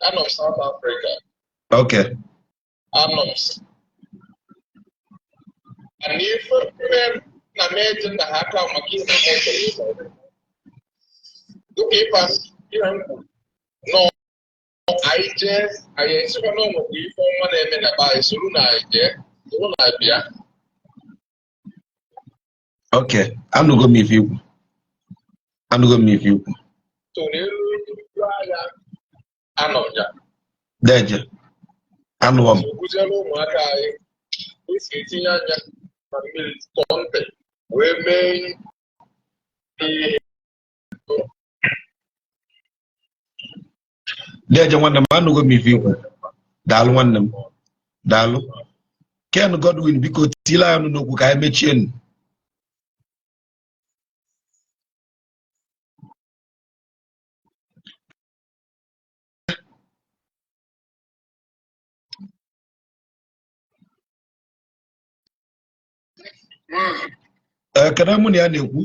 Anọ South Africa. Okay. Anọ and if na meje na ha ka maka ihe na-eke dịka ịpas ihe mkpu nọ anyị jee anyị esikwa n'ụmụ bụ ife ọnwa na-eme na ba anyị soro na anyị jee soro na bịa. Okay, anụgo m ife ikwu. So n'elu agha anọ ya Deje anụọ m. Kụziere ụmụaka anyị esi etinye anya na mmiri tọnte wee mee ihe. Deje nwanne m, anụgo m ife ikwu. Daalụ nwanne m. Daalụ. Ken Godwin, biko tile anyị ọnụ n'okwu ka anyị mechie nụ. Kedu mụ na ya na-ekwu?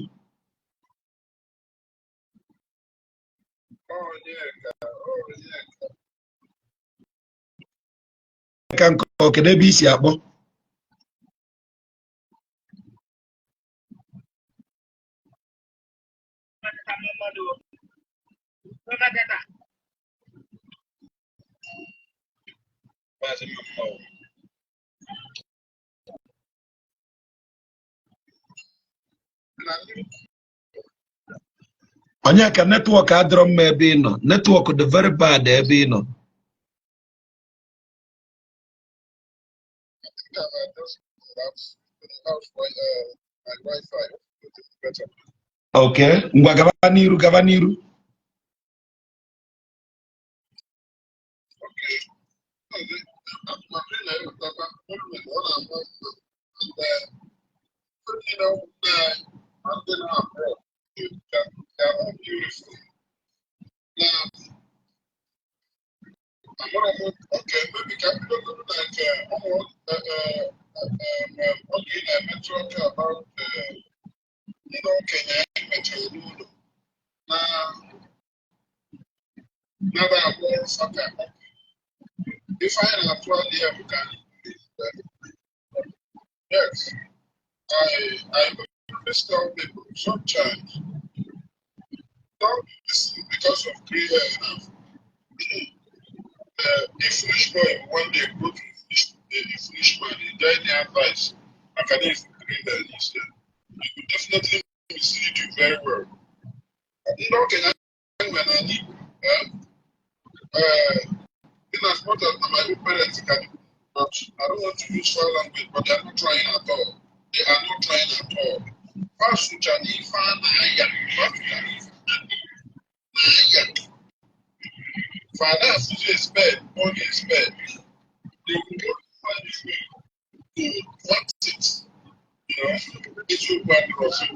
Ka nke kedu ebe isi akpọ? onye ka netwọk adịrọ mma ebe ị nọ, netwọk dị very bad ebe ị nọ. Okay, ngwa gaba n'iru, gaba n'iru. Okay, maybe can you look like almost okay, I'm talking about Kenya Metro. Now that I'm more something. If I am actually here, we can. Yes, I understand people sometimes don't listen because of prayer enough. A foolish boy one day go to a foolish man, he died the advice. I can even pray that instead. He will definitely mislead you very well. Okay, when I need, in as much as my own parents can, but I don't want to use foul language, but they are not trying at all. They are not trying at all. First, which are the Father, who is bed, money is bed. They will not find this way to want it. You know, it will go across you.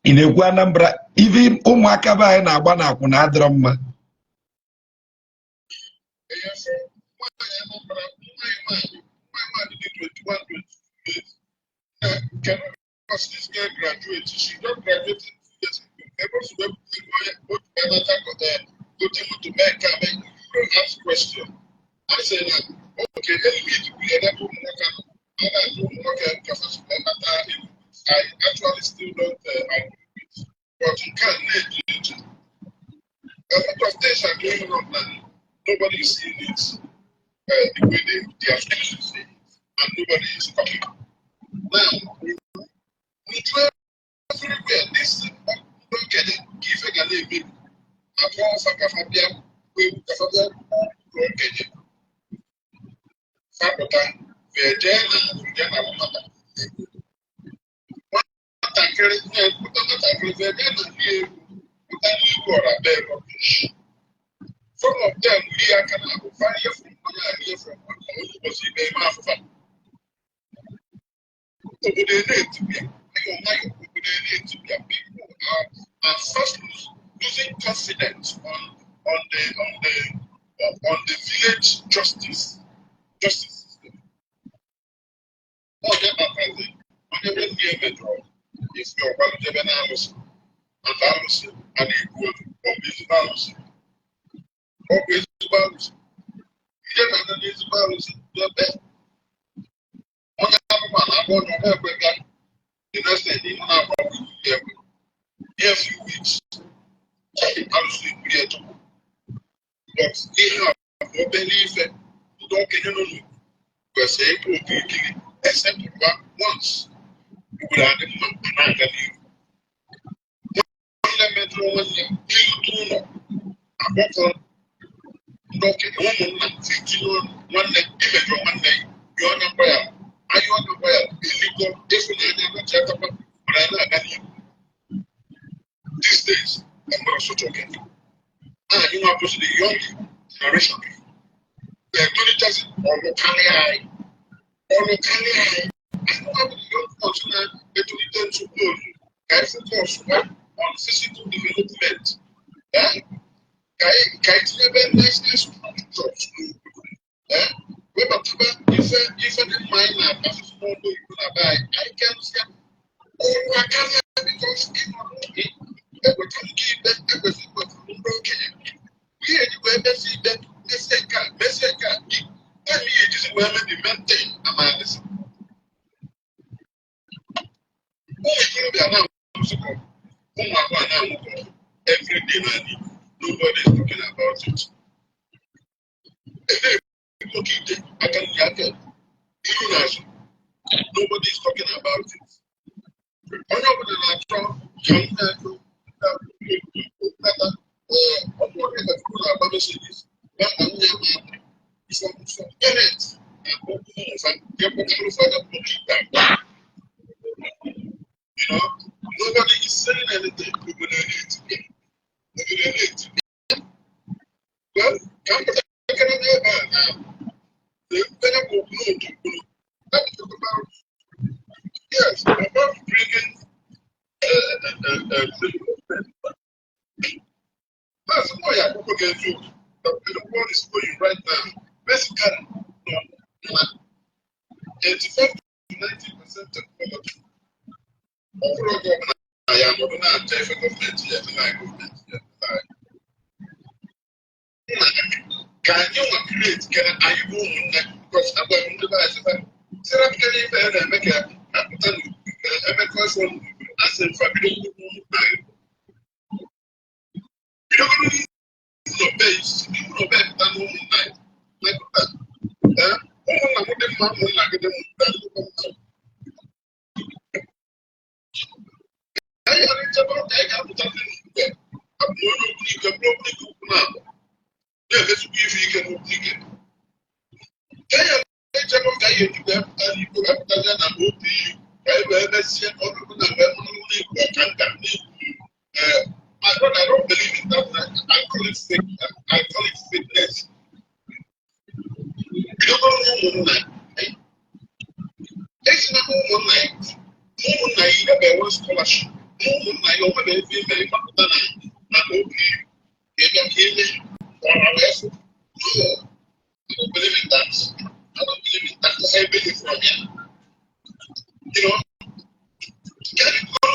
Ị na-ekwu Anambra, ivi ụmụaka be anyị na-agba n'akwụna adịrọ mma. This girl graduated, she got graduated 2 years ago. Able to go to Mecca and ask question. I said, okay, I actually still don't agree with, but you can't let it. A lot of things are going on now. Nobody is seeing it the way they are supposed to see it, and nobody is coming. Now, we try everywhere. This don't get it. Give a name. Avant Sakafabia, we Kafabia, don't get it. Sabota, Virginia, Virginia, Mother. Some of them we are kind of fire from here from was in the mouth. They need to be people are first losing confidence on the village justice system. If you're one of the analysis and equal always balance. You don't analyze balance, you're best. One I want to help with that. The next thing you have a few weeks, absolutely clear to me. But they have no belief that you don't get it. Because they put it except once. You will have another leave. One metro one year, you do not. I'm not okay, one 50 one day, image one day, you're not well. Are you not well? Illegal, definitely not check up, but I know these days, I'm not so talking. You know, because the young generation, they're doing it just on locally high. On locally high. I know how the young ones now, they do it to go. guys focus on physical development. Guys never national structures. We but if the minor as small boy I can say oh I can't because it would give that everything but broken. We anywhere they see that Messiah and me it is well the maintain among us. Every day, nobody is talking about it. I can hear it. Nobody is talking about it. Some parents nobody is saying anything. Well, come to the yes, about bringing that's why I people get you. The world is going right now. Basically, 85 to 90% technology. Overall, government, I am not a government yet, government yet. Can you create? Can I move? Because I'm going to buy set up any make a make us one as a family. You don't need no base, you know better than woman like that. I'm like them. I am about I got something. I'm going to yeah, let's be if you can open it. I am to them and you could have done a book to you. I will see all the I don't believe in that. I call it fake. I call it fitness. You don't know moonlight. It's not moonlight. Moonlight, you have one scholarship. Moonlight, over the female, and okay, you don't hear me or arrest. No, I don't believe in that. I don't believe in that. I believe from here. You know, can you go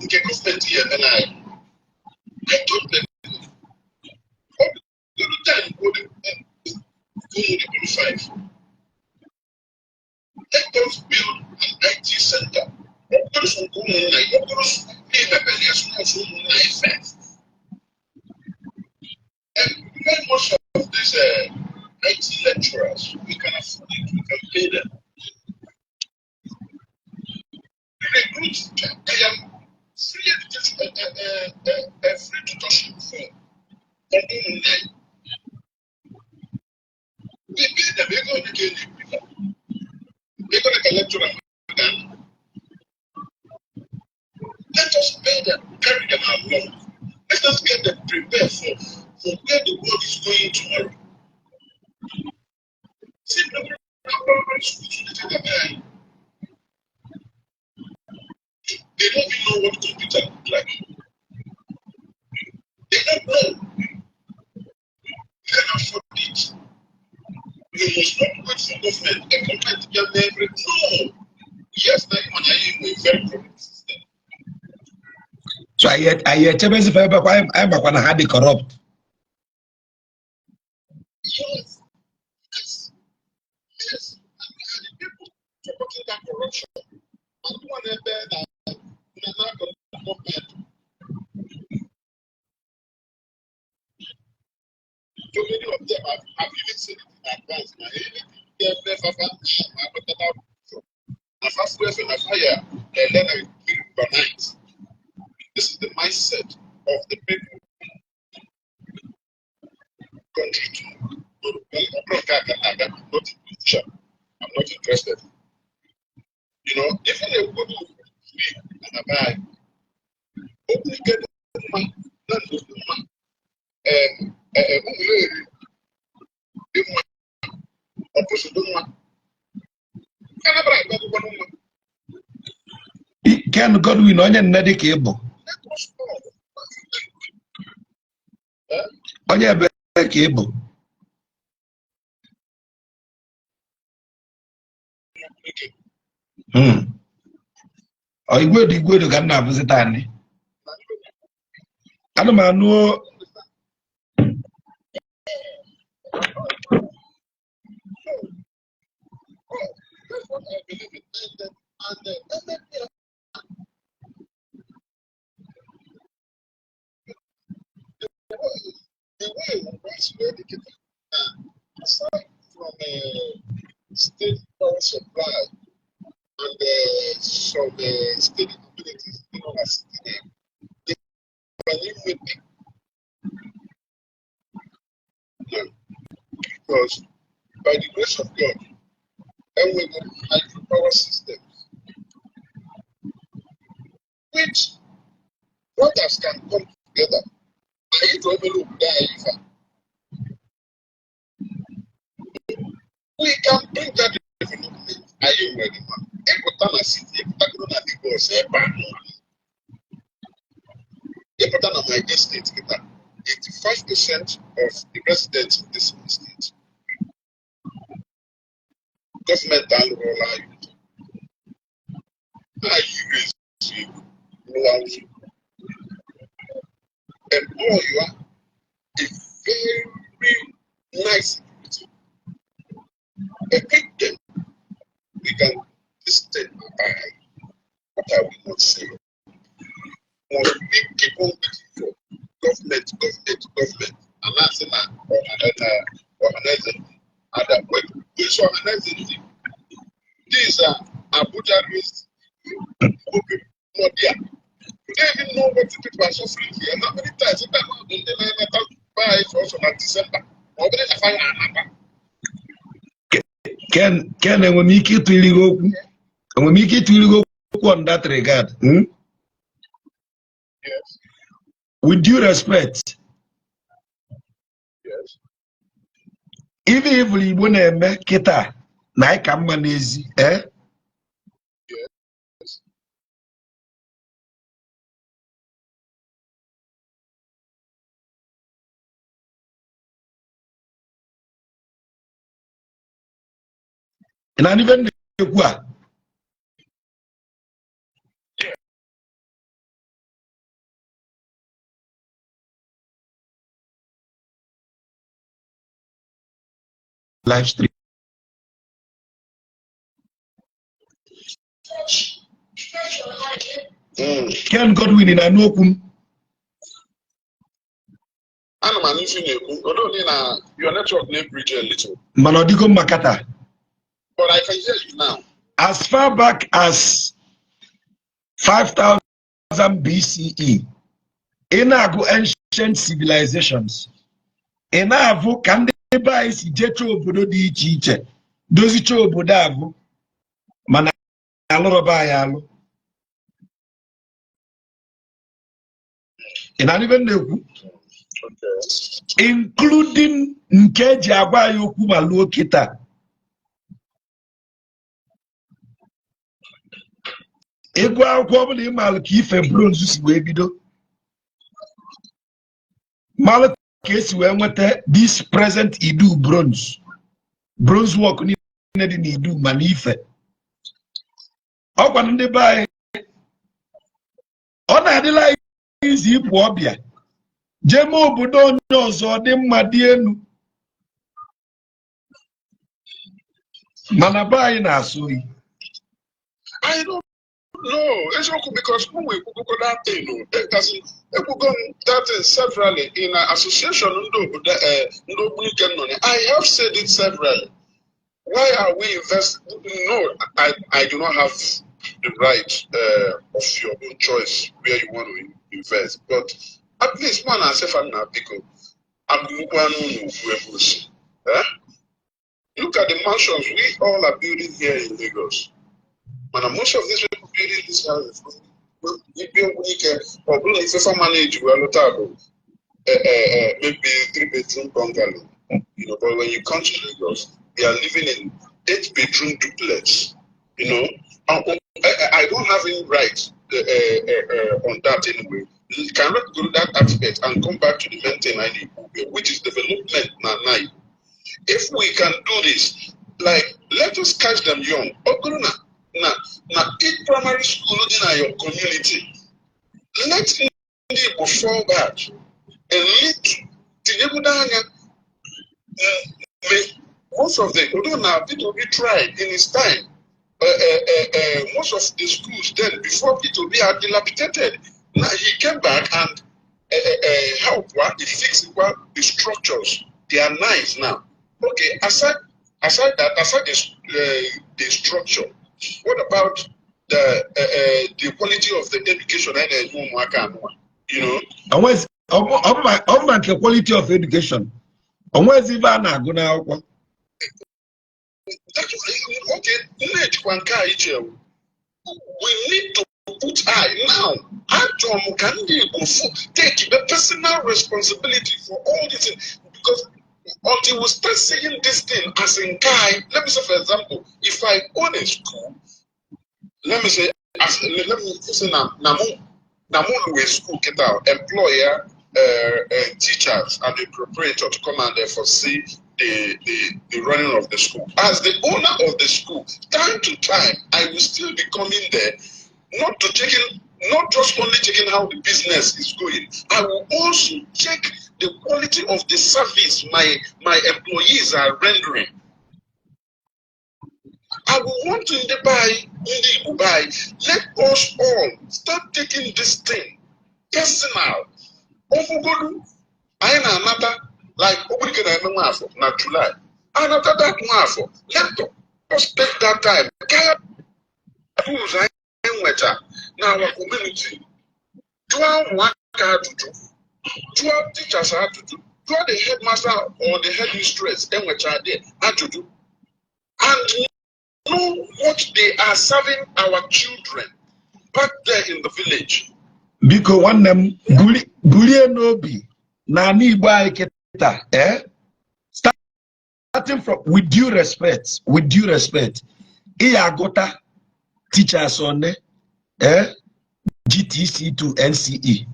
to get constant here and I told them, the time go to 5. Let us build an IT center. Doctors will go online. Doctors pay the pennies first. And when most of these IT lecturers, we can afford it, we can pay them. Recruit, I am free free tutorship for online. We pay them, we're going to get it. We're going to get a lecturer. Let us pay them, carry them along. Let us get them prepared for where the world is going tomorrow. See, the primary school they don't even know what computer look like. They don't know. You can afford it. You must not wait for government. The government get everything. No. Yes, that one I very corrupt system. So I tell me if I'm going to have the corrupt. Yes. Yes. Yes. And the people supporting that corruption. And one there that government. So many of them have even seen it in advance. Now, the first person I fire, and then I kill overnight. This is the mindset of the people country. I'm not in I'm not interested. You know, if I go to free and I buy, open get the woman, not the woman. The woman, opposite the woman. Can I buy the woman? Ken Godwin onye nnedi ka ịbụ. Onye ebe ka ịbụ. Igwedo ka nna abụzi tani. Ana m anụ the way once you educate aside from state power supply and some state utilities, as they can even because by the grace of God, and we got hydropower systems, which waters can come together. We can bring that development. Are you ready, man? Ekotana City, Ekotana Lagos, Ekotana my estate, 85% of the residents in this estate. Governmental role are you and all you are a very nice community. Equip them. We can listen by what I will not say. Most big people for government, and that's organizing other way. Which organizing these are Abuja based not there. They didn't know what the people are suffering here. How many times did I buy also in December? Ken enwe m ike ịtụli okwu on that regard. Yes. With due respect. Yes. Even if Igbo na-eme kịta na anyị ka mma n'ezi, Yes. na even na-ekwu a live stream. Ken Godwin na n'okwu m. I'm an engineer. Although your network may bridge a little. Mana ọ dịgo makata. But I can hear you now. As far back as 5,000 BCE, in our ancient civilizations, in our can they buy jecho obodo dị iche iche, dozicha obodo abụ, mana alụrọba ya alụ. Ị na-even na-ekwu, including nke eji agwa ya okwu ma lụọ kịta. Ego akwụkwọ ọbụla ị maara ka ife bronze si wee bido. Maara ka esi wee nweta this present Idu bronze work niile dị n'Idu ma n'ife. Ọkwa ndị be anyị ọ na-adịla izi ịpụ ọbịa jeme obodo onye ọzọ dị mma dị elu mana be anyị na-asụ oyi. I don't know. It's okay because when we go that thing, that thing severally in an association. I have said it severally. Why are we investing? No, I do not have the right of your own choice where you want to invest. But at least man, I say I'm not because look at the mansions we all are building here in Lagos. And most of these people building these houses, probably if you manage well, maybe 3-bedroom bungalow. You know, but when you come to Lagos, they are living in 8-bedroom duplex. You know, I don't have any right on that anyway. We cannot go to that aspect and come back to the main thing, which is development now. If we can do this, like, let us catch them young. Now, each primary school in your community, let people fall back and lead to most of the, although now people be tried in his time. Most of the schools then, before P2B had dilapidated, now he came back and helped he fixed the structures. They are nice now. Okay, aside the structure, what about the quality of the education? You know, and where's the quality of education? And where's even now? Okay, we need to put eye now. Atom can take the personal responsibility for all this, because until we start seeing this thing as in Kai, let me say, for example, if I own a school, let me say Namu school employer teachers and the proprietor to come and foresee the running of the school. As the owner of the school, time to time, I will still be coming there, not just only checking how the business is going. I will also check the quality of the service my employees are rendering. I will want to buy. Let us all start taking this thing personal. Overgodu, I am another, like Obrika na July. Another that month, let us take that time. Now our community, 12 work hard to do, 12 teachers had to do, 12 the headmaster or the headmistress had to do, and know what they are serving our children back there in the village. Because one them Gulie Nobi Nani Baiketa, starting from with due respect, Iagota teachers on GTC to NCE.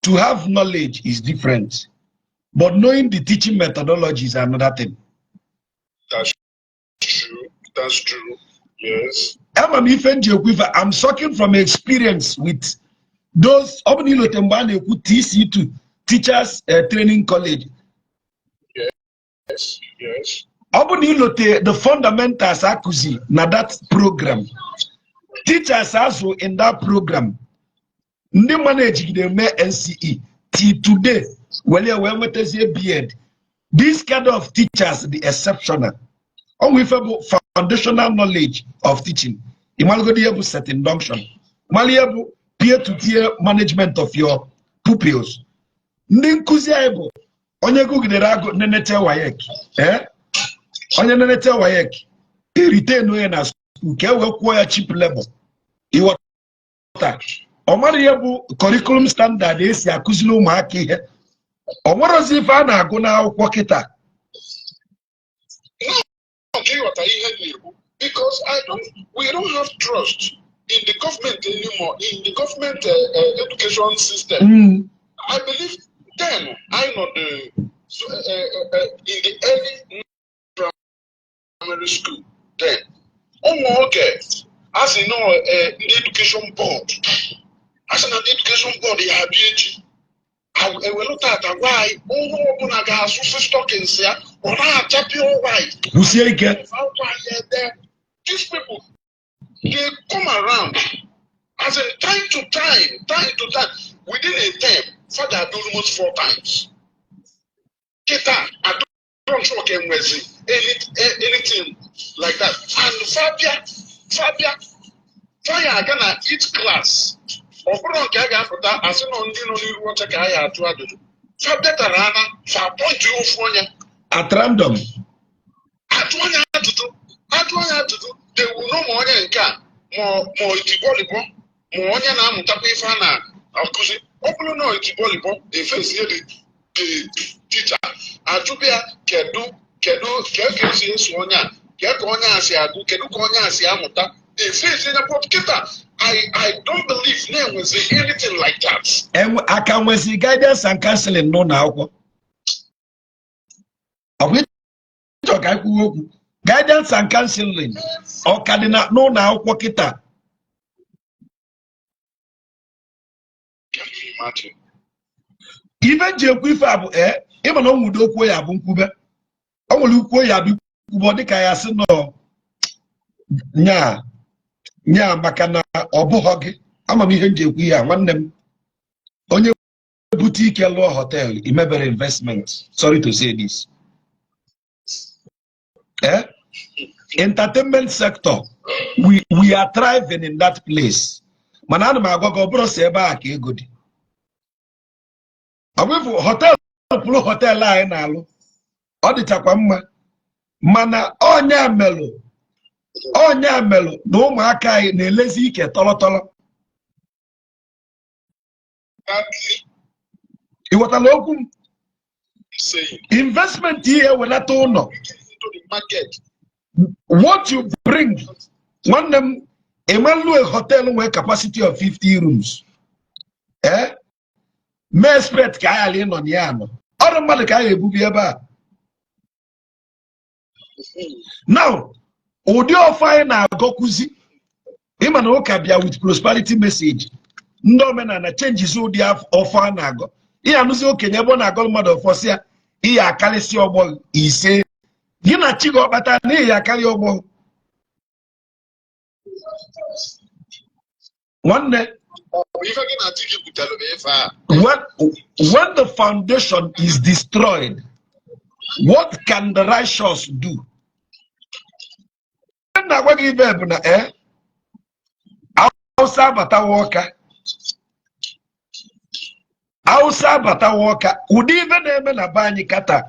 To have knowledge is different, but knowing the teaching methodology is another thing. That's true. Yes. I'm talking from experience with those TC2 Teachers Training College. Yes. The fundamentals akuzi na that program. Teachers also in that program. Ndị manage the NCE till today. This kind of teachers the exceptional. With foundational knowledge of teaching. Imalgodiabu set induction. Maliabu peer-to-peer management of your pupils. Ndị nkuzi ebo onye gugidere ago nenete wayek. Onye nenete wayek. Retain we na school ke we kwuo ya cheap level. Iwota. Omariabu curriculum standard esi akuzili ụmụaka ihe. Onwerozi ife a na-agụ n'akwụkwọ kịta. Because we don't have trust in the government anymore, in the government education system. I believe then I know in the early primary school then. Okay, as you know, the education board, as an education board, they have I will look at why all stockings here or champion white. These people, they come around as in time to time, within a term, Father do almost 4 times. Kita, I don't talk anything like that. And Fabia gonna each class. Ọbụrụ nke a ga-apụta asị na ndị nọ n'iru oche ka a ya atụ ajụjụ. Fabetara ana fa pọntị ofu onye. At random. Atụ onye ajụjụ. They will know ma onye nke a ma itibọlịbọ ma onye na-amụtakwa ife a na-akụzi. Ọ bụrụ na itibọlịbọ efesie the teacher. Ajụbịa kedu ka esi eso onye a Get on as ya do, can you on as ya muta? They say in a pop I don't believe there was anything like that. And I can see guidance and counseling no now. Guidance and counseling or cardinal no now kita. Imagine. Even Jekwifa even on Mudoko ya Bunkube. I will look where you body kayas no nya makana obuhogi. I'm a mihin Jekwiya one them onye boutique law hotel Imebere investment. Sorry to say this. Entertainment sector, we are thriving in that place. Manana magogo bro se ba ka ego di. Awefu hotel pulu hotel line alu. Ọ dịchakwa mma. Mana onya melo na ụmụaka anyị na-elezi ike tọlọtọlọ. Iwatala okwu m. Investment here welata ụlọ. What you bring, one them a hotel with capacity of 50 rooms. May expect kaya lin on yano. Other mother kaya bubiaba. Now, audio fine na gokuzi. Imano kabia with prosperity message. No man na changes audio offer na go. Iya nuzi oke nyebo na go mother fosia. Iya kalisi obo ise. Gina chigo bata ni ya kali obo. One day, when the foundation is destroyed, what can the righteous do? Ausa bata walker. Would even even a bani kata.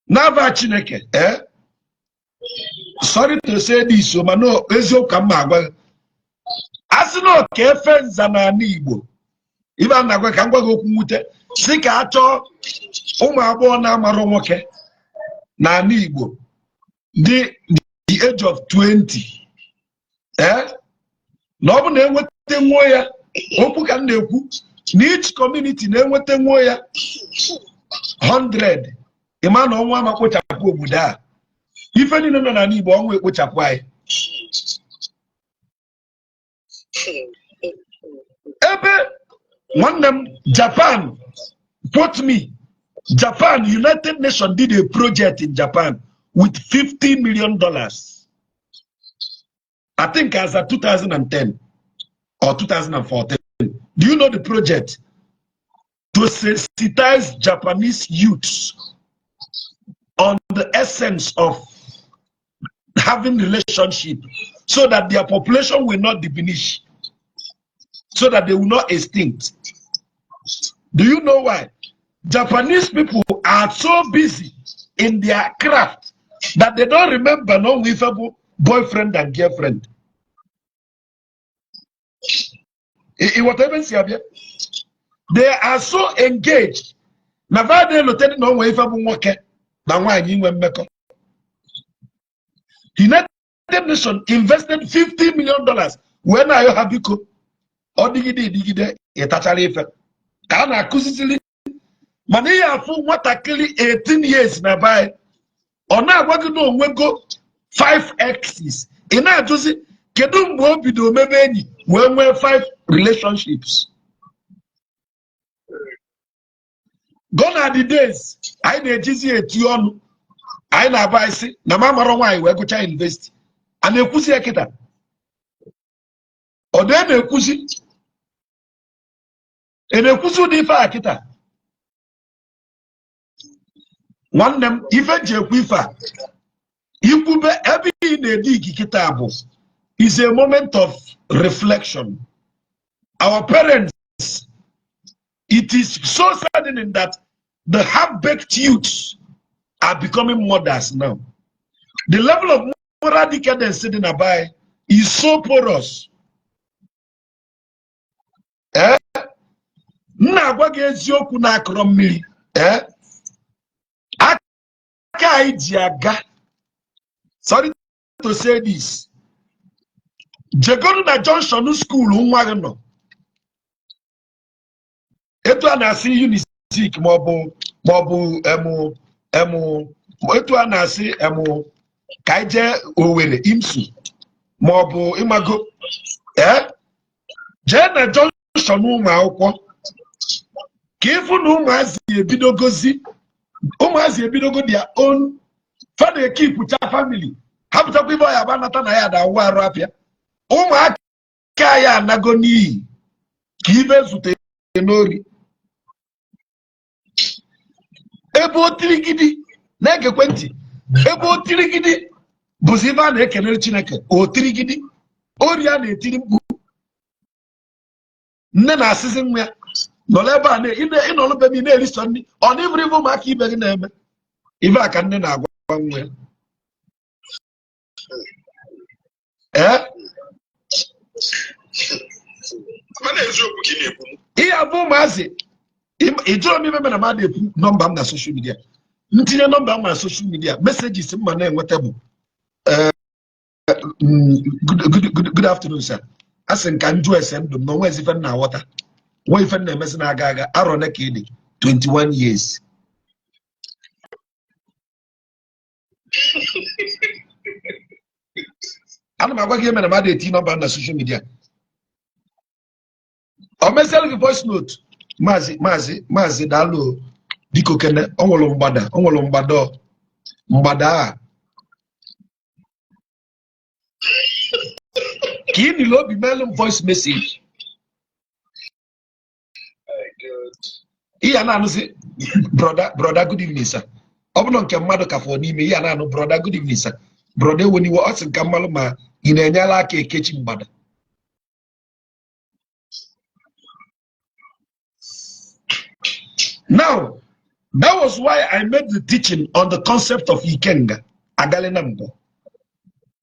Nava chineke. Sorry to say this, so mano ezo kama. Asino kefe zanani Igbo. Iba nagwe kangwa gokumute. Sika acho ụmụ agbọghọ na-amara nwoke na Igbo. The age of 20. Na ọ bụ na enwete nwo ya, okwu ka na-ekwu, na each community na-enwete nwo ya 100. Ịma na ọnwa ma kpochapụ obodo a. Ife niile nọ na Igbo ọnwa ekpochapụ anyị. Ebe nwanne Japan put me. Japan, United Nations did a project in Japan with $50 million. I think as of 2010 or 2014. Do you know the project? To sensitize Japanese youths on the essence of having relationship so that their population will not diminish, so that they will not extinct. Do you know why? Japanese people are so busy in their craft that they don't remember no wifable boyfriend and girlfriend. They are so engaged. United Nations invested $50 million. When are you happy? Odigide etachara ife. Ka na akuzitili. Mana ya afu nwatakịrị 18 years na bai. Ọ na-agwa gị na onwego 5 exes. Ị na-ajụzi kedu mgbe o bido mebe enyi wee nwee 5 relationships. Gone are the days anyị na-ejizi eti ọnụ. Anyị na-aba isi na mamara nwaanyị wee gụcha university. A na-ekwuzi ekita. Ọ dị na-ekwuzi. Na-ekwuzi ụdị ife a kita. Nwanne m ife ji ekwu ife a. Ikwube ebe ị na-edi ikikita abụ is a moment of reflection. Our parents, it is so saddening that the half-baked youths are becoming mothers now. The level of moral decadence in Abai is so porous. Nna agwa gị eziokwu na akọrọ mmiri. Aka anyị ji aga sorry to say this. Jegonu na Junction School nwa gị nọ. Etu a na-asị Unizik maọbụ etu a na-asị ka anyị jee Owerri Imsu maọbụ ịmago jee na Junction ụmụ akwụkwọ ka ịfụ na ụmụazị ebidogo their own fada ekipụcha family ha pụtakwa ibe ọya banata na ya da-awụ arụ apịa ụmụaka ya anago n'iyi ka ibe zute n'ori ebe otirigidi na-egekwe ntị ebe otirigidi bụzi ibe a na-ekenere Chineke otirigidi ori a na-etiri mkpu nne na-asịzi nwa ya nọrọ ebe a ịnọrọbe m na-eriso nri ọ na iburu ibe ụmụaka ibe gị na-eme ibe a ka nne na-agwa nwa ya ihe abụ ụmụazị ịjụrụ m ime na mmadụ ekwu nọmba m na soshal midia ntinye nọmba m na soshal midia meseji mma na-enweta bụ good afternoon sir a sị nka njụ ese ndụ m na onwe ife na aghọta nwe ife na-emezi na-aga aga arọ ne ka ịdị 21 years ana m agwa gị eme na mmadụ eti nọmba m na soshal midia o meziela gị voice note maazị daalụ biko kene o nwere mgbada a ka ị niile obi meelụ m voice message ihe na-anụzi broda good evening sir ọ bụrụ nke mmadụ ka fọ n'ime ihe na-anụ broda good evening sir broda eweniwe ọ sị nka mmalụ ma ị na-enyela aka ekechi mgbada now that was why I made the teaching on the concept of Ikenga Agalenambo,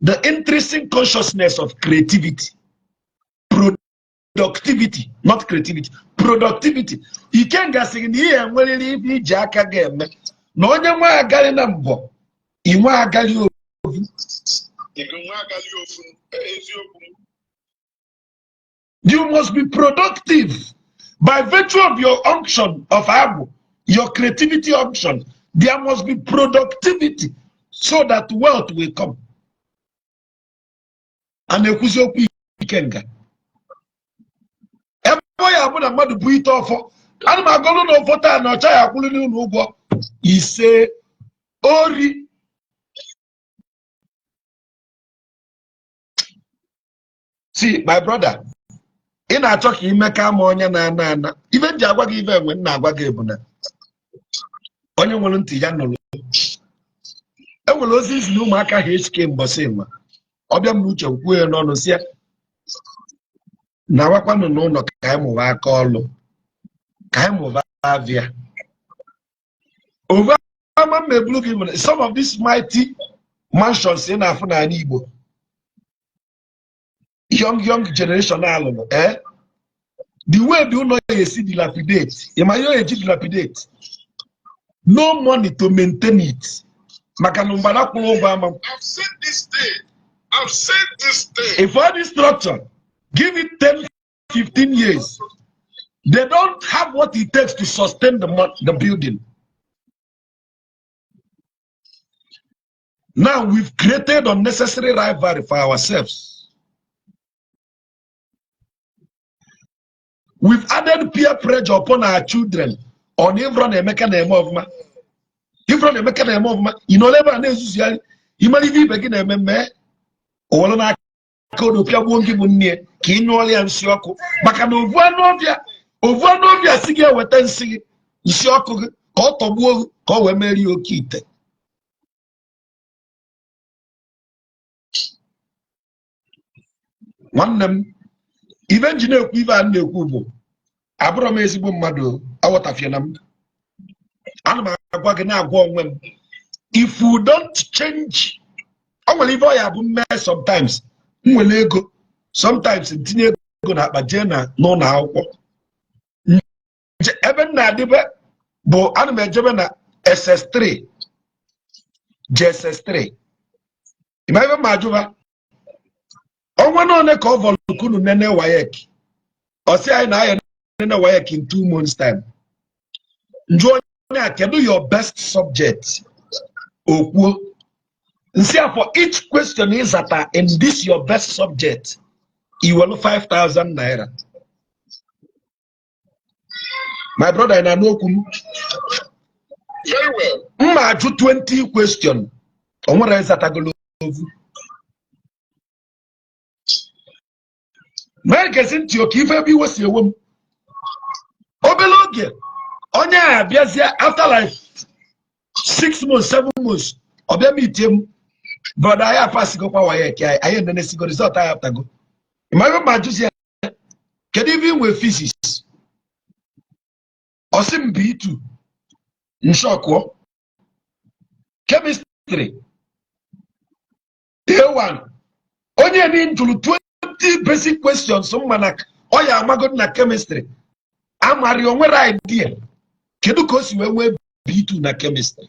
the intrinsic consciousness of creativity, productivity, not creativity, productivity. Ikenga saying here and when you jacka game, no one Agalenambo, Iwa Agalio. You must be productive by virtue of your unction of Abu, your creativity unction. There must be productivity so that wealth will come. And Ekuzoku Ikenga. Every Abu na madu buit off. And my golden no vota no chaya kulinu nubo. He say Ori. See, my brother. Ị na-achọ ka ime ka ama onye na-ana ibe ji agwa gị ibe enwe na-agwa gị bụ na onye nwere ntị ya nụrụ enwere ozi izi na ụmụaka ha echike mbọsị nwa ọbịa m n'uche kwuo ya n'ọnụ si ya na awakwanụ n'ụlọ ka anyị mụba aka ọlụ ka anyị mụba avịa over ama mmebulu gị nwere some of these mighty mansions ị na-afụ n'ala Igbo young generation alụrụ the way the ụlọ ya esi dilapidate ịma ya eji dilapidate no money to maintain it maka na mgbada kwụrụ ụgwọ ama I've said this day. if all this structure give it 10-15 years they don't have what it takes to sustain the building. Now we've created unnecessary rivalry for ourselves. We've added peer pressure upon our children on everyone Emeka na-eme ọfụma. Everyone Emeka na-eme ọfụma. You know never na-ezuzu ya. Imali ibe ibe gị na-eme owelu na aka odo pịa gbuo gị bụ nne ka ị nyụọla ya nsị ọkụ maka na ovu anụ ọbịa si gị eweta nsị gị nsị ọkụ gị ka ọ tọgbuo gị ka ọ wee merie oke ite. Nwanne m ibe nji na-ekwu ibe a na-ekwu bụ abụrụ m ezigbo mmadụ aghọtafiena m ana m agwa gị na-agwa onwe m if you don't change o nwere ibe ọ ya bụ mme sometimes m nwere ego sometimes ntinye ego na akpa jee na n'ụlọ akwụkwọ ebe m na-adịbe bụ ana m ejebe na SS3 JSS3 Imaive majuva. Onwano ne ko volukunu nene wayek. Osi ay na ay nene wayek in 2 months time. Njoni kedu your best subject. Okwo. Nsia for each question is that in this your best subject, you will 5,000 naira. My brother, and I know Very well. Maju 20 question. Omara is at Agolo. My guessing to your kiva be was your woman. Obeloge. Onya Biazia after like 6 months, 7 months. Obe meet him. But I have passed go power. I ain't the next result I have to go. Imagine Maju can even with physics. Osim B2. Nshokwo. Chemistry. A1. Only need to 20 basic questions. Someone like, oh yeah, I'm going to chemistry. I'm a what idea. Can you cause you will B2 na chemistry?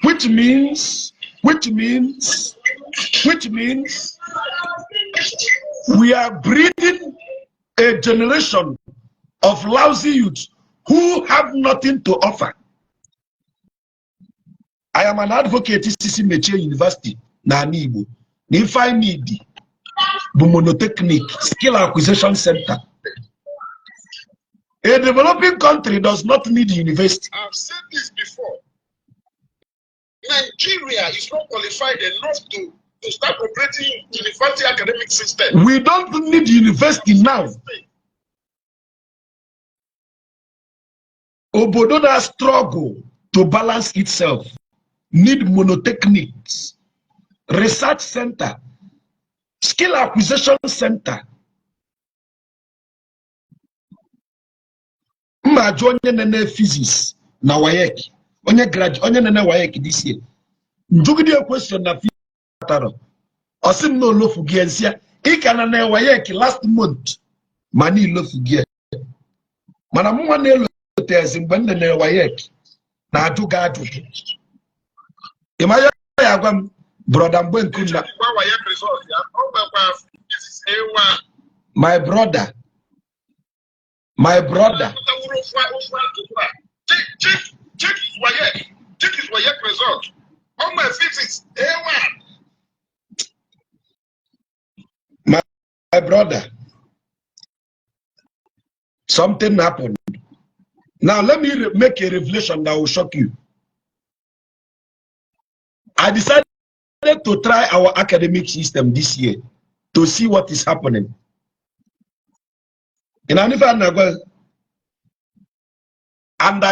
Which means we are breeding a generation of lousy youths who have nothing to offer. I am an advocate at CC Meche University, Nanibo. If I need the monotechnic skill acquisition center, a developing country does not need university. I've said this before. Nigeria is not qualified enough to start operating university academic system. We don't need university now. Obododa struggle to balance itself. Need monotechnics, research center, skill acquisition center. Mmajo onye nene physics na wayek. Onye nene wayek this year. Njugide question na physics. Osim no lofugi ensia. Ika na wayek last month. Mani lofugi. Mana mwa ne lote mgbe nene wayek. Na ajuga ajuga. Imaya yagwam brother Mbwen Kuna. My brother. Check his Wayek result. All my physics A1. My brother. Something happened. Now let me make a revelation that will shock you. I decided to try our academic system this year to see what is happening. And I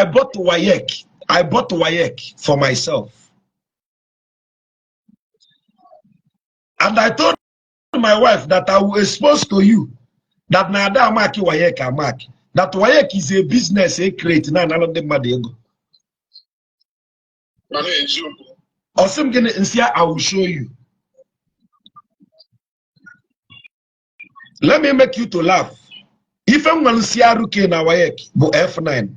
bought Wayek. I bought Wayek for myself. And I told my wife that I will expose to you that Nada Maki Wayek Amak. That Wayek is a business a create na nalonde madego. I will show you. Let me make you to laugh. If I'm going to see Aruke na Wayek, go F9.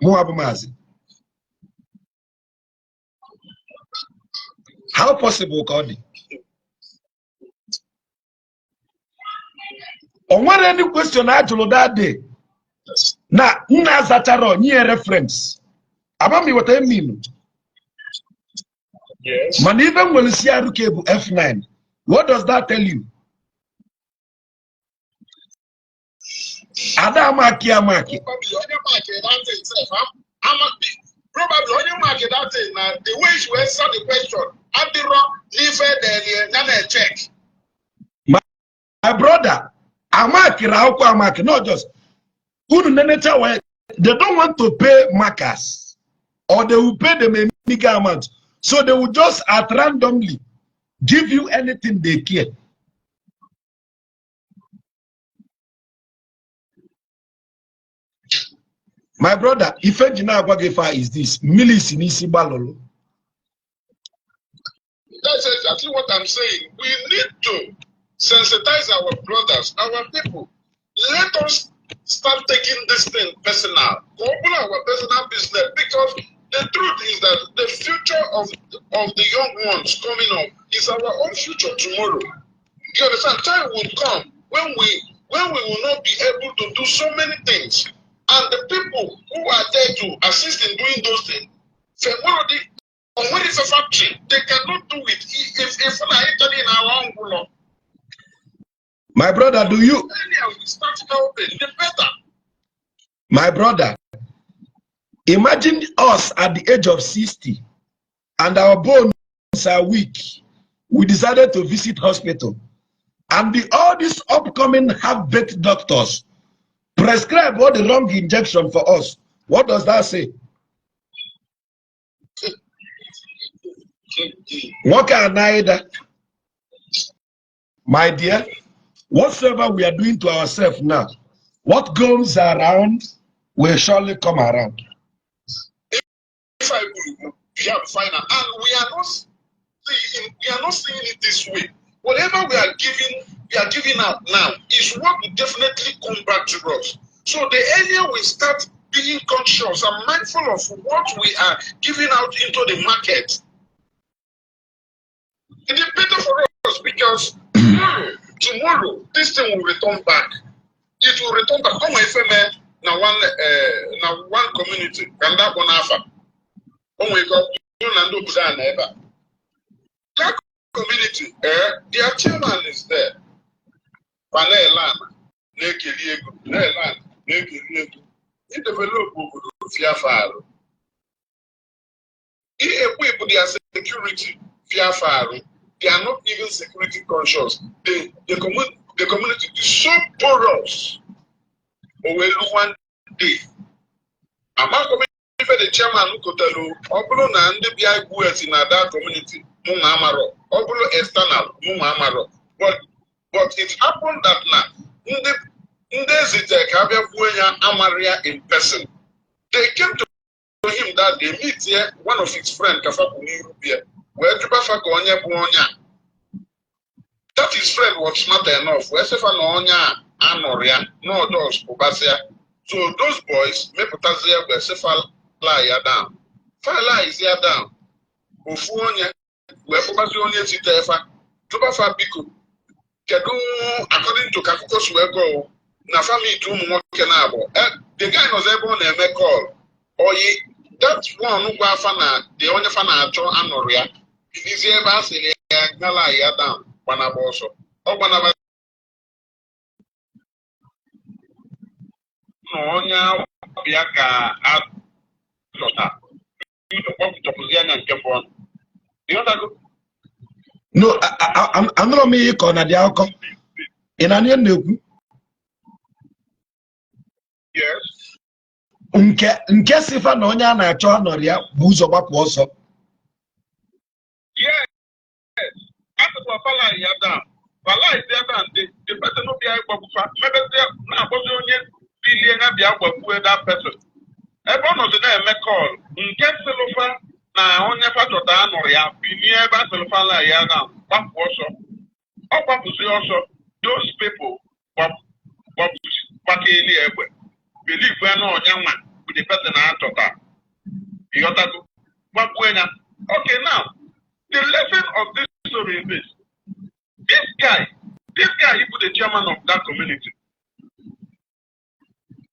MAAZI. How possible, Cody? On what any question I told that day? Now, Nazataro, near reference. About me, what I mean. Yes. Man, even when you see Aruke F9, what does that tell you? Adamaki. Probably on your market that thing now the way you answer the question, at the wrong, leave it there, check. My brother, Amaki, not just they don't want to pay markers, or they will pay them a bigger amount. So they will just at randomly give you anything they care. My brother, if engineer Agwagefa is this, Milis in Isibalolo. That's exactly what I'm saying. We need to sensitize our brothers, our people. Let us start taking this thing personal. Open our personal business, because the truth is that the future of the young ones coming up is our own future tomorrow. You understand? Time will come when we will not be able to do so many things, and the people who are there to assist in doing those things, when it's a factory, they cannot do it. If I enter in our own world, my brother, do you? Start helping, the better. My brother, imagine us at the age of 60 and our bones are weak. We decided to visit hospital, and all these upcoming half-baked doctors prescribe all the wrong injection for us. What does that say? What can I? My dear, whatsoever we are doing to ourselves now, what goes around will surely come around. If I will, we have final, and we are not seeing it this way. Whatever we are giving out now is what will definitely come back to us. So the earlier we start being conscious and mindful of what we are giving out into the market, it is better for us, because tomorrow this thing will return back. It will return back. Oh my friend, now one community, and that one alpha. Oh my God, that community, their chairman is there. He developed BIAFRA. He equipped their security BIAFRA. They are not even security conscious. The community is so porous. One day, I'm not coming for the chairman who could tell you, Obulo na ndị bịa igbu in that community, Munga Amaro, Obulo external, Munga Amaro. But it happened that now, Amaria in person. They came to him that they meet here, one of his friends, Kafakuni Rubia, where Tubafakonya Buonya. That his friend was smart enough, where Sefanonya, Anoria, no doors, Obasia. So those boys, Mepotazia, where Sefal lie down. Fala is here down. Ofuonya, where Obasionia Sitefa, Tubafa Biku. According to Kakukos Wego, na family to Mokenabo. The guy was able to make call. Or that one who was the only fan at John Anoria. It is ever saying, Gala Yadam, Wanaboso. Or Wanaba. No, now, Biaka at Lota. You talk to Posian and Capon. You know, no, I'm not me corner the alcohol. In an end, yes. In case if I know na John or ya, booze or what was up. Yes. After Pala Yadam, Pala is there, and the person will be able to maybe now billion be that person. Everyone of the name may call. In case Selofa, now only part of the Anoria, be nearby Selofala Yadam, what was up? Up to see also those people, what believe we're not young man with the person out of that. You got that? But when okay, now the lesson of this story is this. This guy, he was the chairman of that community.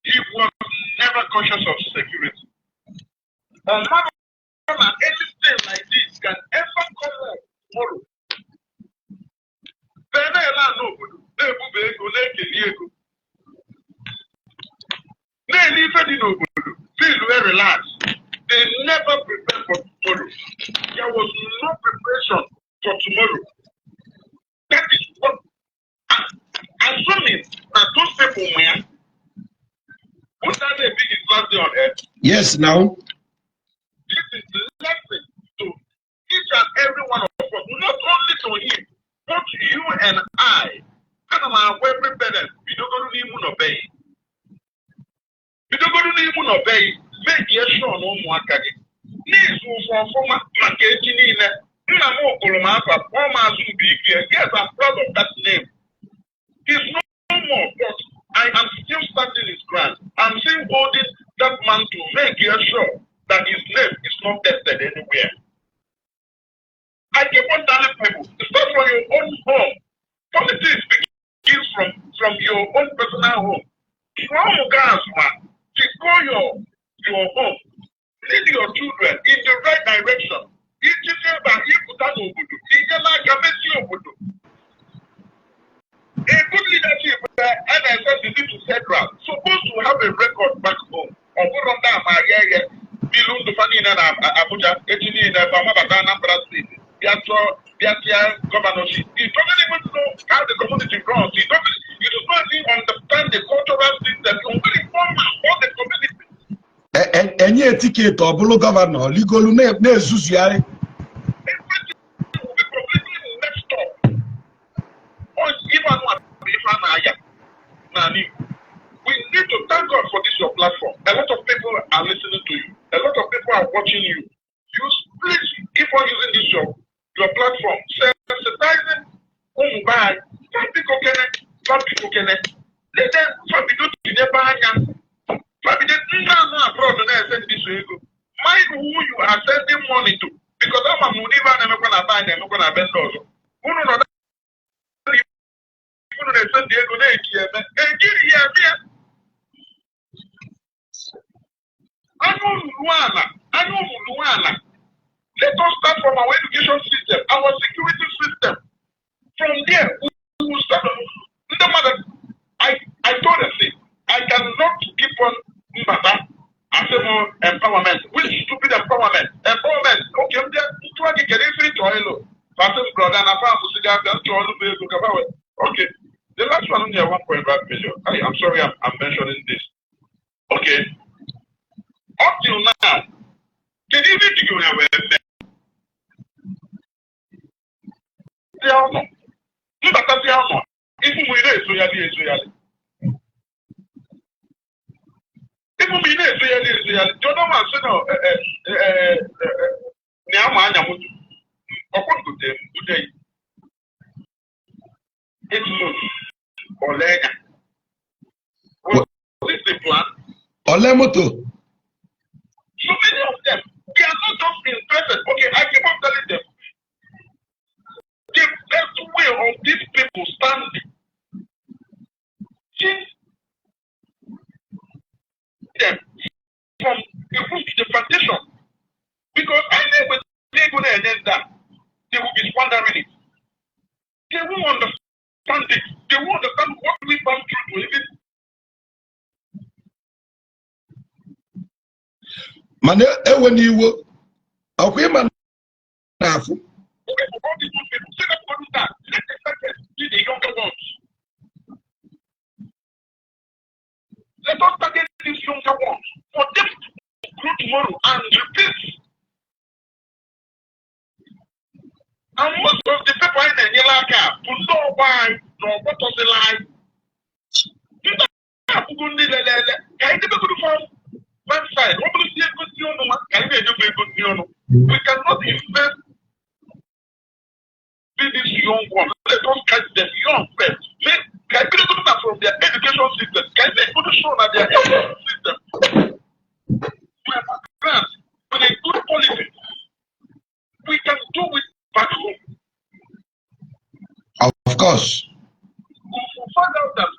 He was never conscious of security. Anything like this can ever come out tomorrow. Feel very relaxed. They never prepared for tomorrow. There was no preparation for tomorrow. That is what assuming that those people, man, would that be biggest class on earth? Yes, now. This is the lesson to each and every one of us, not only to him, but you and I. And I'm well prepared. We don't go to even obey. We don't go to even obey. Make your show no more. This was for marketing in it. Yes, I'm proud of that name. He's no more, but I am still standing his ground. I'm still holding that man to make sure that his name is not tested anywhere. I keep on telling people, start from your own home. Politics begins from your own personal home. From gas, man, secure your home. Lead your children in the right direction. A good leadership and NSS to federal supposed to have a record back home. Abuja, governorship. He doesn't even know how the community runs. He doesn't even understand the cultural system. He's very formal for the community. Any ticket or below governor, legal name, everything will be completely messed up. Or even what we need to thank God for this your platform. A lot of people are listening to you. A lot of people are watching you. Please keep on using this your platform. Sensitizing whom by some people can let them do to the banyan. Mind who you are sending money to. Because I'm a Muniva and I'm gonna buy them, I'm gonna bend those. Who know that send the let us start from our education system, our security system. From there, we will start. No matter, I told them, see, I cannot keep on empowerment. Which stupid empowerment? Empowerment. Okay, I'm there. Okay. The last one only 1.5 million. I'm sorry, I'm mentioning this. Okay. Up till now, can you even think you have a what is the plan? Olemoto. So many of them, they are not just interested. Okay, I keep on telling them. The best way of these people standing change them from the root to the foundation. Because I know when they're going to end that, they will be squandering it. They won't understand it. They won't understand what we pass through to even. Man, when you were a woman, The younger ones. Let us target these younger ones for them to grow tomorrow and repeat. And most of the people in the yellow car to know why, know what was the lie. We cannot invest in this young one. Let us catch them young first. Can we do that from their education system? Can they put show that their education system? We have grants with a good policy. We can do it back home. Of course. We will find out that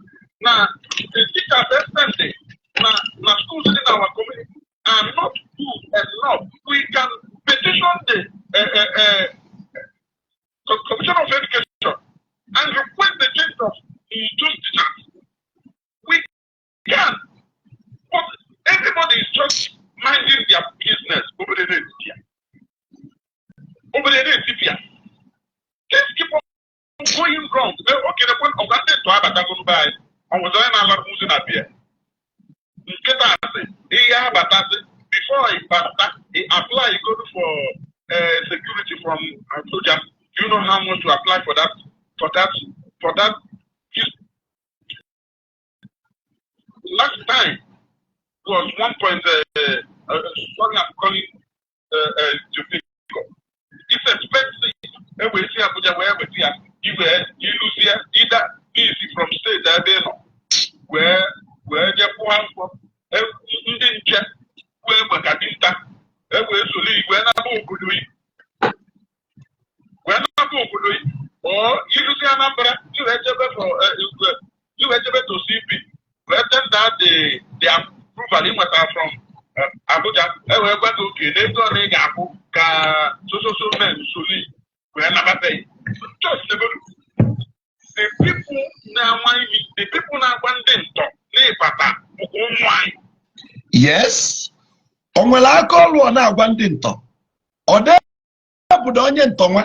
now the teachers especially now schools in our community are not good enough. We can petition the Commission of Education and request the change of those teachers. We can, but everybody is just minding their business over the day. Over the day, just keep on going wrong. Okay, the point of that to have a tackle by. I was on a lot of moving up here. Before he apply, he go for security from Abuja. Do you know how much to apply for that? Last time was 1 point. Sorry, I'm calling to figure. It's expensive. And we see Abuja where we see you lose here either easy from state where okay, they go they gapu ka so men soli we na pay. Just the people now the people now banding talk ne pata why. Yes. Onwere aka ọlụ ọ na-agwa ndị ntọ. Ọ dị obodo onye ntọ nwa.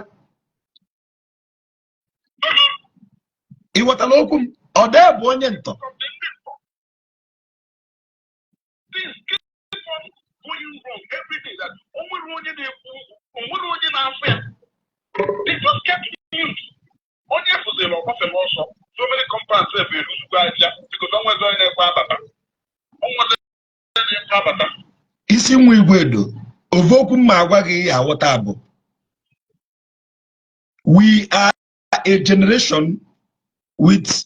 Ị ghọtara okwu m? Ọ dị bụ onye ntọ. Things keep on going wrong every day. That they just kept news. Only for the law also. So many compounds have been loose because someone's going to have Isi nwa Igwedo, ovokwu mma agwa gị ya aghọta bụ. We are a generation with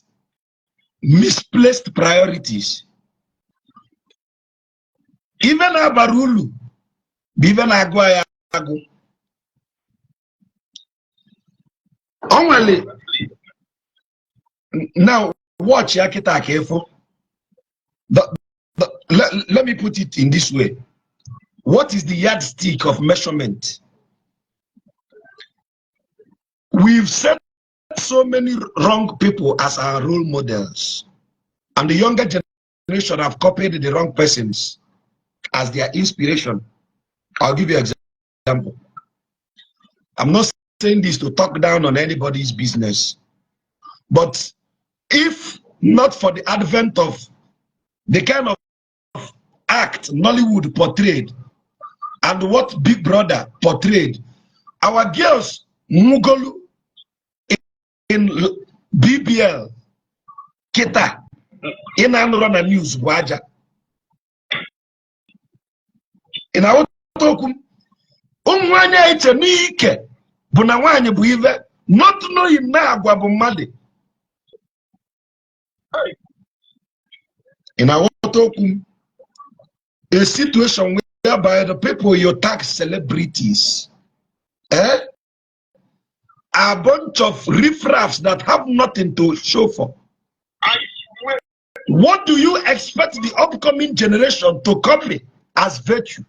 misplaced priorities. Even Abarulu, even Agwaya Agu. Only now watch Yakita careful. Let me put it in this way. What is the yardstick of measurement? We've set so many wrong people as our role models, and the younger generation have copied the wrong persons as their inspiration. I'll give you an example. I'm not saying this to talk down on anybody's business, but if not for the advent of the kind of act Nollywood portrayed and what Big Brother portrayed, our girls Mugolu in BBL Kita in Anurana News Waja in our tokum umwanya ite nike buna wanye buive not knowing na agwa bumade in our tokum a situation whereby the people you tax celebrities are a bunch of riffraffs that have nothing to show for. What do you expect the upcoming generation to copy as virtue?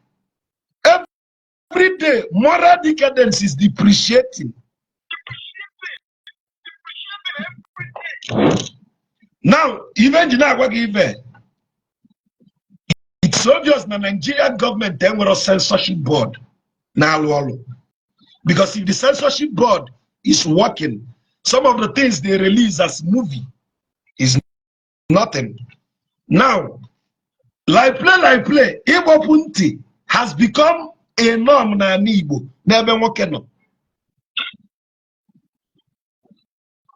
Every day, moral decadence is depreciating. Now, even it's obvious the Nigerian government then will censorship board now, because if the censorship board is working, some of the things they release as movie is nothing. Now, like play, Igbo Punti has become a norm na Igbo. Never working.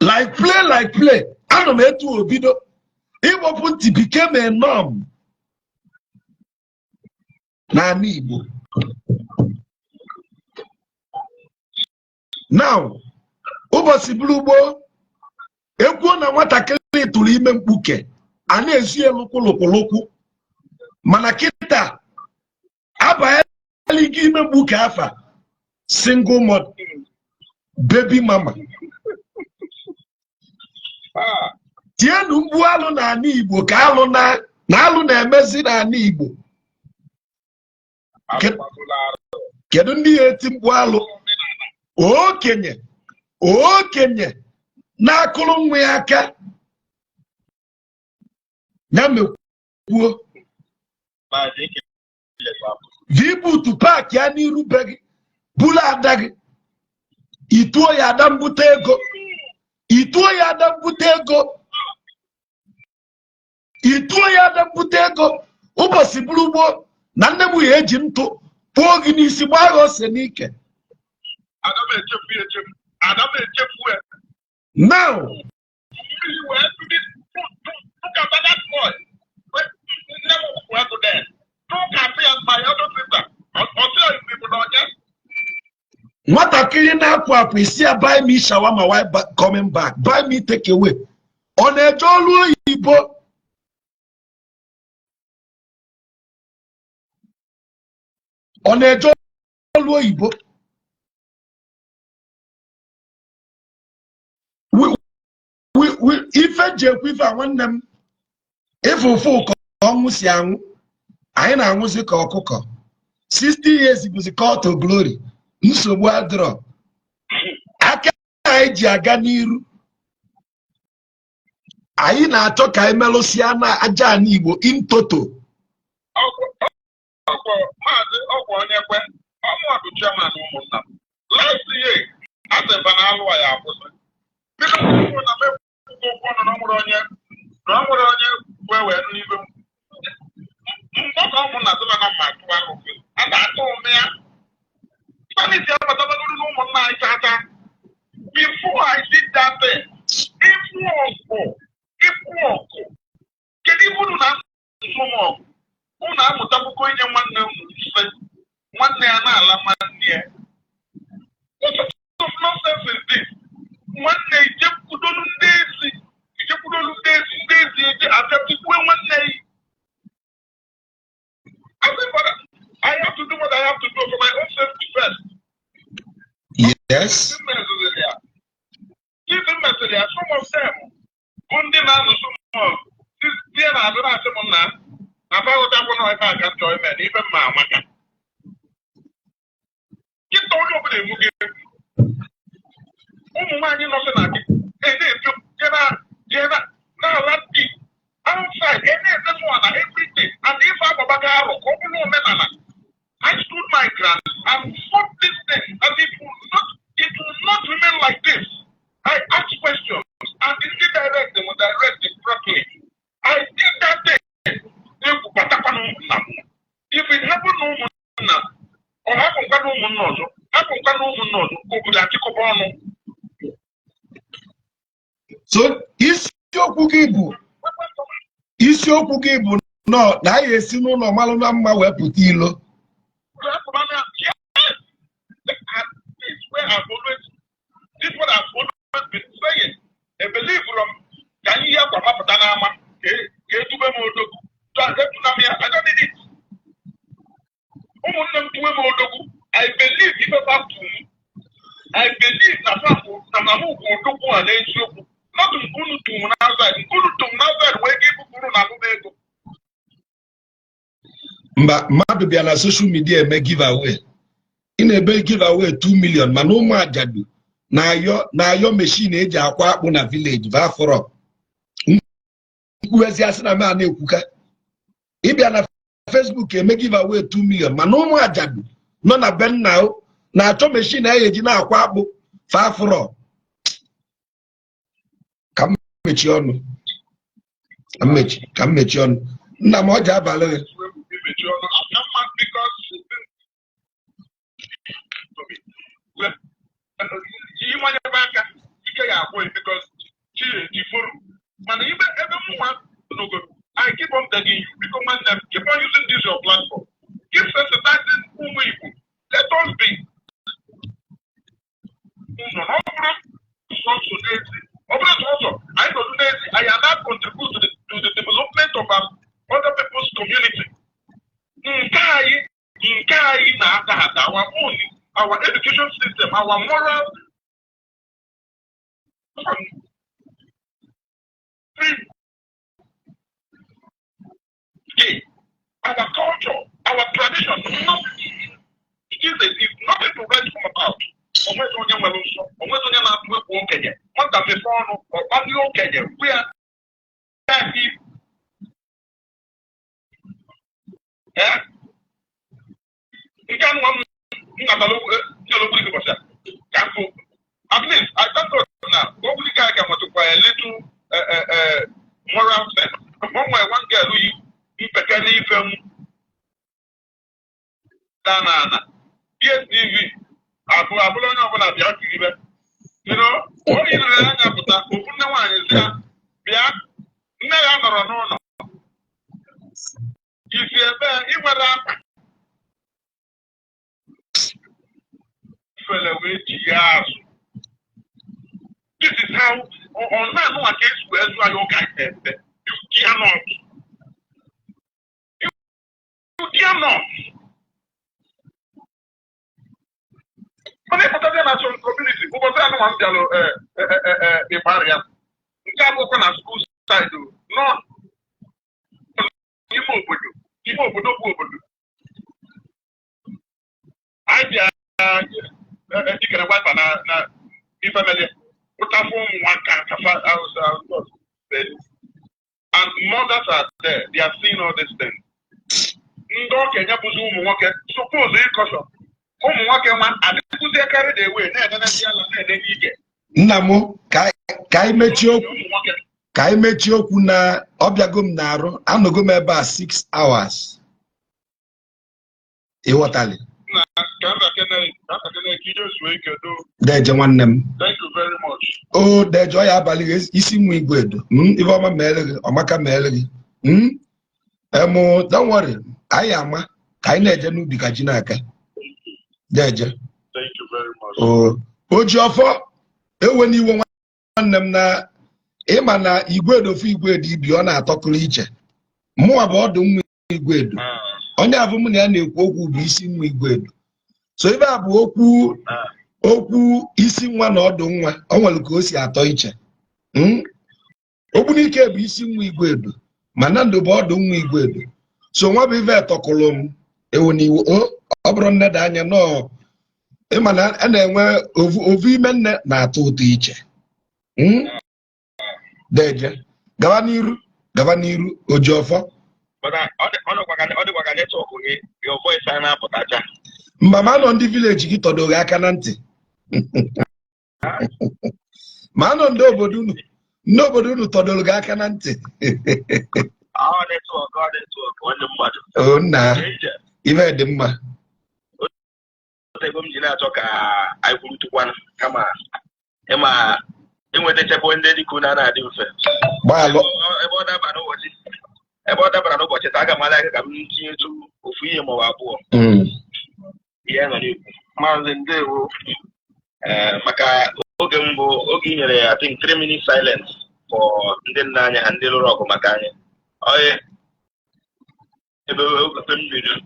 Like play. Anometu Obido. Igbo Punti became a norm na Igbo. Now, ụbọchị bụrụ ugbo ekwuo na nwatakịrị tụrụ ime mkpuke a na-esi elụkwụlụkwụlụkwụ mana kịta abanyela gị ime mkpuke afa single mother baby mama tienu mgbu alụ n'ala Igbo ka alụ na-alụ na-emezi n'ala Igbo. Kedu ndị eti mkpu alụ okenye na-akụrụ nwa ya aka ya mekwuo vibutu paaki ya n'iru be gị bulu ada gị ituo ya ada mbute ego ụbọchị bụrụ ugbo na nne m ya eji ntụ pụọ gị n'isi gbaa ose n'ike. Now, nwatakịrị na-apụ apụ isi ya buy me shawarma while coming back, buy me take away. Ọ na-eje ọrụ oyibo. Ife jekwifa nwanne m ife ụfụ ka ọnwụ si anwụ anyị na-anwụzi ka ọkụkọ 60 years was a call to glory. Nsogbu adịrọ. Aka anyị ji aga n'iru. Anyị na-achọ ka anyị melụsịa na aja anyị Igbo in toto. Maazị ọgwụ onye kwe ọmụọdụ chairman ụmụnna m. Last year, asị mba na alụ ya akwụsị. Biko ụmụ na mepụta okwu ọnụ na ọmụrụ onye wee n'ibe m. Mgbọka ụmụnna sị na mma atụ ahụ. A ga-atụ ụmụ ya. Spanish ya batabagoro n'ụmụnna anyị tata. Before I did that thing, ịfụ ọgụ. Kedu ibu unu na-asụ m ọgụ? Unu amụtabụkọ inye nwanne unu mfe. Nwanne ya na-ala nwanne ya. What sort of nonsense is this? Nwanne ijekwudolu ndị ezi eji abịakwukwe nwanne ya. I have to do what I have to do for my own safety first. Yes. Even material, some of them, ndị na-asụ m ọgụ, tie na-azụ na-asị m nna, abaghụtakwu na ebe a ga chọọ ime na ibe mma amaka. Kịta onye ọbụla emuge ụmụ nwaanyị nọsị na gị na-eto na-ala di outside na-etetu na everything and ife agbabaga arụ ka ọ bụrụ omenala. I stood my ground and fought this thing and it will not remain like this. I asked questions and the direct them directed properly. I did that thing. If it happened no more or happen ka no more obodo achịkọba ọnụ. So isiokwu gị bụ nọ na anyị esi n'ụlọ malụ na mma wee pụta ilo. This is what I've always been saying. A belief from can you hear from Patanama? I don't need it. I believe if about to I believe that Namamu will do one day. Not to outside. Outside where people go. Mmadụ bịa na social media eme giveaway. Ị na-ebe giveaway 2 million mana ụmụ ajadu na-ayọ machine eji akwa akpụ na village Biafra. Nkwuezi asị na a na-ekwuka. Ị bịa na Facebook eme giveaway 2 million mana ụmụ ajadu nọ na be nna na-achọ machine a eji na-akwa akpụ Biafra. Ka m mechie ọnụ. Nna m ọ ji abalị I keep on begging you because keep on using this your platform. Keep sensitizing people. Let us be. I am not contribute to the development of other people's community. Our education system, our moral our culture, our tradition, it's nothing to write home about. We are at least I thank God now. What we can multiply a little moral sense. One girl who you film Dana PSTV. You know, what is the open the one is there? No. If you're there, you were up. This is how on that no against where you guys said you cannot. You cannot. But if the national community, who was a barrier, you can't open a school side. No, you move. elders are there. They are seeing all these things. Ndo Kenya buzu ụmụ nwoke suppose ịkọsọ ụmụ nwoke nwa adịkụzi carried away na-edenezi ala na-ede ike. Nna m ka anyị mechie okwu na ọbịago m na-arụ anọgo m ebe a 6 hours. Ịghọtali? Deje nwanne m. Thank you very much. Oh, Deje ọ ya abalị isi nwa igwe edo. Ife ọma meere gị, ọmaka meere gị. Don't worry. Anyị ama ka anyị na-eje n'ubi ka ji n'aka. Deje. Thank you very much. Oh, oji ọfọ ewe n'iwe nwanne m na ịma na igwe edo ofu igwe edo ibi ọ na-atọkụrụ iche. Mụnwa bụ ọdụ nwa igwe edo. Onye abụ m na ya na-ekwu okwu bụ isi nwa igwe edo. So ebe a bụ okwu isi nwa na ọdụ nwa ọ nwere ka o si atọ iche. Okwu n'ike bụ isi nwa igwe edo mana ndụ bụ ọdụ nwa igwe edo. So nwa bụ ife tọkụrụ m ewu n'iwu ọ bụrụ nne da anya nọ ịma na a na-enwe ovu ime nne na-atọ ụtọ iche. Deje gaba n'iru oji ọfọ. Mba ma nọ ndị vileji gị tọdoro aka na ntị. Ma nọ ndị obodo unu tọdoro gị aka na ntị. O nna ife dị mma. Ego m ji na-achọ ka anyị kwurutukwana kama ịma enwetachakwa ndị dịka unu na-adị mfe. Ebe ọ dabara n'ụbọchị taa aga m ala ka m tinyetu ofu ihe maọbụ abụọ. Ihe nọ n'ikwu maazị ndewo maka oge mbụ oge i nyere I think 3 minutes silence for ndị nna anyị ndị lụrụ ọgụ maka anyị. Oye ebe oge m video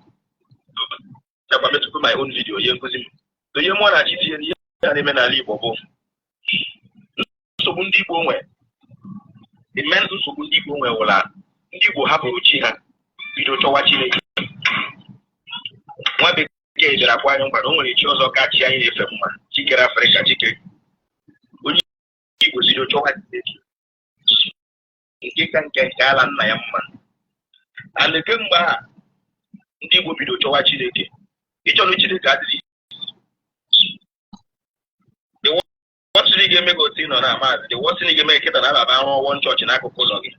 chakwa metụkwu my own video ihe nkụzi m. Ihe mụọ na chi tinye ihe a na-eme n'ala Igbo bụ nsogbu ndị Igbo nwe. Immense nsogbu ndị Igbo nwe wụla ndị Igbo hapụrụ chi ha bido chọwa Chineke. Nwa bekee bịara kwa anyị mgbada o nwere chi ọzọ ka chi anyị na-efe mma chikere Afrịka chike. Onye Igbo bido chọwa Chineke nke ka nke ala nna ya mma. Ala kemgbe a ndị Igbo bido chọwa Chineke ịchọrọ Chineke adịghị. The worst thing ga-eme gosi nọ na Maazị, the worst thing ga-eme kịta na ababa arụ ọwọ nchọọchị n'akụkụ ụlọ gị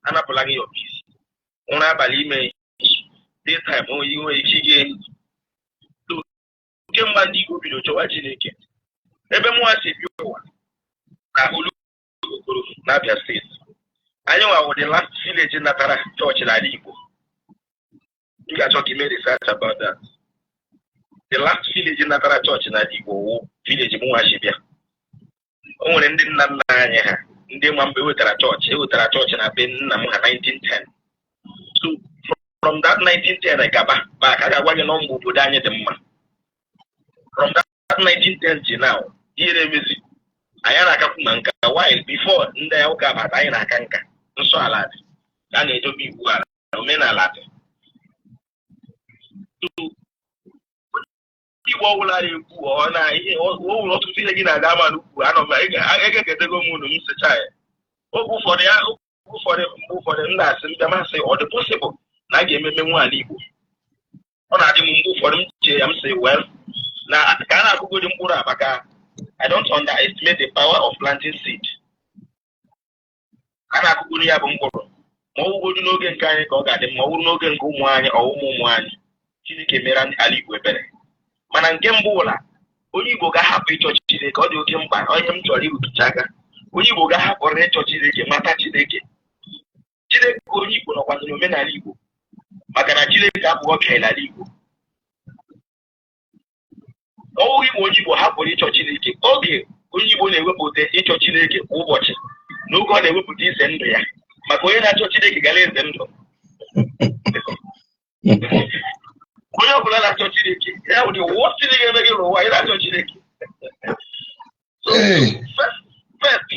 anapụla gị ọfisi ụra abalị ime daytime onye nwere ike ige kemgbe ndị Igbo bido chọwa Chineke. Ebe mụnwa si bi ụwa na Olugoro na Abia steeti anyị nwa the last village natara chọọchị n'ala Igbo. You guys talk me research about that. The last village in Natara Church in Igbo village Muashibia. Only in Nanya, in the Mambe Church in Aben 1910. So from that 1910 I got back. I got one number Budanya the man. From that 1910 to now, here is Ayana Kapumanka, a while before in the Oka Ayana Kanka, so a lad. Then it will be Wara, Mena Latin. Igbo wụla ekwu ọ na ihe ọtụtụ ihe gị na-aga ama n'ukwu anọ m egegedego m unu m secha ya oge ụfọdụ m na-asị mbịa masị ọ dị possible na a ga-ememe nwaala Igbo. Ọ na-adị m mgbe ụfọdụ m chee ya m sị well na ka a na-akụgodi mkpụrụ a maka I don't underestimate the power of planting seed. A na-akụgodi ya bụ mkpụrụ ma ọ wụgodu n'oge nke anyị ka ọ ga-adị mma ọ wụrụ n'oge nke ụmụ anyị ọ ụmụ anyị Chineke mere ala Igbo ebere. Mana nke mbụ ụla onye Igbo ga-ahapụ ịchọ Chineke ọ dị oke mkpa onye m chọrọ irutucha aka onye Igbo ga-ahapụrụ ịchọ Chineke mata Chineke onye Igbo nọkwazịrị omenala Igbo maka na Chineke abụghị ọbịa n'ala Igbo. Ọwụ Igbo onye Igbo hapụrụ ịchọ Chineke oge onye Igbo na-ewepụta ịchọ Chineke kwa ụbọchị n'oge ọ na-ewepụta ize ndụ ya maka onye na-achọ Chineke gara eze ndụ. Onye ọbụla na-achọ Chineke ya bụ the worst thing ga-eme gị n'ụwa ị na-achọ Chineke. So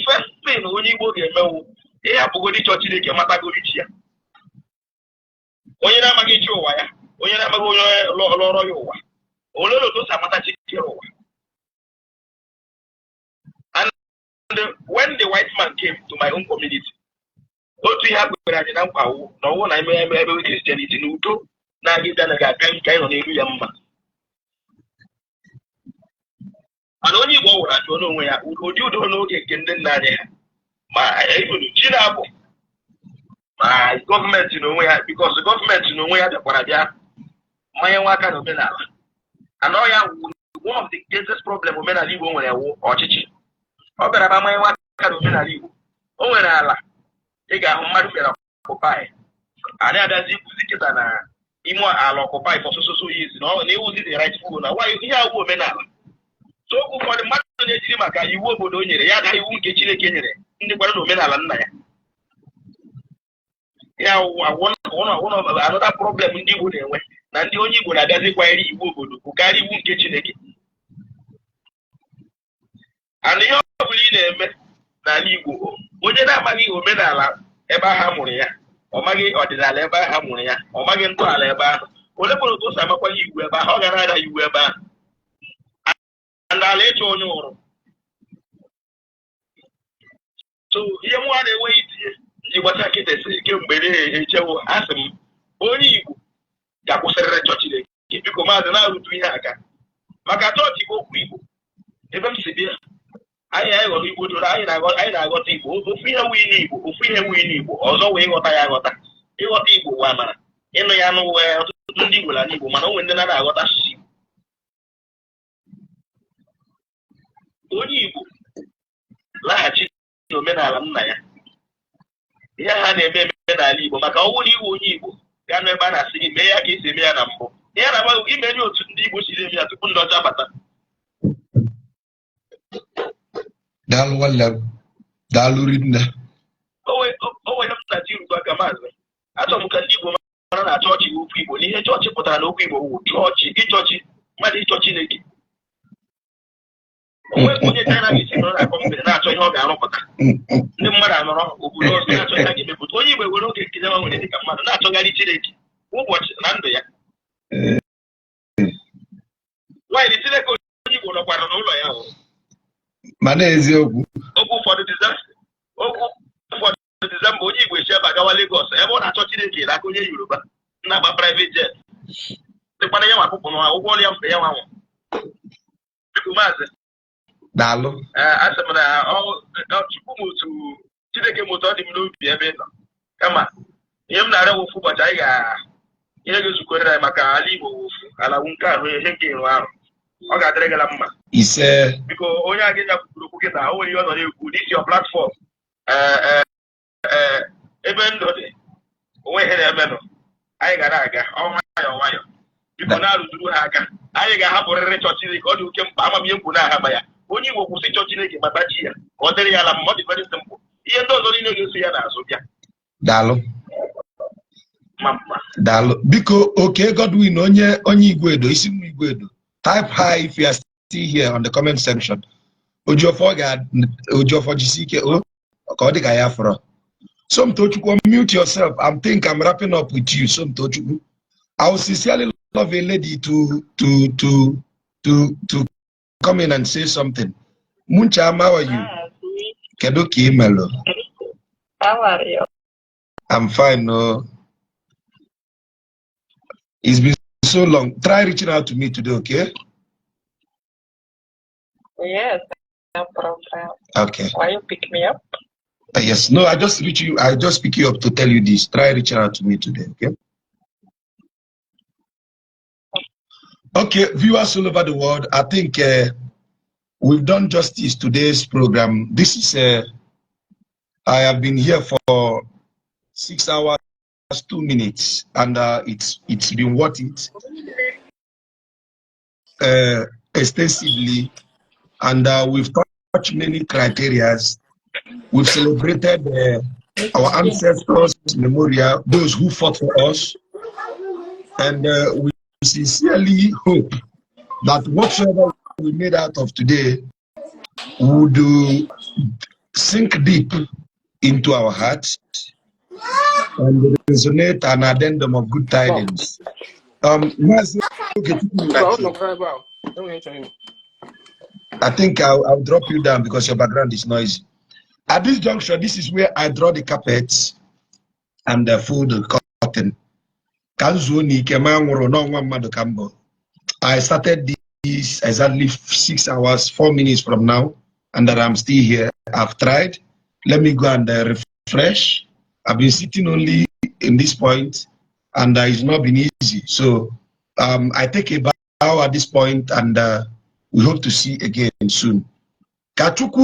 first thing onye Igbo ga-emewu ịhapụgodi ịchọ Chineke matagodi chi ya. Onye na-amaghị chi ụwa ya onye na-amaghị onye lọrọ ya ụwa ole otu si amata Chineke ụwa. And when the white man came to my own community otu ihe kwere anyị na nkwa na ọwụ na ebe Christianity na udo na-agịda na ga-aka nke anyị nọ n'elu ya mma. Mana onye Igbo wụrụ ajụ n'onwe ya ụdị udo n'oge nke ndị nna anyị ha ma chi na-abụ ma gọọmenti n'onwe ya, bikos gọọmenti n'onwe ya bịakwara bịa mmanye nwa aka na omenala. Anọ ya one of the greatest problem omenala Igbo nwere wụ ọchịchị. Ọ bịara ba mmanye nwa aka na omenala Igbo. O nwere ala ị ga-ahụ mmadụ bịara ọkụpaị anyị abịazi ịkụzi kịta na ime ala ọkụpaị for so years na iwuzi the right food na nwaanyị ihe awụ omenala. So okwu ụfọdụ mmadụ na-ejiri maka iwu obodo o nyere ya ada iwu nke Chineke nyere ndị kwara na omenala nna ya. Ya another problem ndị Igbo na-enwe na ndị onye Igbo na-abịazi kwanyere iwu obodo bụ karịa iwu nke Chineke. Ana ihe ọ bụla ị na-eme n'ala Igbo, onye na-amaghị omenala ebe ahụ mụrụ ya, ọ maghị ọdịnala ebe ahụ mụrụ ya, ọ maghị ntọala ebe ahụ, ole kpọrọ otu o si amakwaghị iwu ebe ahụ, ọ ga na-ada iwu ebe ahụ. Ala ịchọ onye ọrụ. So ihe mụ a na-enweghị itinye iji gbata nkịta si kemgbe na-echewo asị m onye Igbo ga-akwụsịrịrị chọọchị Chineke, biko maazị na-arụtu ihe aka maka chọọchị bụ okwu Igbo. Ebe m si bịa anyị ghọrọ Igbo doro anyị na-aghọta Igbo ofu ihe wee n'Igbo ofu ihe wee n'Igbo ọzọ wee ịghọta ya aghọta. Ịghọta Igbo wa mara ịnụ ya anụ wee ọtụtụ ndị Igbo na Igbo, mana o nwere ndị na-aghọta asụsụ Igbo. Onye Igbo laghachi n'omenala nna ya, ihe ha na-eme n'ala Igbo maka ọnwụ na iwu onye Igbo gaa n'ebe a na-asị gị mee ya ka esi eme ya na mbụ. Ihe na-agbaghị ime nye otu ndị Igbo siri eme ya tupu ndị ọcha abata. Daalụ rinne. O nwere m na tirugo aka maazị. Achọrọ m ka ndị Igbo mara na chọọchị bụ okwu Igbo, n'ihe chọọchị pụtara na okwu Igbo wụ ịchọọchị mmadụ ịchọ Chineke. Onwe onye China ga-esi nọrọ na kọmputa na-achọ ihe ọ ga-arụpụta. Ndị mmadụ anọrọ obodo ọzọ na-achọ ihe a ga-emepụta. Onye Igbo were oge nkezi nwere dịka mmadụ na-achọgharị Chineke ụbọchị na ndụ ya. Nwaanyị Chineke onye Igbo nọkwara n'ụlọ ya hụrụ. Mana eziokwu. Okwu ụfọdụ Disemba onye Igbo esi ebe agawa Lagos ebe ọ na-achọ Chineke n'aka onye Yoruba na-agba private jet. Dịkwana ya nwa akwụkwọ n'ụwa ụgwọ ọrụ ya mfe ya nwa nwa. Biko maazị. Daalụ. Asị m na Chukwu m otu Chineke m otu ọ dị m n'obi ebe ị nọ. Kama ihe m na-arịa wofu ụbọchị anyị ihe ga-ezukorere anyị maka ala Igbo wofu ala nke ahụ ihe nke ịrụ arụ. Ọ ga-adịrị gị mma. Ise. Biko onye a ga-enye kwuru okwu kịta o nwere ihe ọ nọ na-ekwu this your platform. Ebe ndụ dị onwe ihe na-emenụ anyị gara aga nwayọọ nwayọọ. Biko na-arụzuru ha aka anyị ga-ahapụrịrị chọọchị Chineke ọ dị oke mkpa amamihe mkpu na-aha ma ya. Onye Igbo kwụsị chọọchị Chineke mata chi ya ka ọ dịrị ya ala mma. Ọ dị very simple. Ihe ndị ọzọ niile ga-eso ya n'azụ bịa. Daalụ. Daalụ. Biko Oke Godwin onye Igwedo isi m Igwedo, type hi if you are still here on the comment section. Ojiofo jisike o ka ọ dị ka ya fọrọ. Somtochukwu, mute yourself. I'm wrapping up with you. Somtochukwu, I would sincerely love a lady to come in and say something. Muncha, how are you? Keduki Melo. How are you? I'm fine. No, it's been so long. Try reaching out to me today, okay? Yes, no problem. Okay. Why you pick me up? Yes. No, I just pick you up to tell you this. Try reaching out to me today, okay? Okay, viewers all over the world, I think we've done justice to today's program. This is I have been here for 6 hours, 2 minutes, and it's been worth it extensively, and we've touched many criteria. We've celebrated our ancestors' memorial, those who fought for us, and we sincerely hope that whatsoever we made out of today would sink deep into our hearts and resonate an addendum of good tidings. I think I'll drop you down because your background is noisy. At this juncture, this is where I draw the carpets and the food cotton. Kanzuni Kemangoro no one Madukambo. I started this exactly 6 hours, 4 minutes from now, and that I'm still here. I've tried. Let me go and refresh. I've been sitting only in this point, and it's not been easy. So I take a bow at this point, and we hope to see again soon. Kachuku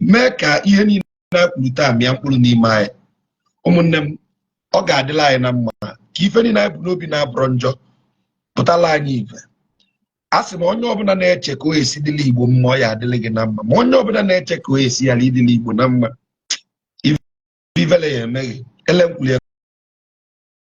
meka ihe na kuta miankulu ni mai. Omunem oga adila na mma. Kifeni na ibu n'obi na bronjo. Pụtala anyị ife. Asị ma onye ọbụla na-eche ka o esi dịla Igbo mma ya adịla gị na mma. Ma onye ọbụla na-eche ka o esi ala idịla Igbo na mma. Ivele ya emeghị. Ele nkwuli